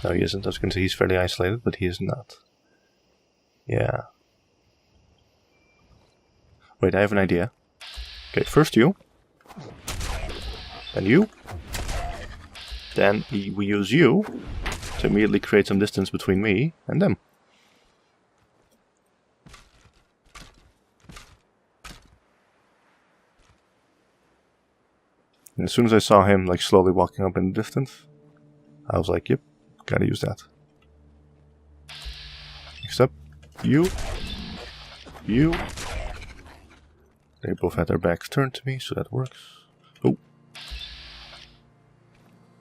No, he isn't. I was going to say he's fairly isolated, but he is not. Yeah. Wait, I have an idea. Okay, first you. Then you. Then we use you to immediately create some distance between me and them. And as soon as I saw him like slowly walking up in the distance, I was like, yep. Gotta use that. Next up, you. You. They both had their backs turned to me, so that works. Oh.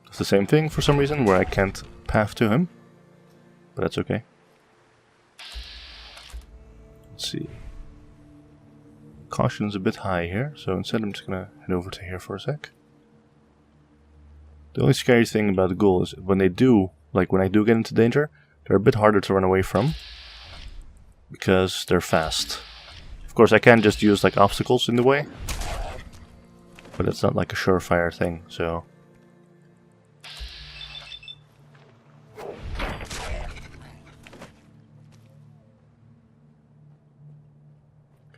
It's the same thing for some reason, where I can't path to him. But that's okay. Let's see. Caution's a bit high here, so instead I'm just gonna head over to here for a sec. The only scary thing about the ghoul is when they do... Like, when I do get into danger, they're a bit harder to run away from. Because they're fast. Of course, I can't just use, like, obstacles in the way. But it's not, like, a surefire thing, so...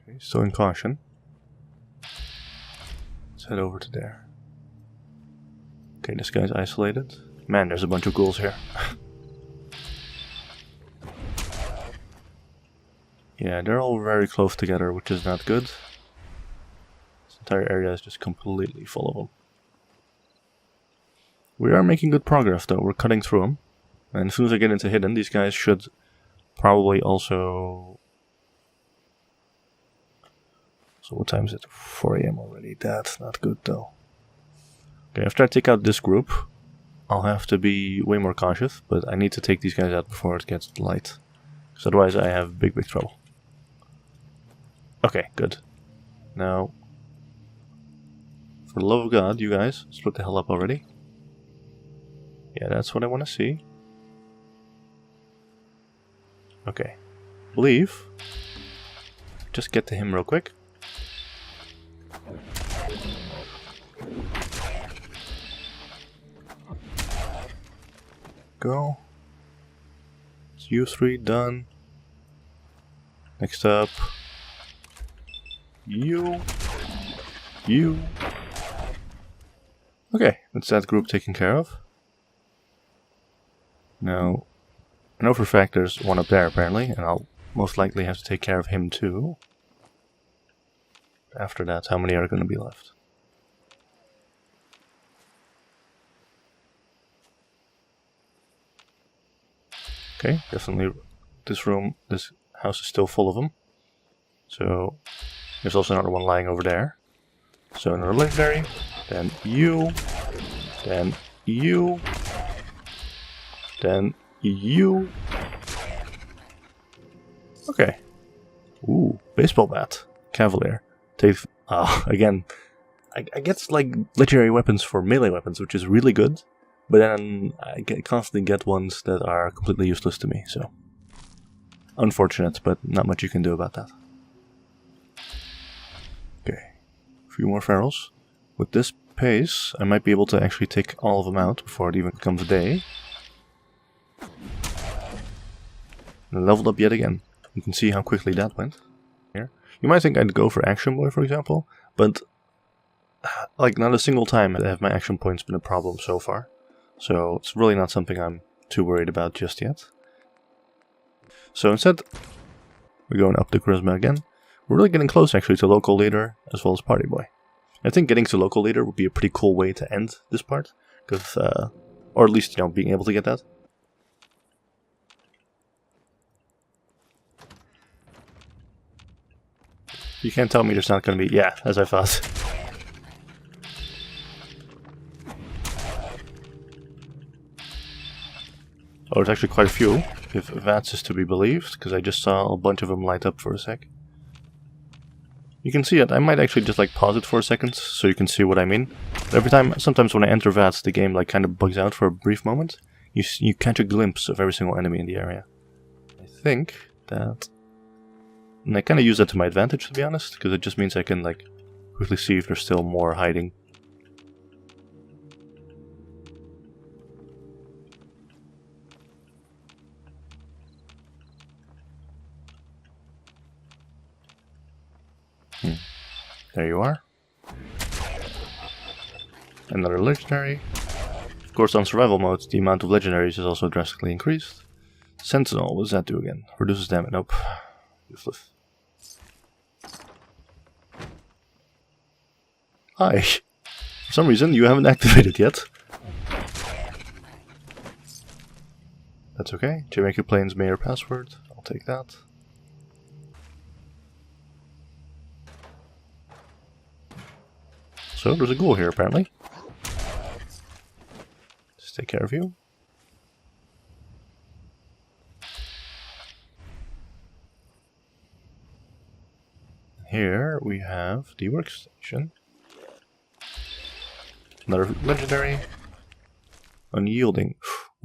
Okay, still in caution. Let's head over to there. Okay, this guy's isolated. Man, there's a bunch of ghouls here. Yeah, they're all very close together, which is not good. This entire area is just completely full of them. We are making good progress, though. We're cutting through them. And as soon as I get into hidden, these guys should probably also... So what time is it? 4 AM already. That's not good, though. Okay, after I take out this group, I'll have to be way more cautious, but I need to take these guys out before it gets light. Because otherwise I have big trouble. Okay, good. Now, for the love of God, you guys, split the hell up already. Yeah, that's what I want to see. Okay. Believe. Just get to him real quick. Go. It's you 3 done. Next up. You. You. Okay, that's that group taken care of. Now, I know for a fact there's one up there apparently, and I'll most likely have to take care of him too. After that, how many are going to be left? Okay, definitely this house is still full of them. So, there's also another one lying over there. So another legendary, then you, then you, then you. Okay. Ooh, baseball bat, cavalier. Take, again, I get like legendary weapons for melee weapons, which is really good. But then I constantly get ones that are completely useless to me, so... Unfortunate, but not much you can do about that. Okay. A few more ferals. With this pace, I might be able to actually take all of them out before it even becomes day. And leveled up yet again. You can see how quickly that went. Here, you might think I'd go for Action Boy, for example, but like not a single time have my action points been a problem so far. So it's really not something I'm too worried about just yet. So instead, we're going up to Charisma again. We're really getting close actually to Local Leader as well as Party Boy. I think getting to Local Leader would be a pretty cool way to end this part, because, or at least, you know, being able to get that. You can't tell me there's not going to be... Yeah, as I thought. Oh, there's actually quite a few, if that is to be believed, because I just saw a bunch of them light up for a sec. You can see it. I might actually just like pause it for a second, so you can see what I mean. But every time, sometimes when I enter VATS, the game like kind of bugs out for a brief moment. You catch a glimpse of every single enemy in the area. I think that... And I kind of use that to my advantage, to be honest, because it just means I can like quickly see if there's still more hiding. There you are. Another legendary. Of course, on survival mode, the amount of legendaries is also drastically increased. Sentinel, what does that do again? Reduces damage. Nope. Useless. Hi. For some reason, you haven't activated yet. That's okay. Jamaica Plains Mayor password. I'll take that. So, there's a ghoul here, apparently. Just take care of you. Here we have the workstation. Another legendary. Unyielding.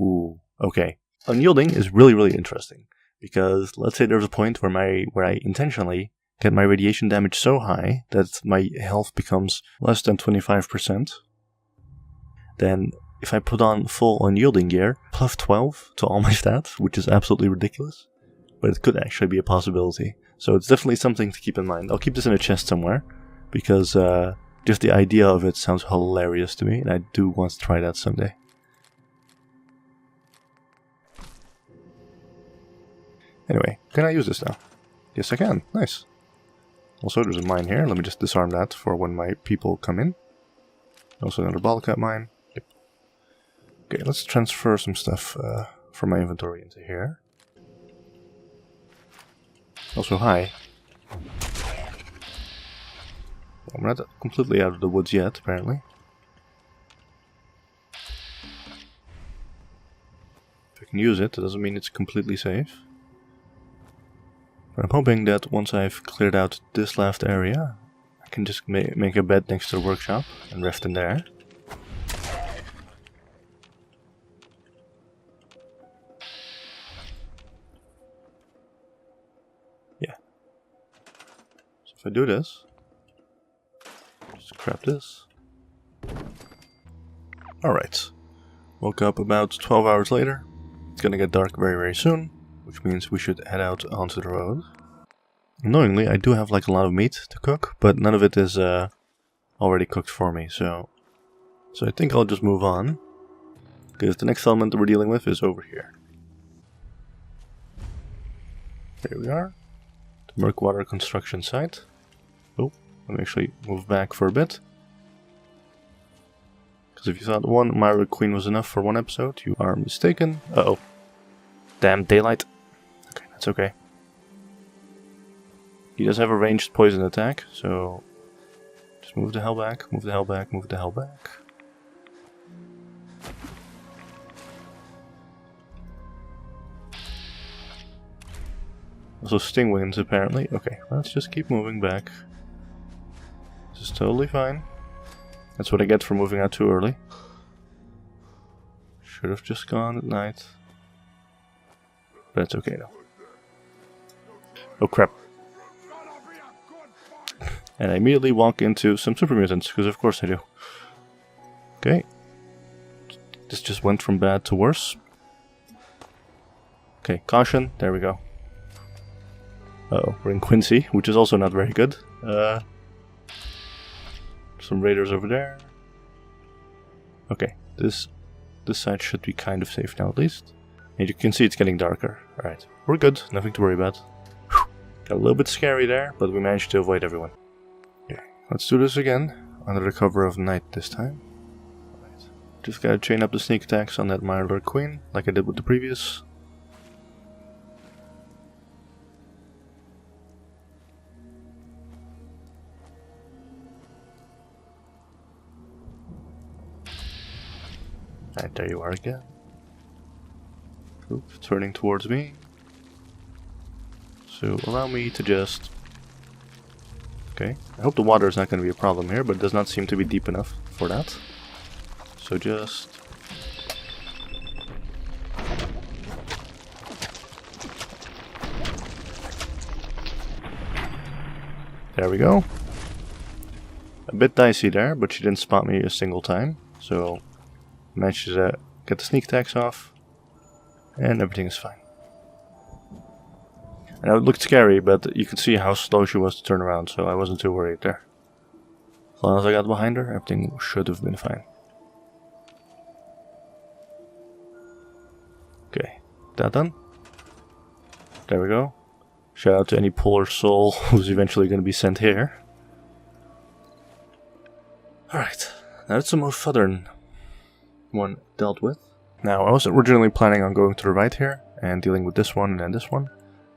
Ooh, okay. Unyielding is really interesting, because let's say there's a point where I intentionally get my radiation damage so high that my health becomes less than 25%. Then if I put on full Unyielding gear, plus 12 to all my stats, which is absolutely ridiculous, but it could actually be a possibility. So it's definitely something to keep in mind. I'll keep this in a chest somewhere, because just the idea of it sounds hilarious to me, and I do want to try that someday. Anyway, can I use this now? Yes, I can. Nice. Also, there's a mine here. Let me just disarm that for when my people come in. Also another bottle cap mine. Yep. Okay, let's transfer some stuff from my inventory into here. Also, hi. I'm not completely out of the woods yet, apparently. If I can use it, that doesn't mean it's completely safe. But I'm hoping that once I've cleared out this last area, I can just make a bed next to the workshop and rest in there. Yeah. So if I do this, just grab this. Alright. Woke up about 12 hours later. It's gonna get dark very soon, which means we should head out onto the road. Annoyingly, I do have like a lot of meat to cook, but none of it is already cooked for me, so I think I'll just move on, because the next element that we're dealing with is over here. There we are, the Murkwater construction site. Oh, let me actually move back for a bit, because if you thought one Mirelurk Queen was enough for one episode, you are mistaken. Uh-oh. Damn daylight. Okay, that's okay. He does have a ranged poison attack, so just move the hell back, move the hell back, move the hell back. Also sting winds apparently. Okay, let's just keep moving back. This is totally fine. That's what I get for moving out too early. Should have just gone at night. But it's okay though. Oh crap. And I immediately walk into some super mutants, because of course I do. Okay. This just went from bad to worse. Okay, caution. There we go. Uh-oh, we're in Quincy, which is also not very good. Some raiders over there. Okay, this side should be kind of safe now at least. And you can see it's getting darker. Alright, we're good, nothing to worry about. Whew. Got a little bit scary there, but we managed to avoid everyone. Okay, let's do this again, under the cover of night this time. Right. Just gotta chain up the sneak attacks on that Mirelurk Queen, like I did with the previous. Alright, there you are again. Oops, turning towards me. So allow me to just... Okay, I hope the water is not going to be a problem here, but it does not seem to be deep enough for that. So just... There we go. A bit dicey there, but she didn't spot me a single time, so... Managed to get the sneak attacks off, and everything is fine. And it looked scary, but you could see how slow she was to turn around, so I wasn't too worried there. As long as I got behind her, everything should have been fine. Okay, that done. There we go. Shout out to any poor soul who's eventually going to be sent here. Alright, now that's the most southern one dealt with. Now, I was originally planning on going to the right here and dealing with this one and then this one,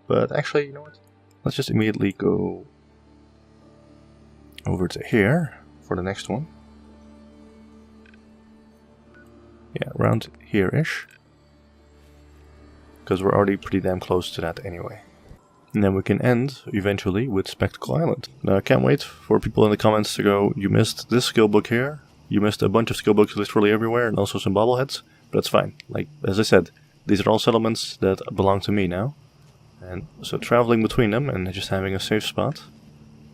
but actually, you know what? Let's just immediately go over to here for the next one. Yeah, around here-ish, because we're already pretty damn close to that anyway. And then we can end, eventually, with Spectacle Island. Now, I can't wait for people in the comments to go, you missed this skill book here, you missed a bunch of skill books literally everywhere, and also some bobbleheads, but that's fine. Like, as I said, these are all settlements that belong to me now. And so traveling between them and just having a safe spot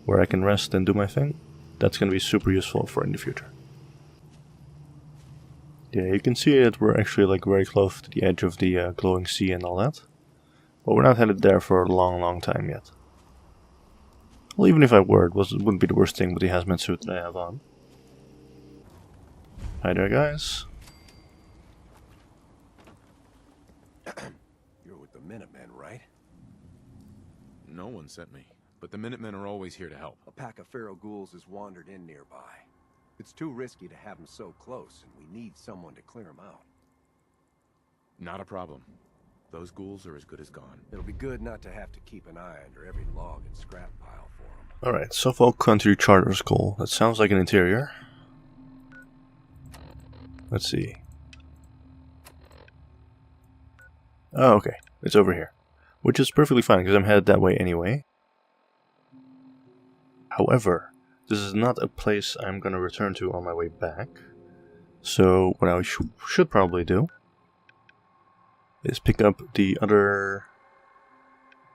where I can rest and do my thing, that's going to be super useful for in the future. Yeah, you can see that we're actually like very close to the edge of the glowing sea and all that. But we're not headed there for a long time yet. Well, even if I were, it wouldn't be the worst thing with the hazmat suit that I have on. Hi there, guys. You're with the Minutemen, right? No one sent me, but the Minutemen are always here to help. A pack of feral ghouls has wandered in nearby. It's too risky to have them so close, and we need someone to clear them out. Not a problem. Those ghouls are as good as gone. It'll be good not to have to keep an eye under every log and scrap pile for them. Alright, Suffolk Country Charter School. That sounds like an interior. Let's see. Oh, okay. It's over here. Which is perfectly fine, because I'm headed that way anyway. However, this is not a place I'm going to return to on my way back. So, what I should probably do is pick up the other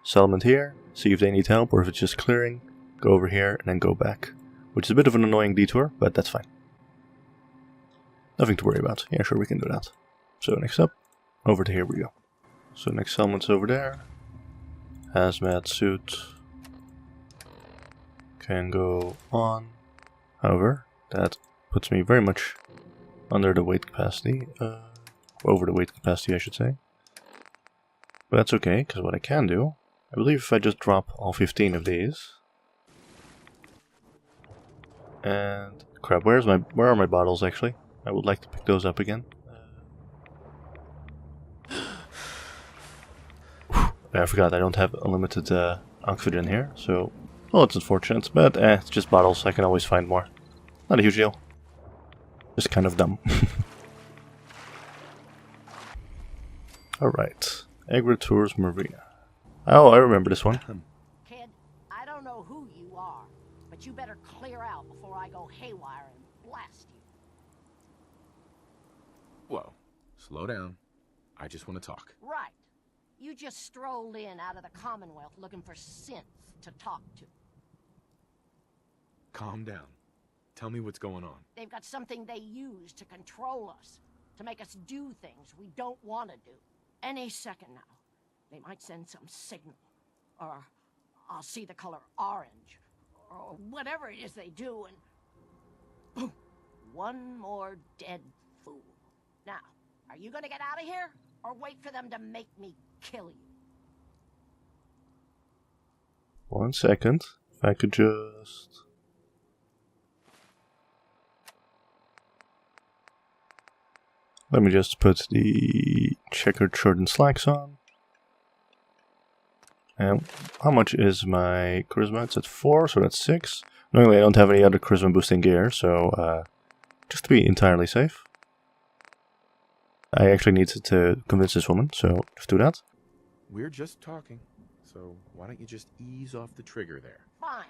settlement here, see if they need help or if it's just clearing, go over here, and then go back. Which is a bit of an annoying detour, but that's fine. Nothing to worry about. Yeah, sure, we can do that. So next up, over to here we go. So next settlement's over there. Hazmat suit. Can go on. However, that puts me very much under the weight capacity. Over the weight capacity, I should say. But that's okay, because what I can do, I believe if I just drop all 15 of these. And crap, where are my bottles actually? I would like to pick those up again. I forgot I don't have unlimited oxygen here, so... Well, it's unfortunate, but it's just bottles, I can always find more. Not a huge deal. Just kind of dumb. Alright. Tours Marina. Oh, I remember this one. Kid, I don't know who you are, but you better clear out before I go haywire and blast you. Whoa. Slow down. I just want to talk. Right. You just strolled in out of the Commonwealth looking for synths to talk to. Calm down. Tell me what's going on. They've got something they use to control us, to make us do things we don't want to do. Any second now, they might send some signal, or I'll see the color orange, or whatever it is they do, and boom, one more dead fool. Now, are you gonna get out of here, or wait for them to make me kill you? 1 second. If I could just... Let me just put the checkered shirt and slacks on. And how much is my charisma? It's at 4, so that's 6. Normally I don't have any other charisma boosting gear, so just to be entirely safe. I actually need to convince this woman, so just do that. We're just talking, so why don't you just ease off the trigger there? Fine.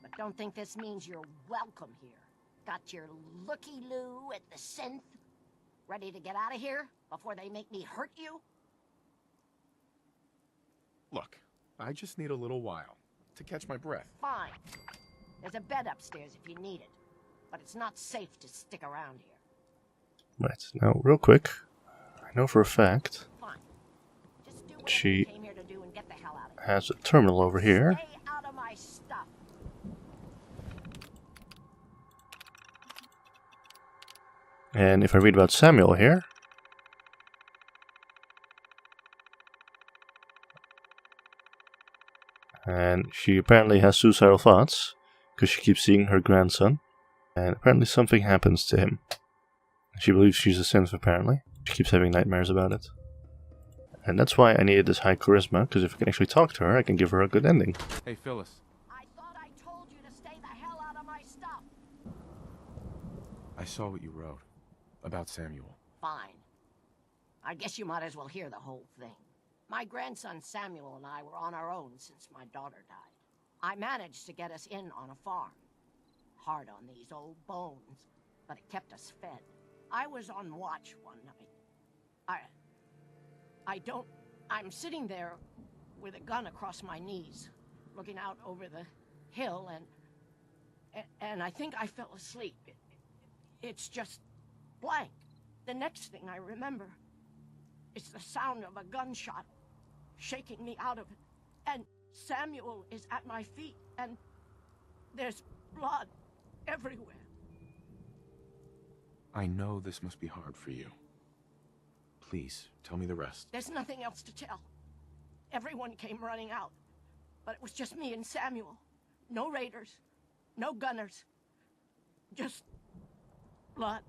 But don't think this means you're welcome here. Got your looky-loo at the synth? Ready to get out of here before they make me hurt you? Look, I just need a little while to catch my breath. Fine. There's a bed upstairs if you need it. But it's not safe to stick around here. Right, now real quick, I know for a fact Fine. Just do what she you came here to do and get the hell out of here. has a terminal over here. Stay out of my stuff. And if I read about Samuel here, and she apparently has suicidal thoughts because she keeps seeing her grandson, and apparently something happens to him. She believes she's a synth, apparently. She keeps having nightmares about it. And that's why I needed this high charisma, because if I can actually talk to her, I can give her a good ending. Hey, Phyllis. I thought I told you to stay the hell out of my stuff. I saw what you wrote about Samuel. Fine. I guess you might as well hear the whole thing. My grandson Samuel and I were on our own since my daughter died. I managed to get us in on a farm. Hard on these old bones, but it kept us fed. I was on watch one night. I'm sitting there with a gun across my knees, looking out over the hill, and I think I fell asleep. It's just blank. The next thing I remember is the sound of a gunshot shaking me out of it. And Samuel is at my feet, and there's blood everywhere. I know this must be hard for you. Please, tell me the rest. There's nothing else to tell. Everyone came running out, but it was just me and Samuel. No raiders, no gunners, just blood.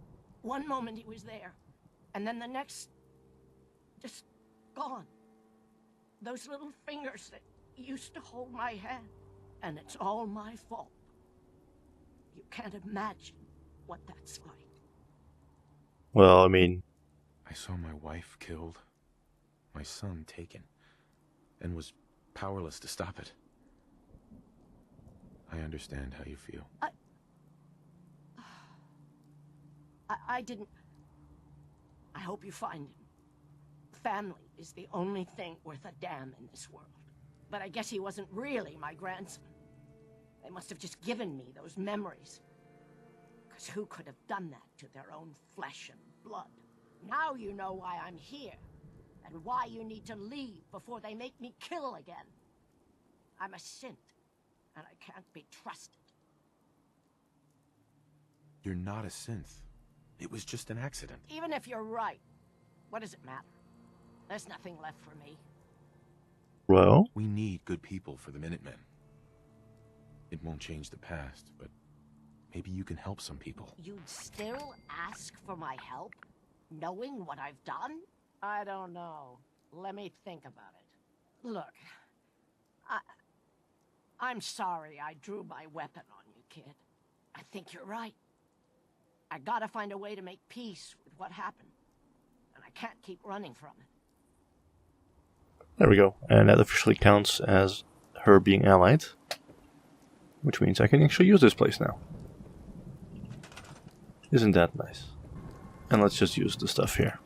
One moment he was there, and then the next, just gone. Those little fingers that used to hold my hand, and it's all my fault. You can't imagine what that's like. Well, I mean... I saw my wife killed, my son taken, and was powerless to stop it. I understand how you feel. I didn't... I hope you find him. Family is the only thing worth a damn in this world. But I guess he wasn't really my grandson. They must have just given me those memories. Because who could have done that to their own flesh and blood? Now you know why I'm here, and why you need to leave before they make me kill again. I'm a synth, and I can't be trusted. You're not a synth. It was just an accident. Even if you're right, what does it matter? There's nothing left for me. Well? We need good people for the Minutemen. It won't change the past, but maybe you can help some people. You'd still ask for my help? Knowing what I've done? I don't know. Let me think about it. Look, I'm sorry I drew my weapon on you, kid. I think you're right. I gotta find a way to make peace with what happened. And I can't keep running from it. There we go. And that officially counts as her being allied. Which means I can actually use this place now. Isn't that nice? And let's just use the stuff here.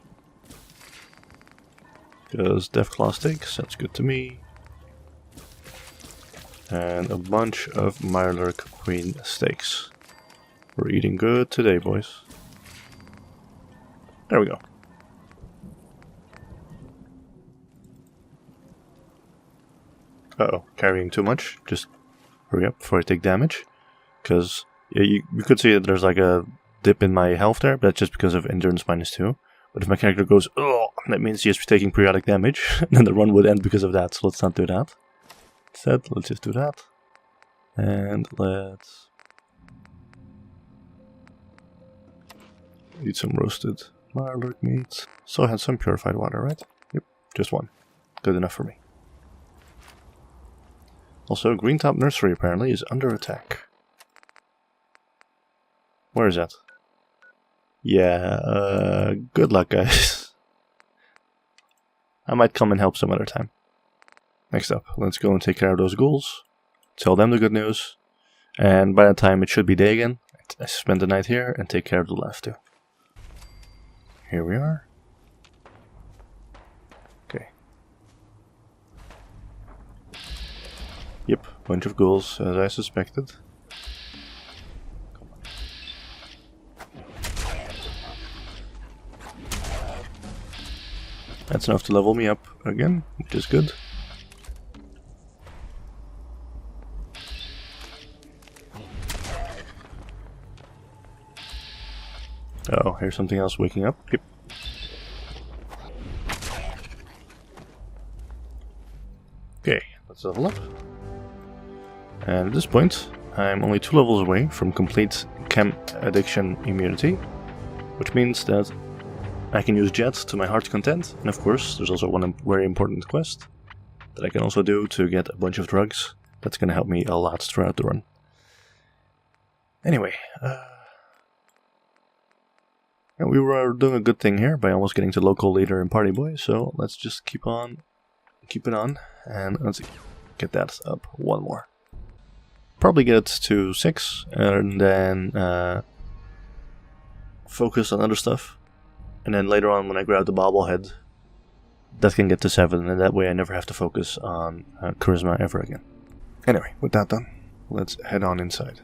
Because Deathclaw steaks, that's good to me. And a bunch of Mirelurk Queen steaks. We're eating good today, boys. There we go. Uh-oh, carrying too much. Just hurry up before I take damage. Because yeah, you could see that there's like a dip in my health there, but that's just because of endurance -2. But if my character goes, oh, that means he's taking periodic damage, and then the run would end because of that, so let's not do that. Instead, let's just do that. And let's eat some roasted Mirelurk meat. So I had some purified water, right? Yep, just one. Good enough for me. Also, Greentop Nursery apparently is under attack. Where is that? Yeah, good luck, guys. I might come and help some other time. Next up, let's go and take care of those ghouls. Tell them the good news. And by that time, it should be day again. I spend the night here and take care of the last two. Here we are. Okay. Yep, bunch of ghouls, as I suspected. That's enough to level me up again, which is good. Oh, here's something else waking up. Yep. Okay, let's level up. And at this point, I'm only 2 levels away from complete chem addiction immunity, which means that I can use jets to my heart's content, and of course, there's also one very important quest that I can also do to get a bunch of drugs. That's going to help me a lot throughout the run. Anyway, we were doing a good thing here by almost getting to local leader and party boy, so let's just keep it on, and let's get that up one more. Probably get to 6, and then focus on other stuff. And then later on, when I grab the bobblehead, that can get to 7, and that way I never have to focus on charisma ever again. Anyway, with that done, let's head on inside.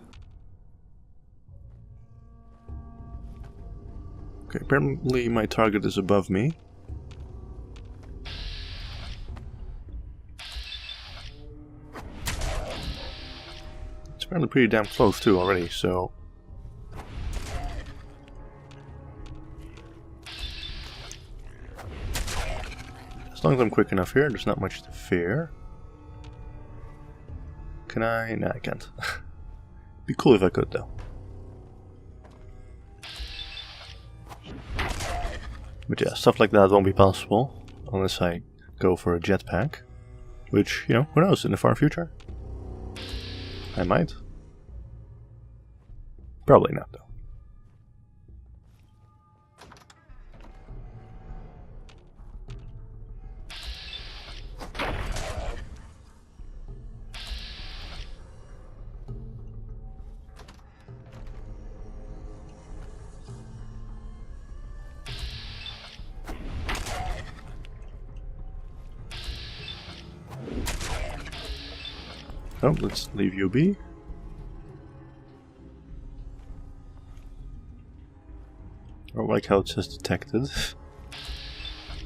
Okay, apparently my target is above me. It's apparently pretty damn close too already, so... As long as I'm quick enough here, there's not much to fear. Can I? Nah, I can't. Be cool if I could, though. But yeah, stuff like that won't be possible unless I go for a jetpack. Which, you know, who knows, in the far future? I might. Probably not, though. Oh, let's leave you be. I don't like how it says detected.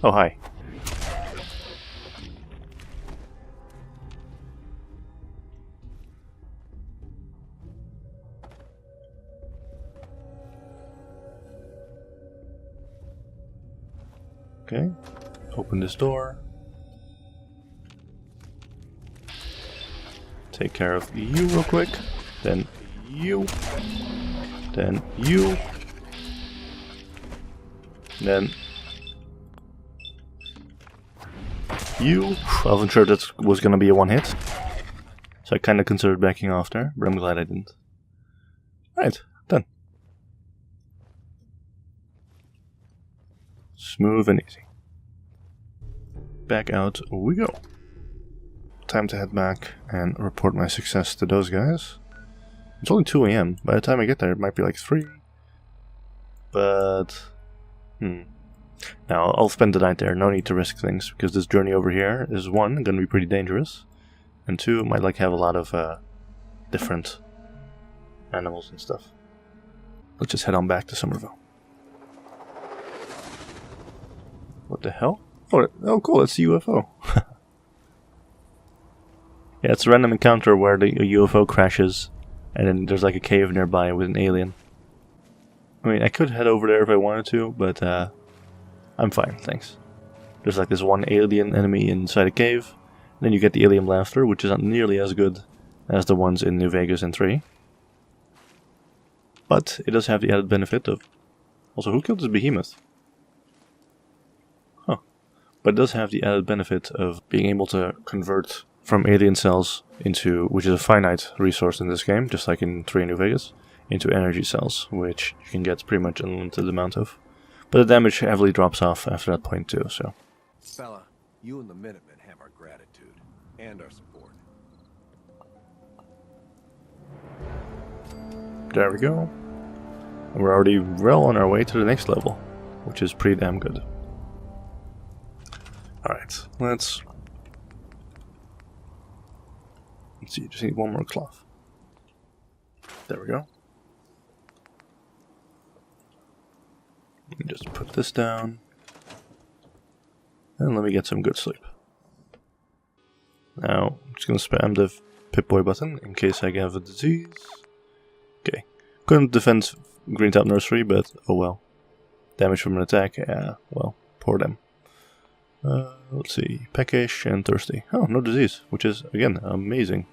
Oh, hi. Okay, open this door. Take care of you real quick, then you, then you, then you. I wasn't sure that was gonna be a one hit, so I kinda considered backing off there, but I'm glad I didn't. Right, done. Smooth and easy. Back out we go. Time to head back and report my success to those guys. It's only 2 AM. By the time I get there, it might be like 3. But... Now, I'll spend the night there. No need to risk things, because this journey over here is 1, going to be pretty dangerous. And 2, might like have a lot of different animals and stuff. let's just head on back to Somerville. What the hell? Oh cool, it's a UFO. Yeah, it's a random encounter where a UFO crashes, and then there's like a cave nearby with an alien. I mean, I could head over there if I wanted to, but I'm fine, thanks. There's like this one alien enemy inside a cave, and then you get the alien laughter, which is not nearly as good as the ones in New Vegas and 3. But it does have the added benefit of... Also, who killed this behemoth? Huh. But it does have the added benefit of being able to convert from alien cells into, which is a finite resource in this game, just like in 3 New Vegas, into energy cells, which you can get pretty much unlimited amount of. But the damage heavily drops off after that point too, so... Fella, you and the Minutemen have our gratitude, and our support. There we go. And we're already well on our way to the next level, which is pretty damn good. Alright, let's see, just need one more cloth. There we go. Just put this down. And let me get some good sleep. Now, I'm just gonna spam the Pip-Boy button in case I have a disease. Okay. Couldn't defend Greentop Nursery, but oh well. Damage from an attack, yeah, well, poor them. Let's see, peckish and thirsty. Oh, no disease, which is, again, amazing.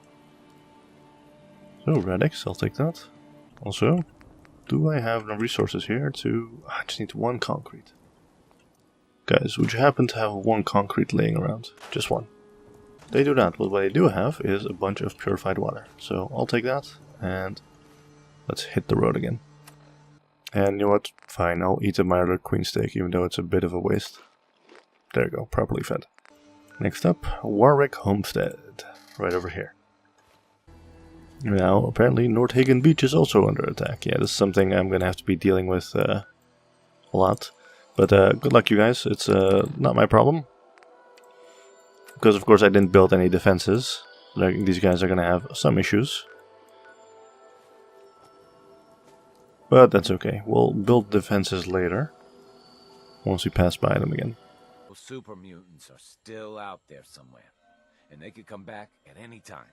So, Radix, I'll take that. Also, do I have enough resources here to... I just need 1 concrete. Guys, would you happen to have 1 concrete laying around? Just 1. They do that, but what I do have is a bunch of purified water. So, I'll take that, and let's hit the road again. And you know what? Fine, I'll eat a Mirelurk Queen steak, even though it's a bit of a waste. There you go, properly fed. Next up, Warwick Homestead, right over here. Now, apparently Northagen Beach is also under attack. Yeah, this is something I'm going to have to be dealing with a lot. But good luck, you guys. It's not my problem. Because, of course, I didn't build any defenses. Like, these guys are going to have some issues. But that's okay. We'll build defenses later. Once we pass by them again. Those super mutants are still out there somewhere. And they could come back at any time.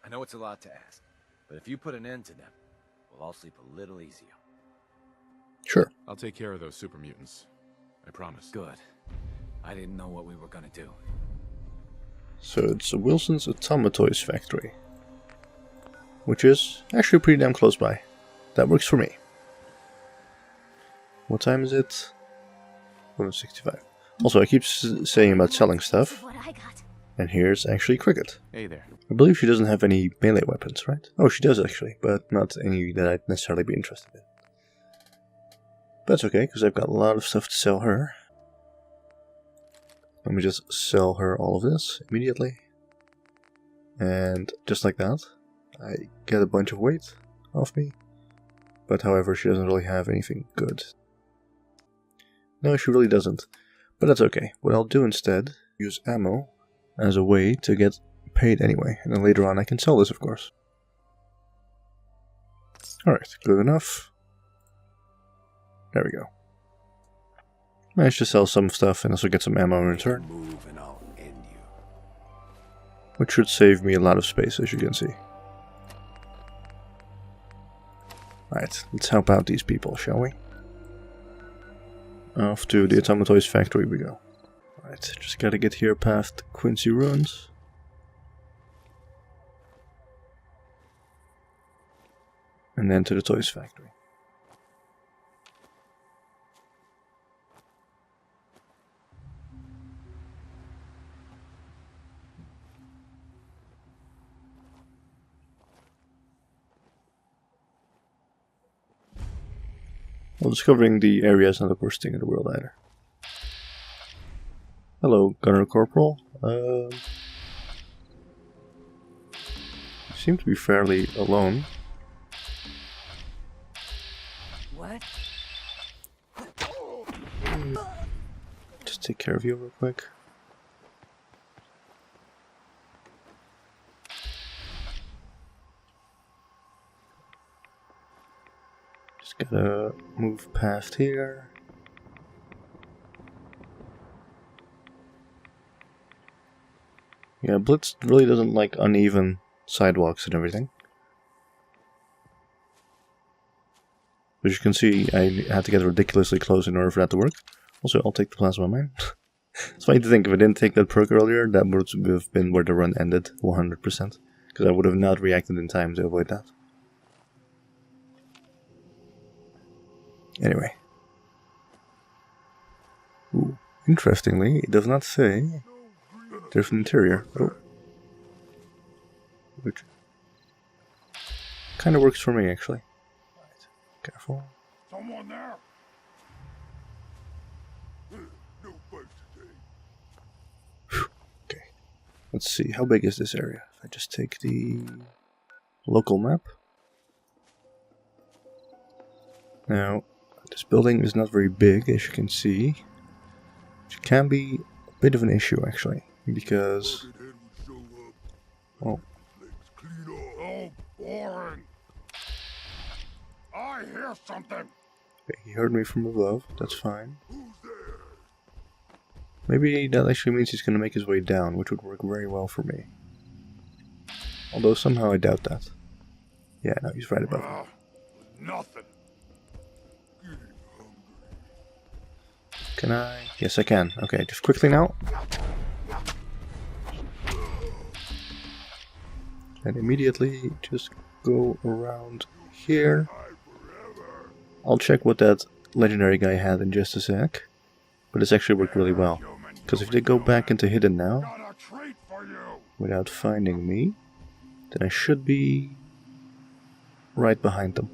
I know it's a lot to ask. But if you put an end to them, we'll all sleep a little easier. Sure. I'll take care of those super mutants. I promise. Good. I didn't know what we were gonna do. So it's Wilson's Automatoys factory. Which is actually pretty damn close by. That works for me. What time is it? 1:65. Also, I keep saying about selling stuff. And here's actually Cricket. Hey there. I believe she doesn't have any melee weapons, right? Oh, she does actually, but not any that I'd necessarily be interested in. But that's okay, because I've got a lot of stuff to sell her. Let me just sell her all of this immediately. And just like that, I get a bunch of weight off me. But however, she doesn't really have anything good. No, she really doesn't. But that's okay. What I'll do instead, use ammo as a way to get paid anyway. And then later on I can sell this, of course. Alright, good enough. There we go. Managed to sell some stuff and also get some ammo in return. Move and I'll end you. Which should save me a lot of space, as you can see. Alright, let's help out these people, shall we? Off to the Automatoys factory we go. Alright, just gotta get here past Quincy Ruins. And then to the Toys factory. Well, discovering the area is not the worst thing in the world either. Hello, Gunner Corporal. You seem to be fairly alone. What? Just take care of you real quick. Just gotta Move past here. Yeah, Blitz really doesn't like uneven sidewalks and everything. As you can see, I had to get ridiculously close in order for that to work. Also, I'll take the plasma mine. It's funny to think, if I didn't take that perk earlier, that would have been where the run ended, 100%. Because I would have not reacted in time to avoid that. Anyway. Ooh, interestingly, it does not say there's an interior. Oh. Which kind of works for me, actually. Right. Careful. Someone there. Okay. Let's see, how big is this area? If I just take the local map. Now, this building is not very big, as you can see. Which can be a bit of an issue, actually. Because... well... Oh, boring. I hear something. Okay, he heard me from above, that's fine. Maybe that actually means he's going to make his way down, which would work very well for me. Although somehow I doubt that. Yeah, no, he's right above me. Nothing. Can I? Yes, I can. Okay, just quickly now. And immediately just go around here. I'll check what that legendary guy had in just a sec. But it's actually worked really well. Because if they go back into hidden now, without finding me, then I should be right behind them.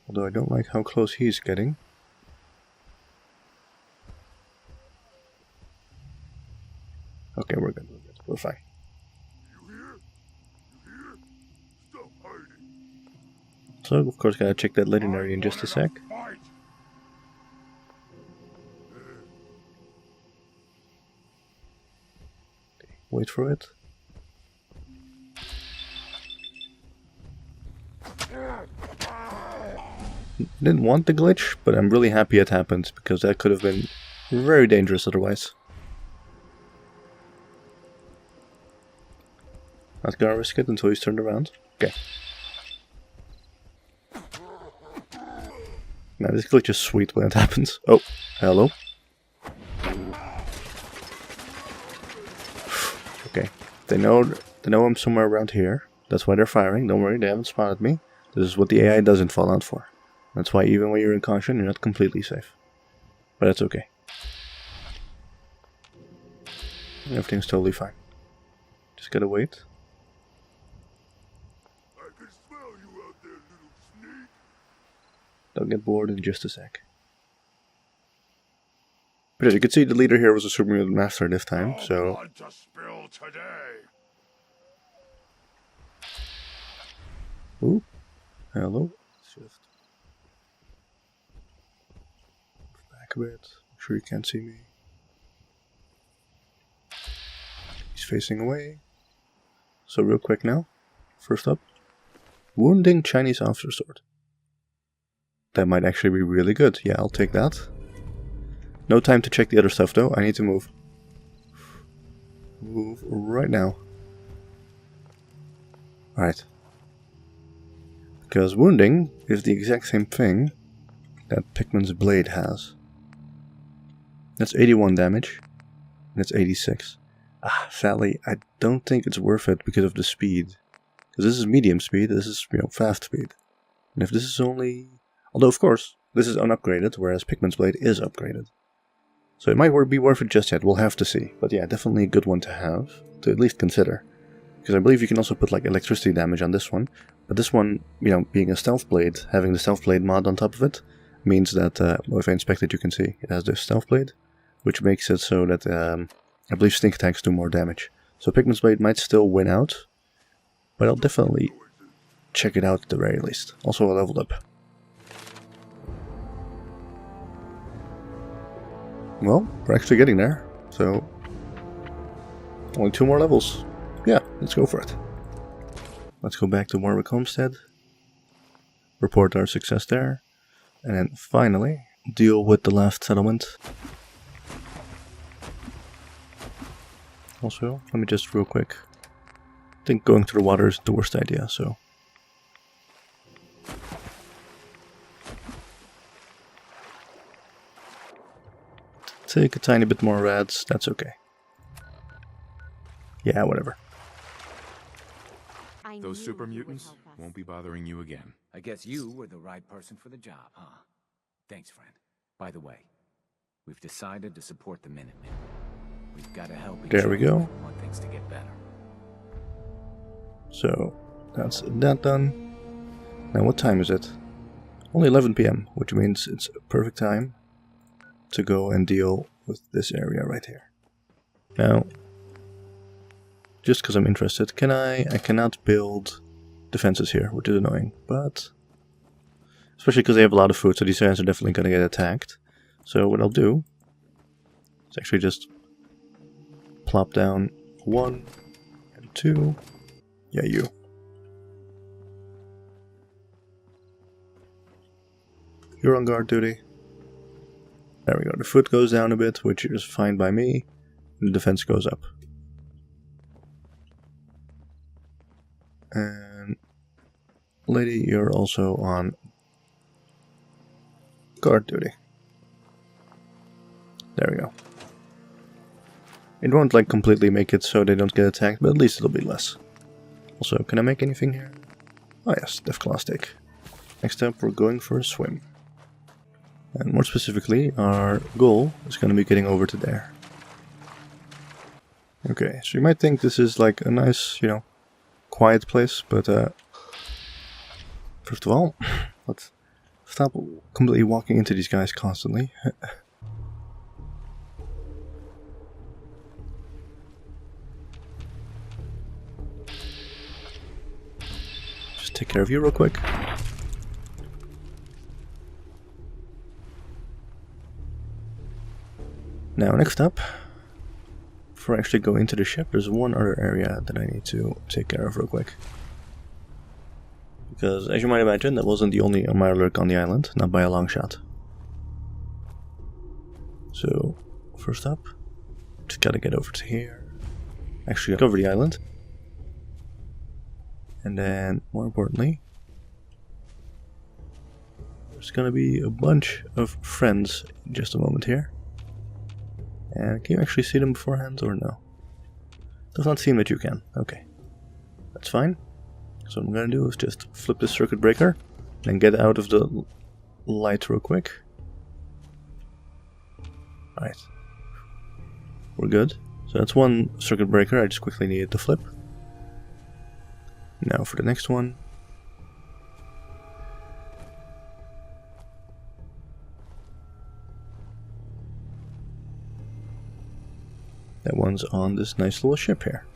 Although I don't like how close he's getting. Okay, we're good, we're fine. So, of course, gotta check that legendary in just a sec. Okay, wait for it. I didn't want the glitch, but I'm really happy it happened, because that could have been very dangerous otherwise. Not gonna risk it until he's turned around. Okay. Now this glitch is sweet when it happens. Oh, hello. Okay, they know I'm somewhere around here. That's why they're firing. Don't worry, they haven't spotted me. This is what the AI doesn't fall out for. That's why even when you're in caution, you're not completely safe. But that's okay. Everything's totally fine. Just gotta wait. Don't get bored in just a sec. But as you can see, the leader here was a Super Mutant Master this time, so... Blood to spill today. Ooh. Hello. Shift. Back a bit. Make sure you can't see me. He's facing away. So real quick now. First up. Wounding Chinese officer sword. That might actually be really good. Yeah, I'll take that. No time to check the other stuff though. I need to move. Move right now. Alright. Because wounding is the exact same thing that Pikmin's blade has. That's 81 damage. And it's 86. Sadly, I don't think it's worth it because of the speed. Because this is medium speed, this is, fast speed. And if this is only... Although, of course, this is unupgraded, whereas Pikmin's blade is upgraded. So it might be worth it just yet, we'll have to see. But yeah, definitely a good one to have, to at least consider. Because I believe you can also put like electricity damage on this one. But this one, being a stealth blade, having the stealth blade mod on top of it, means that, well, if I inspect it, you can see it has this stealth blade, which makes it so that, I believe sneak attacks do more damage. So Pikmin's blade might still win out, but I'll definitely check it out at the very least. Also, I leveled up. Well, we're actually getting there, so only 2 more levels. Yeah, let's go for it. let's go back to Warwick Homestead. Report our success there. And then finally, deal with the last settlement. Also, let me just real quick. I think going through the water is the worst idea, so. Take a tiny bit more rats, that's okay. Yeah, whatever. Those super mutants won't be bothering you again. I guess you were the right person for the job, huh? Thanks, friend. By the way, we've decided to support the Minutemen. We've got to help each other. There we go. Want things to get better. So, that's that done. Now what time is it? Only 11 PM, which means it's a perfect time to go and deal with this area right here. Now, just because I'm interested, I cannot build defenses here, which is annoying, but especially because they have a lot of food, so these guys are definitely going to get attacked. So what I'll do is actually just plop down 1 and 2. Yeah, you. You're on guard duty. There we go. The foot goes down a bit, which is fine by me. And the defense goes up. And lady, you're also on guard duty. There we go. It won't like completely make it so they don't get attacked, but at least it'll be less. Also, can I make anything here? Oh yes, Deathclaw steak. Next up, we're going for a swim. And more specifically, our goal is going to be getting over to there. Okay, so you might think this is like a nice, you know, quiet place, but first of all, let's stop completely walking into these guys constantly. Just take care of you real quick. Now, next up, before I actually go into the ship, there's one other area that I need to take care of real quick. Because, as you might imagine, that wasn't the only Mirelurk on the island, not by a long shot. So, first up, just gotta get over to here. Actually, cover the island. And then, more importantly, there's gonna be a bunch of friends in just a moment here. And can you actually see them beforehand or no? Does not seem that you can. Okay. That's fine. So what I'm gonna do is just flip this circuit breaker and get out of the light real quick. Alright. We're good. So that's one circuit breaker I just quickly needed to flip. Now for the next one. That one's on this nice little ship here.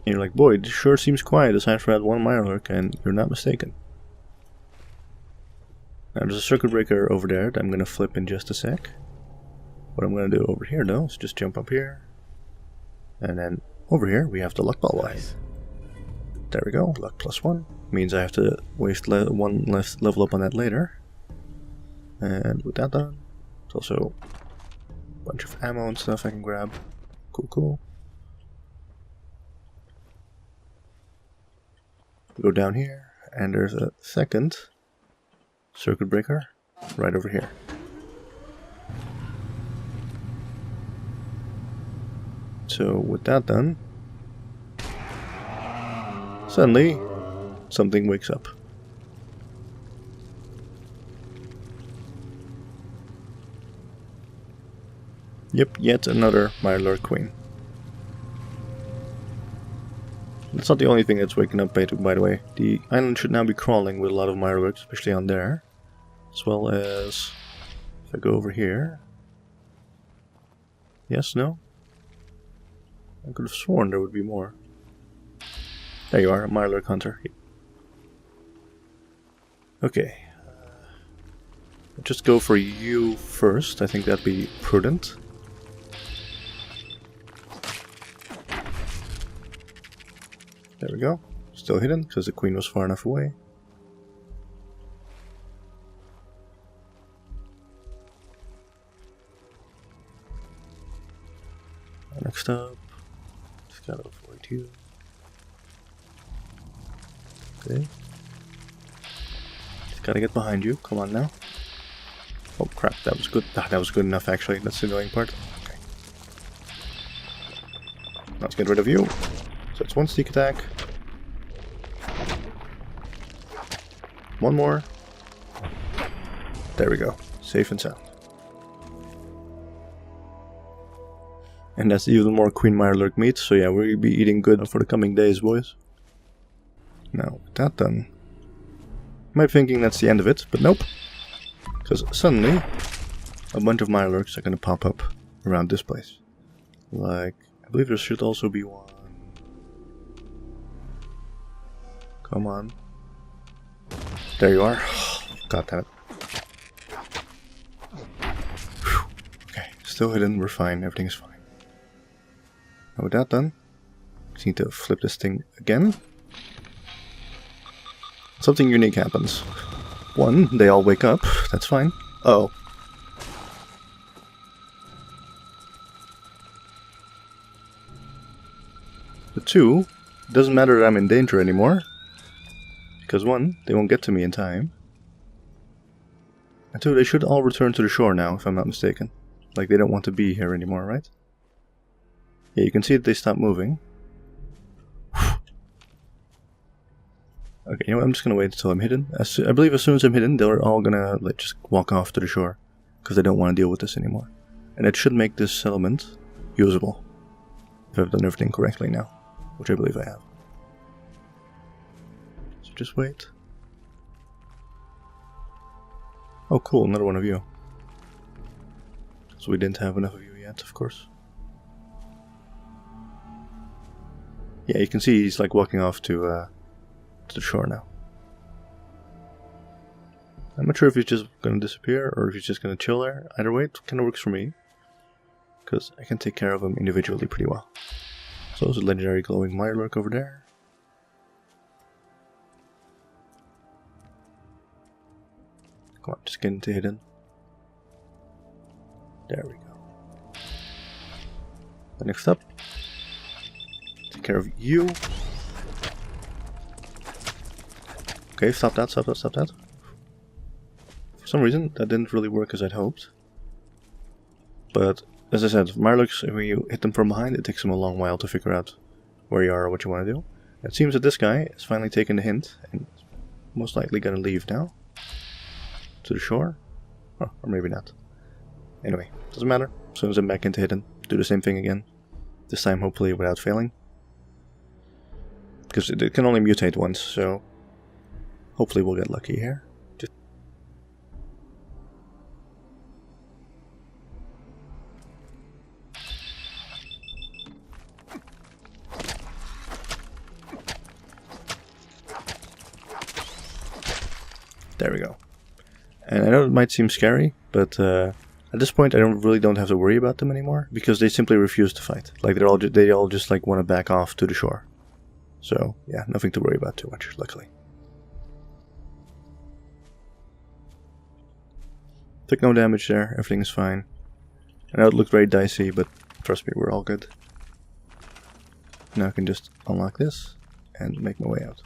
And you're like, boy, this sure seems quiet aside from that one Mirelurk, and you're not mistaken. Now there's a circuit breaker over there that I'm going to flip in just a sec. What I'm going to do over here though is just jump up here. And then over here we have the luck ball line. There we go, luck +1. Means I have to waste one less level up on that later. And with that done, also a bunch of ammo and stuff I can grab. Cool, cool. Go down here, and there's a second circuit breaker right over here. So with that done, suddenly something wakes up. Yep, yet another Mirelurk Queen. That's not the only thing that's waking up, by the way. The island should now be crawling with a lot of Mirelurks, especially on there. As well as, if I go over here. Yes, no? I could have sworn there would be more. There you are, a Mirelurk Hunter. Okay. I'll just go for you first, I think that'd be prudent. There we go. Still hidden, because the queen was far enough away. Next up, just gotta avoid you. Okay. Just gotta get behind you. Come on now. Oh crap, that was good. Ah, that was good enough actually. That's the annoying part. Okay. Let's get rid of you. So it's one sneak attack. One more. There we go. Safe and sound. And that's even more Queen Mirelurk meat, so yeah, we'll be eating good for the coming days, boys. Now, with that done, you might be thinking that's the end of it, but nope. Because suddenly, a bunch of Mirelurks are going to pop up around this place. Like, I believe there should also be one. Come on. There you are. Got that. Whew. Okay, still hidden, we're fine, everything is fine. Now with that done, just need to flip this thing again. Something unique happens. One, they all wake up, that's fine. Uh-oh. But two, it doesn't matter that I'm in danger anymore. Because one, they won't get to me in time. And two, they should all return to the shore now, if I'm not mistaken. Like they don't want to be here anymore, right? Yeah, you can see that they stopped moving. Okay, you know what, I'm just gonna wait until I'm hidden. I believe as soon as I'm hidden, they're all gonna like just walk off to the shore. Because they don't want to deal with this anymore. And it should make this settlement usable. If I've done everything correctly now. Which I believe I have. So just wait. Oh cool, another one of you. So we didn't have enough of you yet, of course. Yeah, you can see he's like walking off to the shore now. I'm not sure if he's just gonna disappear or if he's just gonna chill there. Either way, it kinda works for me. Because I can take care of him individually pretty well. So there's a legendary glowing Mirelurk over there. Come on, just get into hidden. There we go. And next up, take care of you. Okay, stop that, stop that, stop that. For some reason, that didn't really work as I'd hoped. But, as I said, Mirelurks, when you hit them from behind, it takes them a long while to figure out where you are or what you want to do. It seems that this guy has finally taken the hint, and most likely gonna leave now. To the shore? Oh, or maybe not. Anyway, doesn't matter. As soon as I'm back into hidden, do the same thing again. This time hopefully without failing. Because it can only mutate once, so hopefully we'll get lucky here. There we go. And I know it might seem scary, but at this point I really don't have to worry about them anymore because they simply refuse to fight. Like they all just like want to back off to the shore. So yeah, nothing to worry about too much, luckily. Took no damage there, everything is fine. I know it looked very dicey, but trust me, we're all good. Now I can just unlock this and make my way out.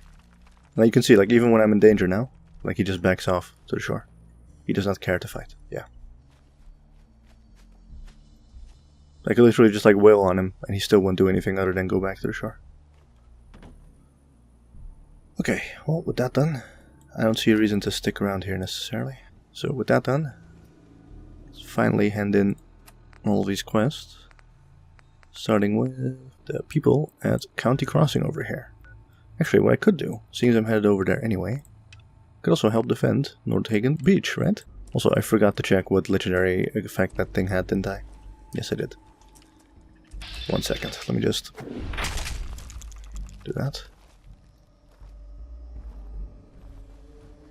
Now you can see, like even when I'm in danger now, like he just backs off to the shore. He does not care to fight. Yeah. I could literally just like wail on him and he still won't do anything other than go back to the shore. Okay, well with that done, I don't see a reason to stick around here necessarily. So with that done, let's finally hand in all these quests. Starting with the people at County Crossing over here. Actually, what I could do, seeing as I'm headed over there anyway, could also help defend Northagen Beach, right? Also, I forgot to check what legendary effect that thing had, didn't I? Yes, I did. 1 second, let me just do that.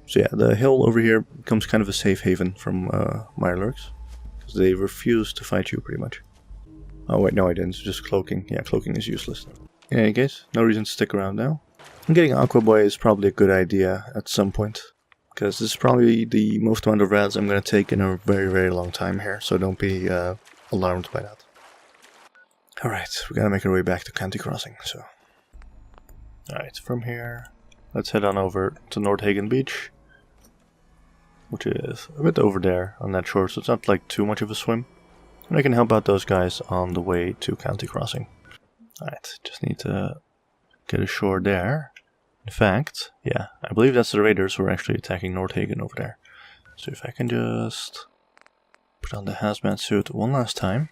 So yeah, the hill over here becomes kind of a safe haven from Mirelurks, because they refuse to fight you pretty much. Oh wait, no I didn't, it's just cloaking. Yeah, cloaking is useless. In any case, no reason to stick around now. And getting Aqua Boy is probably a good idea at some point, because this is probably the most amount of reds I'm going to take in a very, very long time here, so don't be alarmed by that. Alright, we gotta make our way back to County Crossing, so... Alright, from here, let's head on over to Northagen Beach, which is a bit over there on that shore, so it's not like too much of a swim. And I can help out those guys on the way to County Crossing. Alright, just need to get ashore there. In fact, yeah, I believe that's the raiders who are actually attacking Northagen over there. So if I can just put on the hazmat suit one last time.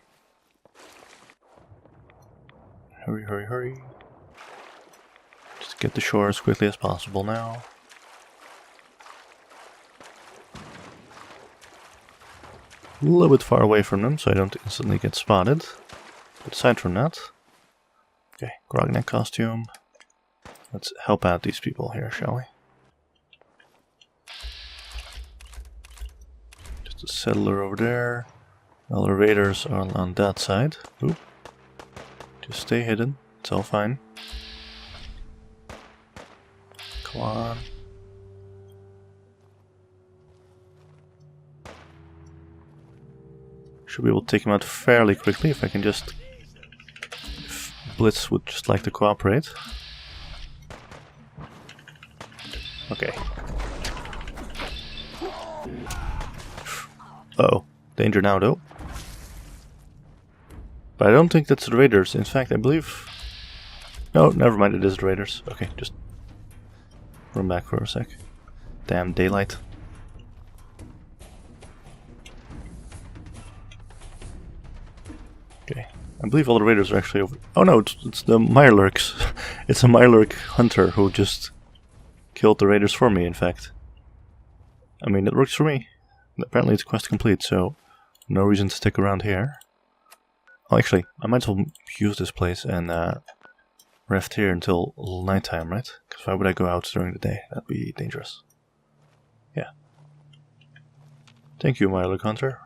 Hurry, hurry, hurry. Just get to shore as quickly as possible now. A little bit far away from them so I don't instantly get spotted. But aside from that... Okay, Grogneck costume. Let's help out these people here, shall we? Just a settler over there. All the raiders are on that side. Oop. Just stay hidden. It's all fine. Come on. Should be able to take him out fairly quickly if I can just... If Blitz would just like to cooperate. Okay. Uh-oh. Danger now, though. But I don't think that's the raiders. In fact, I believe... No, never mind, it is the raiders. Okay, just... run back for a sec. Damn daylight. Okay. I believe all the raiders are actually over... Oh no, it's the Mirelurks. It's a Mirelurk hunter who just... killed the raiders for me, in fact. I mean, it works for me. Apparently it's quest complete, so no reason to stick around here. Oh, actually, I might as well use this place and rest here until nighttime, right? Because why would I go out during the day? That'd be dangerous. Yeah. Thank you, Mirelurk Hunter.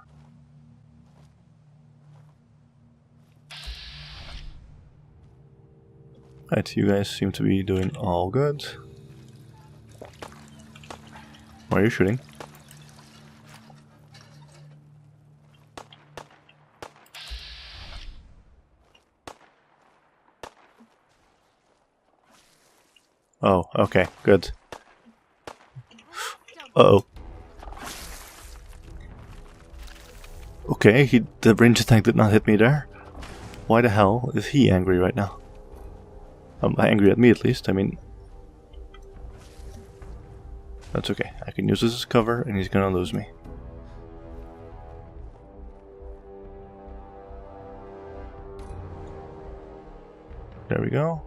Right, you guys seem to be doing all good. Why are you shooting? Oh, okay, good. Uh-oh. Okay, the range attack did not hit me there. Why the hell is he angry right now? Angry at me at least, I mean... That's okay, I can use this as cover and he's gonna lose me. There we go.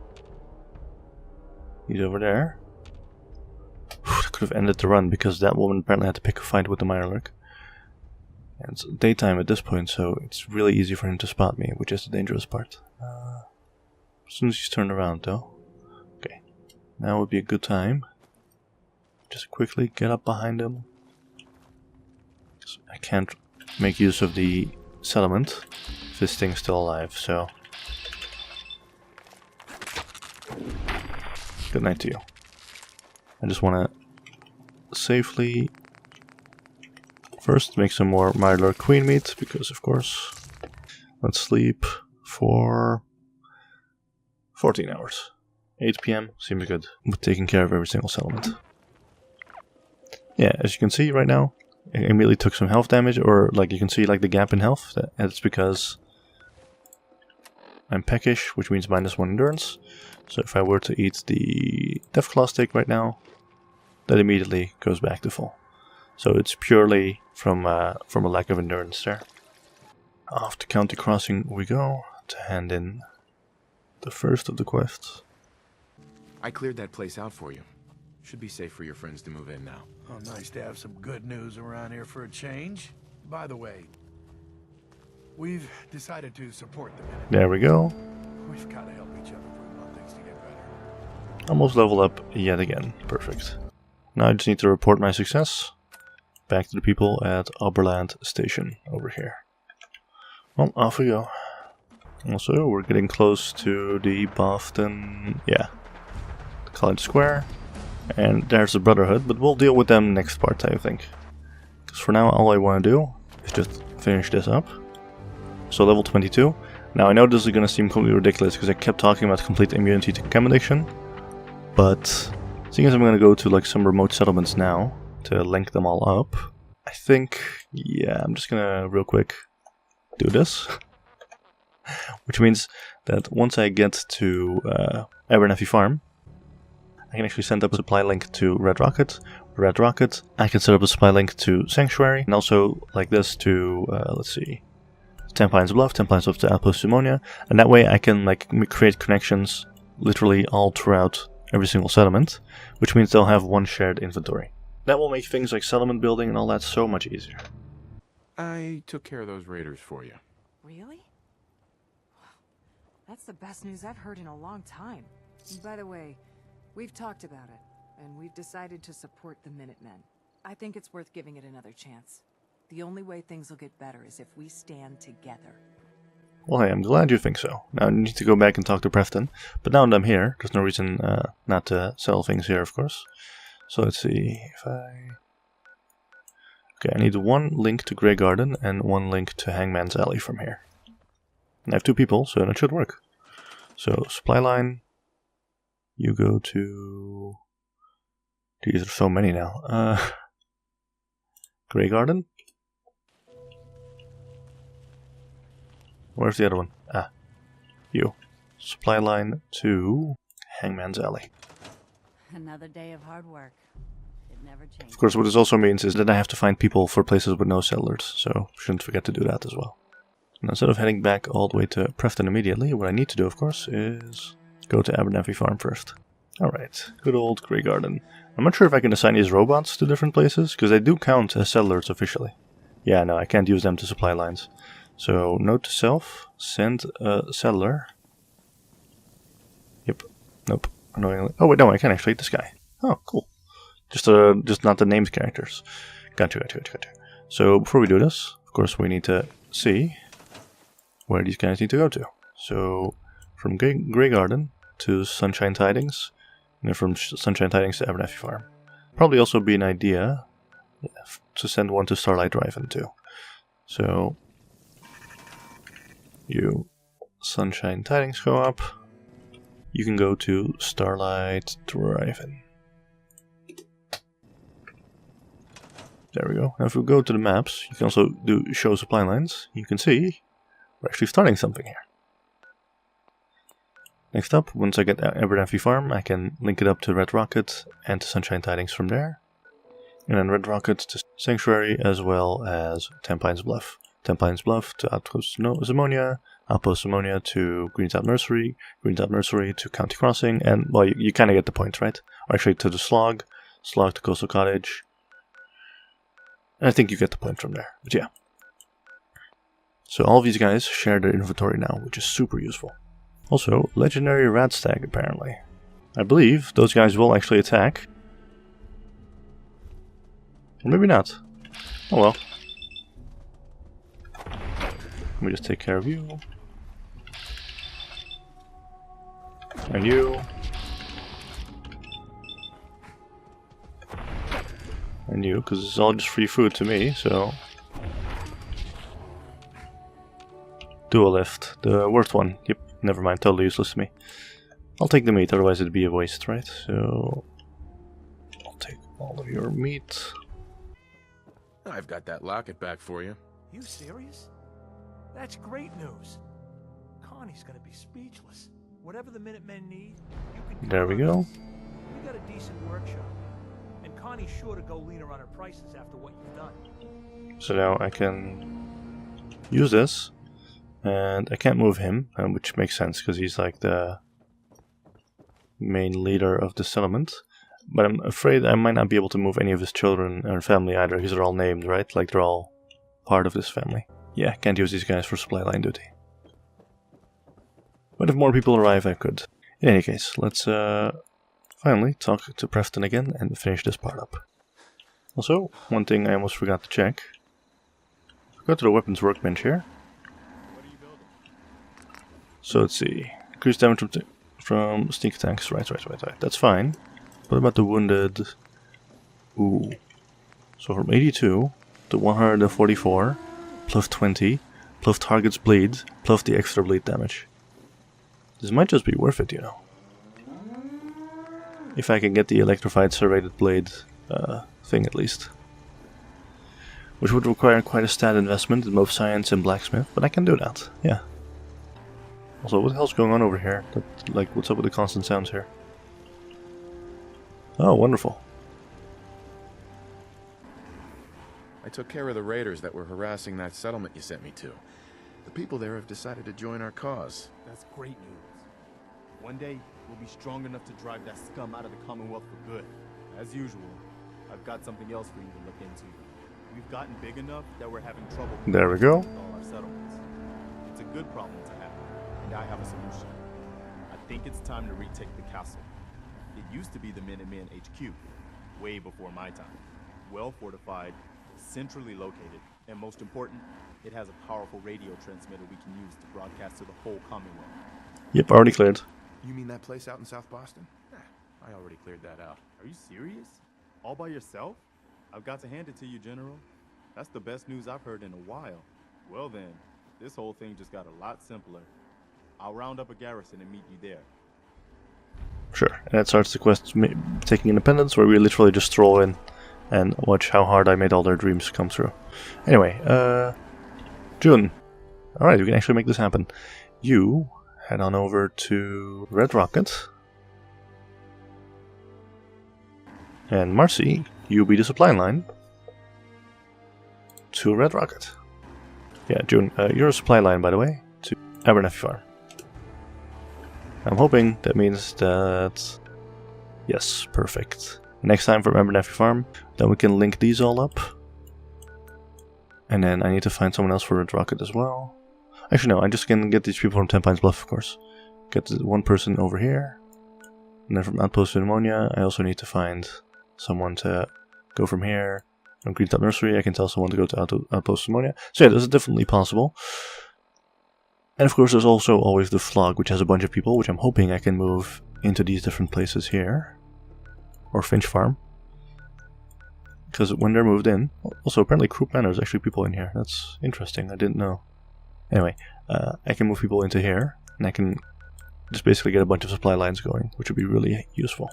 He's over there. That could have ended the run because that woman apparently had to pick a fight with the Mirelurk. And it's daytime at this point, so it's really easy for him to spot me, which is the dangerous part. As soon as he's turned around though. Okay, now would be a good time. Just quickly get up behind him. I can't make use of the settlement if this thing's still alive, so... Good night to you. I just want to safely first make some more Mirelurk Queen meat, because of course. Let's sleep for 14 hours. 8 PM seems good. We're taking care of every single settlement. Yeah, as you can see right now, I immediately took some health damage, or like you can see like the gap in health. That's because I'm peckish, which means -1 endurance. So if I were to eat the Deathclaw steak right now, that immediately goes back to full. So it's purely from a lack of endurance there. Off to County Crossing we go to hand in the first of the quests. I cleared that place out for you. Should be safe for your friends to move in now. Oh, nice to have some good news around here for a change. By the way, we've decided to support the Minutemen. There we go. We've got to help each other if we want things to get better. Almost leveled up yet again. Perfect. Now I just need to report my success back to the people at Oberland Station over here. Well, off we go. Also, we're getting close to the Boston, yeah, College Square. And there's the Brotherhood, but we'll deal with them next part, I think. Because for now, all I want to do is just finish this up. So level 22. Now, I know this is going to seem completely ridiculous because I kept talking about complete immunity to chem addiction. But seeing as I'm going to go to like some remote settlements now to link them all up, I think, yeah, I'm just going to real quick do this. Which means that once I get to Abernathy Farm, I can actually send up a supply link to Red Rocket. Red Rocket, I can set up a supply link to Sanctuary, and also like this to, let's see, 10 Pines Bluff to Outpost Simonia, and that way I can like create connections literally all throughout every single settlement, which means they'll have one shared inventory. That will make things like settlement building and all that so much easier. I took care of those raiders for you. Really? That's the best news I've heard in a long time. And by the way, we've talked about it, and we've decided to support the Minutemen. I think it's worth giving it another chance. The only way things will get better is if we stand together. Well, hey, I'm glad you think so. Now I need to go back and talk to Preston, but now that I'm here, there's no reason not to sell things here, of course. So let's see if I... Okay, I need one link to Grey Garden and one link to Hangman's Alley from here. And I have 2 people, so that should work. So, supply line, you go to... These are so many now. Grey Garden? Where's the other one? Ah, you. Supply line to Hangman's Alley. Another day of hard work. It never changes. Of course, what this also means is that I have to find people for places with no settlers, so shouldn't forget to do that as well. And instead of heading back all the way to Preston immediately, what I need to do, of course, is go to Abernathy Farm first. Alright, good old Grey Garden. I'm not sure if I can assign these robots to different places, because they do count as settlers officially. Yeah, no, I can't use them to supply lines. So, note to self, send a settler. Yep, nope, annoyingly. Oh wait, no, I can actually, this guy. Oh, cool. Just not the named characters. Gotcha. So, before we do this, of course, we need to see where these guys need to go to. So, from Grey Garden to Sunshine Tidings, and then from Sunshine Tidings to Abernathy Farm. Probably also be an idea to send one to Starlight Drive-In too. So, you Sunshine Tidings go up, you can go to Starlight Drive-In. There we go. Now if we go to the maps, you can also do show supply lines. You can see we're actually starting something here. Next up, once I get Abernathy Farm, I can link it up to Red Rocket and to Sunshine Tidings from there. And then Red Rocket to Sanctuary as well as 10 Pines Bluff. 10 Pines Bluff to Outpost Simonia, Outpost Simonia to Greentop Nursery, Greentop Nursery to County Crossing, and, well, you kind of get the point, right? Or actually to the Slog, Slog to Coastal Cottage. And I think you get the point from there, but yeah. So all of these guys share their inventory now, which is super useful. Also, legendary rat stag apparently. I believe those guys will actually attack. Or maybe not. Oh well. Let me just take care of you. And you. And you, because it's all just free food to me, so... Dual lift, the worst one. Yep, never mind, totally useless to me. I'll take the meat, otherwise it'd be a waste, right? So... I'll take all of your meat. I've got that locket back for you. You serious? That's great news. Connie's gonna be speechless. Whatever the Minutemen need, you can... There we go. We got a decent workshop. And Connie's sure to go leaner on her prices after what you've done. So now I can use this. And I can't move him, which makes sense because he's like the main leader of the settlement. But I'm afraid I might not be able to move any of his children or family either, because they're all named, right? Like they're all part of this family. Yeah, can't use these guys for supply line duty. But if more people arrive, I could. In any case, let's finally talk to Preston again and finish this part up. Also, one thing I almost forgot to check. Go to the weapons workbench here. So let's see. Increased damage from sneak attacks. Right. That's fine. What about the wounded? Ooh. So from 82 to 144, plus 20, plus target's bleed, plus the extra bleed damage. This might just be worth it, you know. If I can get the electrified serrated blade thing at least. Which would require quite a stat investment in both science and blacksmith, but I can do that, yeah. Also, what the hell's going on over here? Like, what's up with the constant sounds here? Oh, wonderful. I took care of the raiders that were harassing that settlement you sent me to. The people there have decided to join our cause. That's great news. One day, we'll be strong enough to drive that scum out of the Commonwealth for good. As usual, I've got something else for you to look into. We've gotten big enough that we're having trouble there we go. with all our settlements. It's a good problem to have, and I have a solution. I think it's time to retake the castle. It used to be the Minutemen HQ, way before my time. Well fortified, centrally located, and most important, it has a powerful radio transmitter we can use to broadcast to the whole Commonwealth. Yep, already cleared. You mean that place out in South Boston? I already cleared that out. Are you serious? All by yourself? I've got to hand it to you, General. That's the best news I've heard in a while. Well then, this whole thing just got a lot simpler. I'll round up a garrison and meet you there. Sure, and that starts the quest taking independence, where we literally just stroll in and watch how hard I made all their dreams come true. Anyway, June. Alright, we can actually make this happen. You head on over to Red Rocket. And Marcy, you be the supply line to Red Rocket. Yeah, June, you're a supply line, by the way, to Abernathy Farm. I'm hoping that means that... Yes, perfect. Next time from Abernathy Farm, then we can link these all up. And then I need to find someone else for Red Rocket as well. Actually no, I just can get these people from 10 Pines Bluff, of course. Get one person over here. And then from Outpost Pneumonia, I also need to find someone to go from here. From Green Top Nursery, I can tell someone to go to Outpost Pneumonia. So yeah, this is definitely possible. And of course there's also always the Flog, which has a bunch of people, which I'm hoping I can move into these different places here. Or Finch Farm. Because when they're moved in... Also, apparently Crook Manor is actually people in here. That's interesting, I didn't know. Anyway, I can move people into here, and I can just basically get a bunch of supply lines going, which would be really useful.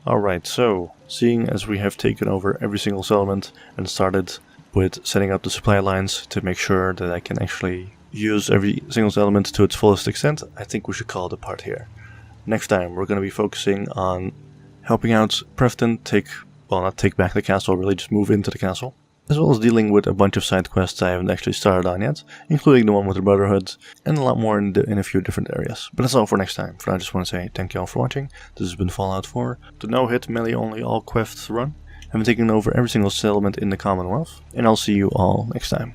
Alright, so, seeing as we have taken over every single settlement and started with setting up the supply lines to make sure that I can actually use every single settlement to its fullest extent, I think we should call it a part here. Next time, we're going to be focusing on helping out Preston not take back the castle, really just move into the castle, as well as dealing with a bunch of side quests I haven't actually started on yet, including the one with the Brotherhood, and a lot more in a few different areas. But that's all for next time. For now, I just want to say thank you all for watching. This has been Fallout 4, the no-hit, melee only all quests run. I've been taking over every single settlement in the Commonwealth, and I'll see you all next time.